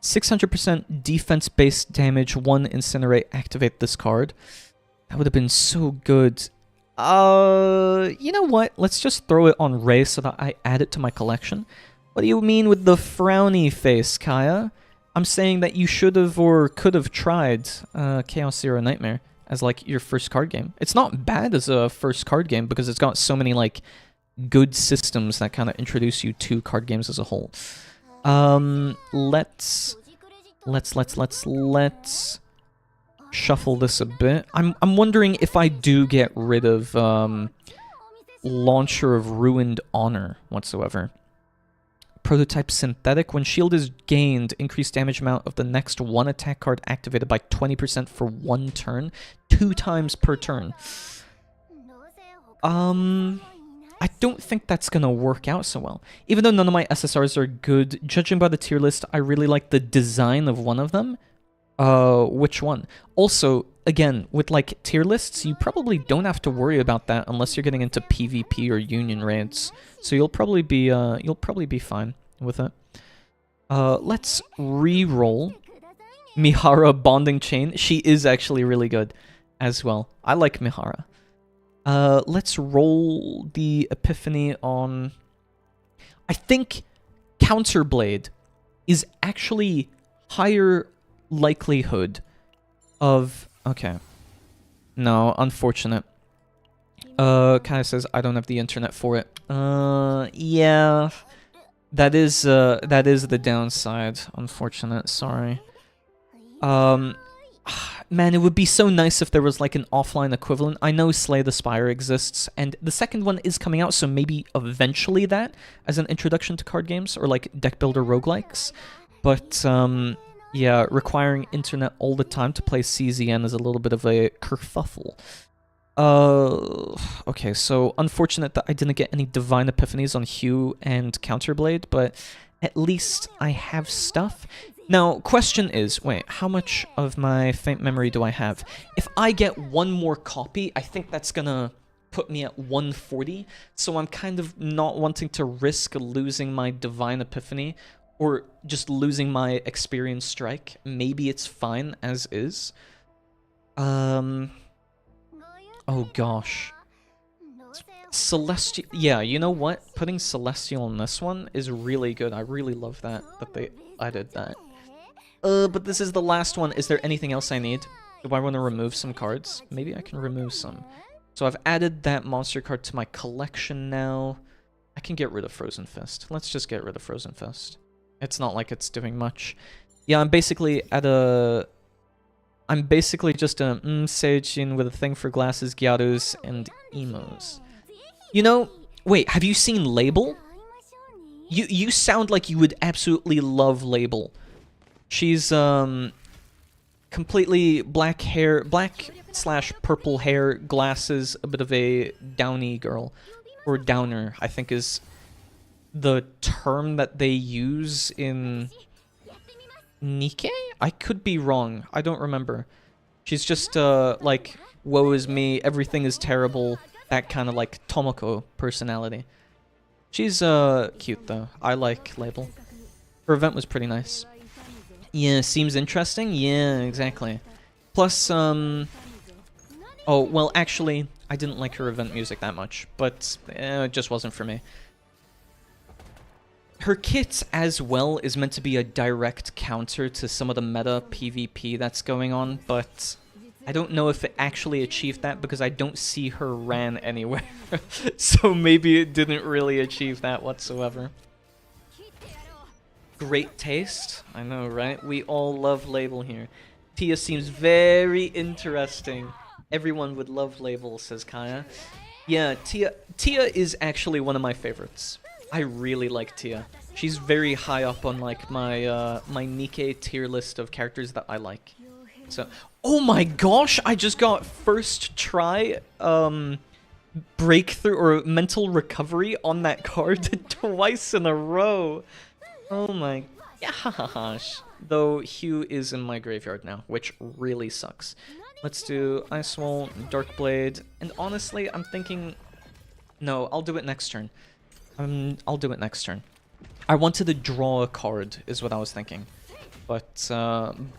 600% defense-based damage, 1 incinerate, activate this card. That would have been so good. You know what? Let's just throw it on Ray so that I add it to my collection. What do you mean with the frowny face, Kaya? I'm saying that you should have or could have tried Chaos Zero Nightmare as like your first card game. It's not bad as a first card game because it's got so many like good systems that kind of introduce you to card games as a whole. Let's shuffle this a bit. I'm wondering if I do get rid of Launcher of Ruined Honor whatsoever. Prototype Synthetic. When shield is gained, increased damage amount of the next 1 attack card activated by 20% for 1 turn, 2 times per turn. I don't think that's gonna work out so well. Even though none of my SSRs are good, judging by the tier list, I really like the design of one of them. Which one? Also, again, with like tier lists, you probably don't have to worry about that unless you're getting into PvP or union raids. So you'll probably be fine with it. Let's re-roll Mihara Bonding Chain. She is actually really good as well. I like Mihara. Let's roll the Epiphany on... I think Counterblade is actually higher likelihood of... Okay. No, unfortunate. Kaya says, I don't have the internet for it. Yeah. That is the downside. Unfortunate, sorry. Man, it would be so nice if there was like an offline equivalent. I know Slay the Spire exists, and the second one is coming out, so maybe eventually that as an introduction to card games, or like deck builder roguelikes. But, yeah, requiring internet all the time to play CZN is a little bit of a kerfuffle. Okay, so unfortunate that I didn't get any Divine Epiphanies on Hue and Counterblade, but at least I have stuff. Now, question is, wait, how much of my Faint Memory do I have? If I get 1 more copy, I think that's gonna put me at 140, so I'm kind of not wanting to risk losing my Divine Epiphany, or just losing my Experience Strike. Maybe it's fine as is. Oh gosh. Celestial... Yeah, you know what? Putting Celestial on this one is really good. I really love that they added that. But this is the last one. Is there anything else I need? Do I want to remove some cards? Maybe I can remove some. So I've added that monster card to my collection now. I can get rid of Frozen Fist. Let's just get rid of Frozen Fist. It's not like it's doing much. Yeah, I'm basically at a... I'm basically just a Seijin with a thing for glasses, Gyarus, and emos. You know, wait, have you seen Label? You sound like you would absolutely love Label. She's completely black hair, black/purple hair, glasses, a bit of a downy girl, or downer, I think is the term that they use in Nikkei? I could be wrong. I don't remember. She's just like, woe is me, everything is terrible, that kind of like Tomoko personality. She's cute though. I like Label. Her event was pretty nice. Yeah, seems interesting. Yeah, exactly. Plus, oh, well, actually, I didn't like her event music that much, but it just wasn't for me. Her kit as well is meant to be a direct counter to some of the meta PvP that's going on, but I don't know if it actually achieved that because I don't see her ran anywhere. So maybe it didn't really achieve that whatsoever. Great taste. I know, right? We all love Label here. Tia seems very interesting. Everyone would love Label, says Kaya. Yeah, Tia is actually one of my favorites. I really like Tia. She's very high up on like my my Nikke tier list of characters that I like. So, oh my gosh, I just got first try breakthrough or mental recovery on that card twice in a row. Oh my gosh. Though Hugh is in my graveyard now, which really sucks. Let's do Ice Wall, Dark Blade, and honestly, I'm thinking... No, I'll do it next turn. I'll do it next turn. I wanted to draw a card, is what I was thinking. But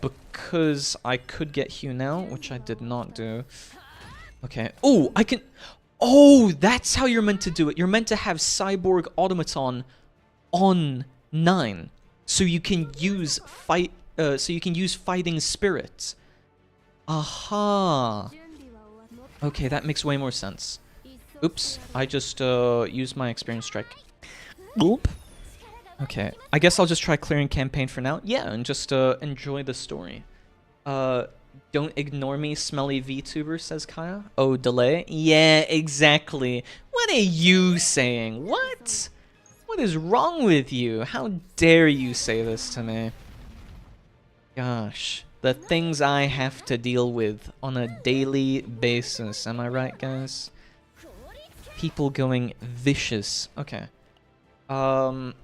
because I could get Hugh now, which I did not do... Okay. Oh, I can... Oh, that's how you're meant to do it. You're meant to have Cyborg Automaton on 9, so you can use Fighting Spirit. Aha. Okay, that makes way more sense. Oops, I just used my experience strike. Oop. Okay, I guess I'll just try clearing campaign for now. Yeah, and just enjoy the story. Don't ignore me, smelly VTuber, says Kaya. Oh, delay? Yeah, exactly. What are you saying? What? What is wrong with you? How dare you say this to me? Gosh, the things I have to deal with on a daily basis. Am I right, guys? People going vicious. Okay. And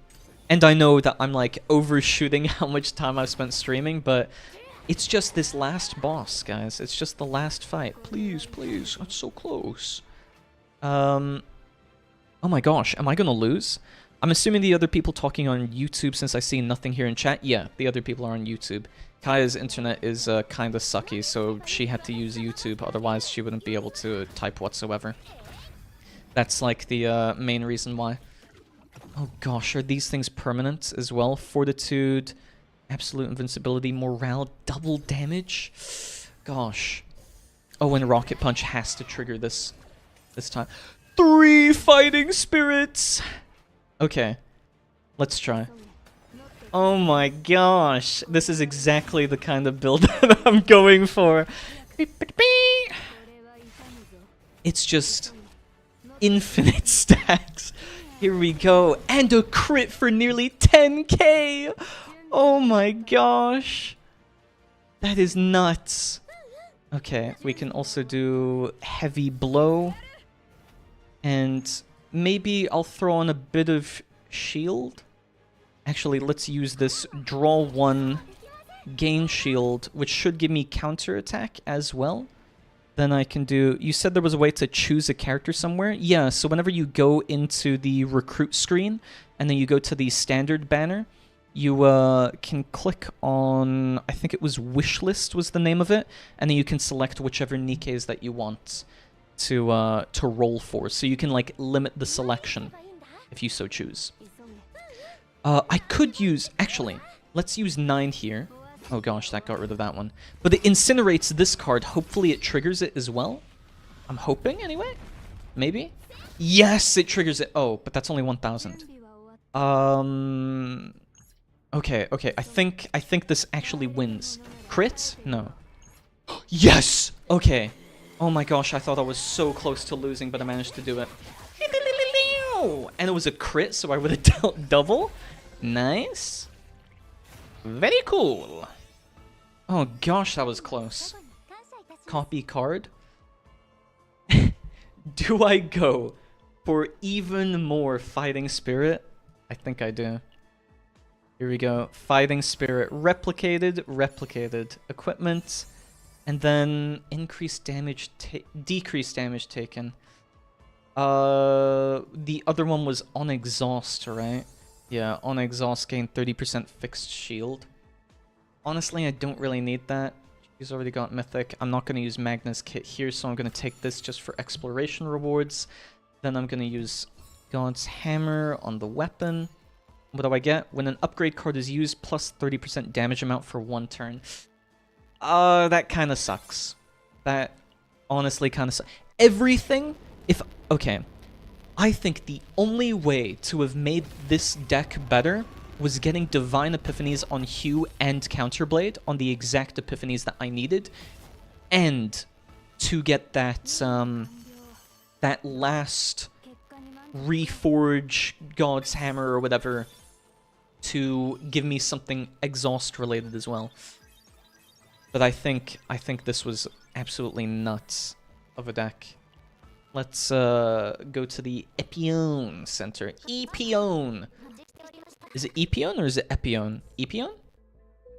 I know that I'm like overshooting how much time I've spent streaming, but it's just this last boss, guys. It's just the last fight. Please, please. It's so close. Oh my gosh, am I gonna lose? I'm assuming the other people talking on YouTube, since I see nothing here in chat. Yeah, the other people are on YouTube. Kaya's internet is kinda sucky, so she had to use YouTube, otherwise she wouldn't be able to type whatsoever. That's like the main reason why. Oh gosh, are these things permanent as well? Fortitude, absolute invincibility, morale, double damage? Gosh. Oh, and Rocket Punch has to trigger this time. 3 Fighting Spirits! Okay, let's try. Oh my gosh, this is exactly the kind of build that I'm going for. It's just infinite stacks. Here we go, and a crit for nearly 10k! Oh my gosh. That is nuts. Okay, we can also do Heavy Blow. And maybe I'll throw on a bit of shield. Actually, let's use this draw 1, gain shield, which should give me counterattack as well. Then I can do... You said there was a way to choose a character somewhere? Yeah, so whenever you go into the recruit screen, and then you go to the standard banner, you can click on... I think it was Wishlist was the name of it, and then you can select whichever Nikkes that you want to roll for. So you can, like, limit the selection, if you so choose. I could use... Actually, let's use 9 here. Oh gosh, that got rid of that one. But it incinerates this card. Hopefully it triggers it as well. I'm hoping, anyway. Maybe? Yes, it triggers it. Oh, but that's only 1,000. Okay, okay. I think this actually wins. Crit? No. Yes! Okay. Oh my gosh, I thought I was so close to losing, but I managed to do it. And it was a crit, so I would have dealt double. Nice. Very cool. Oh gosh, that was close. Copy card. Do I go for even more Fighting Spirit? I think I do. Here we go. Fighting Spirit. Replicated. Replicated. Equipment. And then increased damage, decreased damage taken. The other one was on exhaust, right? Yeah, on exhaust gain 30% fixed shield. Honestly, I don't really need that. He's already got Mythic. I'm not going to use Magnus Kit here, so I'm going to take this just for exploration rewards. Then I'm going to use God's Hammer on the weapon. What do I get? When an upgrade card is used, plus 30% damage amount for 1 turn. That kind of sucks. That honestly kind of sucks. Everything, if... Okay. I think the only way to have made this deck better was getting Divine Epiphanies on Hue and Counterblade on the exact Epiphanies that I needed, and to get that that last Reforge God's Hammer or whatever to give me something exhaust related as well. But I think this was absolutely nuts of a deck. Let's go to the Epione Center. Epione! Is it Epione or is it Epione? Epione?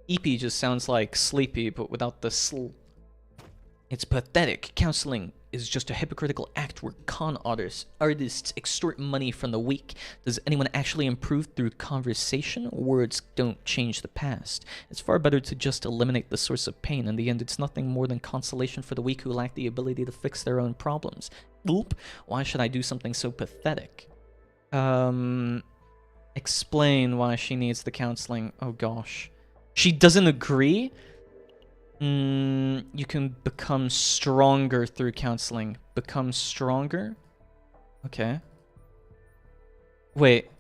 Epi just sounds like sleepy, but without the sl. It's pathetic. Counseling is just a hypocritical act where con artists extort money from the weak. Does anyone actually improve through conversation? Words don't change the past. It's far better to just eliminate the source of pain. In the end, it's nothing more than consolation for the weak who lack the ability to fix their own problems. Oop. Why should I do something so pathetic? Explain why she needs the counseling. Oh gosh. She doesn't agree? You can become stronger through counseling. Become stronger? Okay. Wait.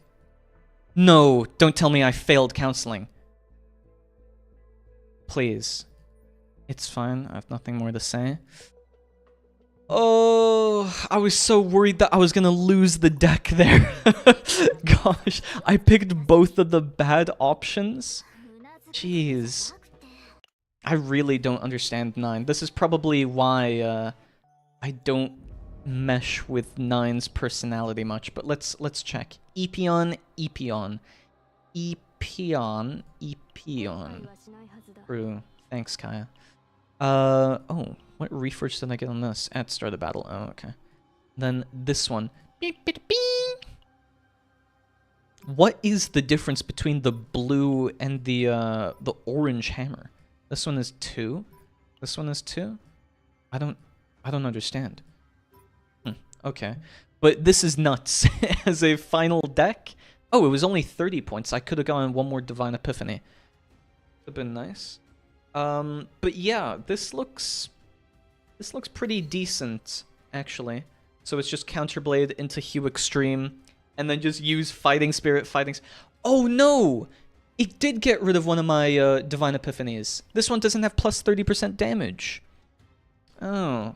No, don't tell me I failed counseling. Please. It's fine. I have nothing more to say. Oh, I was so worried that I was gonna lose the deck there. Gosh, I picked both of the bad options. Jeez. I really don't understand 9. This is probably why I don't mesh with 9's personality much, but let's check. Epion, Epion. Epion, Epion. True. Thanks, Kaya. Oh, what reforge did I get on this? At start of battle. Oh, okay. Then this one. Beep, beep, beep. What is the difference between the blue and the orange hammer? This one is 2. This one is 2. I don't understand. Okay, but this is nuts. As a final deck. Oh, it was only 30 points. I could have gotten one more Divine Epiphany. Would have been nice. But yeah, this looks pretty decent actually. So it's just Counterblade into Hue Extreme, and then just use Fighting Spirit, Oh no! It did get rid of one of my Divine Epiphanies. This one doesn't have plus 30% damage. Oh.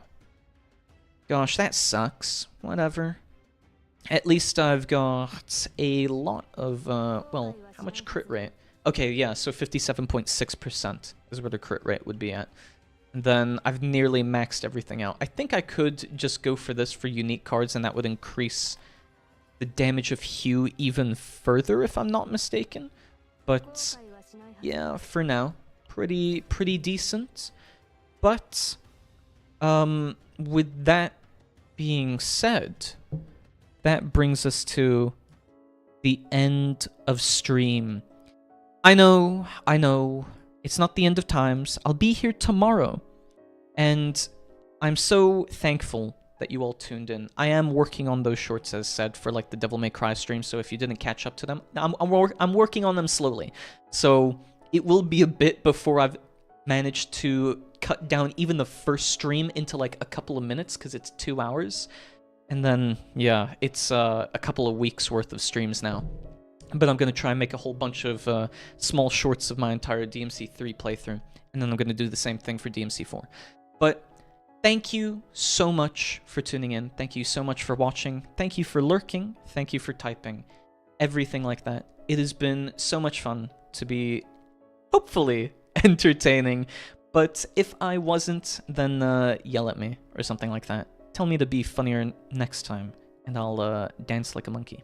Gosh, that sucks. Whatever. At least I've got a lot of, well, how much crit rate? Okay, yeah, so 57.6% is where the crit rate would be at. And then I've nearly maxed everything out. I think I could just go for this for unique cards, and that would increase the damage of Hue even further, if I'm not mistaken. But yeah, for now, pretty decent. But with that being said, that brings us to the end of stream. I know, it's not the end of times. I'll be here tomorrow, and I'm so thankful that you all tuned in. I am working on those shorts, as said, for like the Devil May Cry stream, so if you didn't catch up to them, I'm working on them slowly. So it will be a bit before I've managed to cut down even the first stream into like a couple of minutes, because it's 2 hours. And then, yeah, it's a couple of weeks worth of streams now. But I'm going to try and make a whole bunch of small shorts of my entire DMC3 playthrough. And then I'm going to do the same thing for DMC4. But thank you so much for tuning in. Thank you so much for watching. Thank you for lurking. Thank you for typing. Everything like that. It has been so much fun to be, hopefully, entertaining. But if I wasn't, then yell at me or something like that. Tell me to be funnier next time, and I'll dance like a monkey.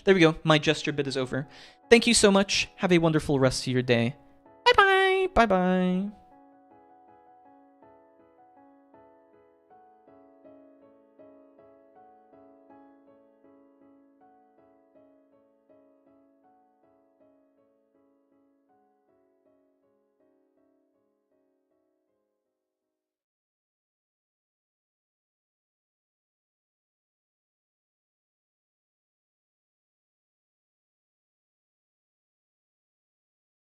There we go. My gesture bit is over. Thank you so much. Have a wonderful rest of your day. Bye-bye. Bye-bye.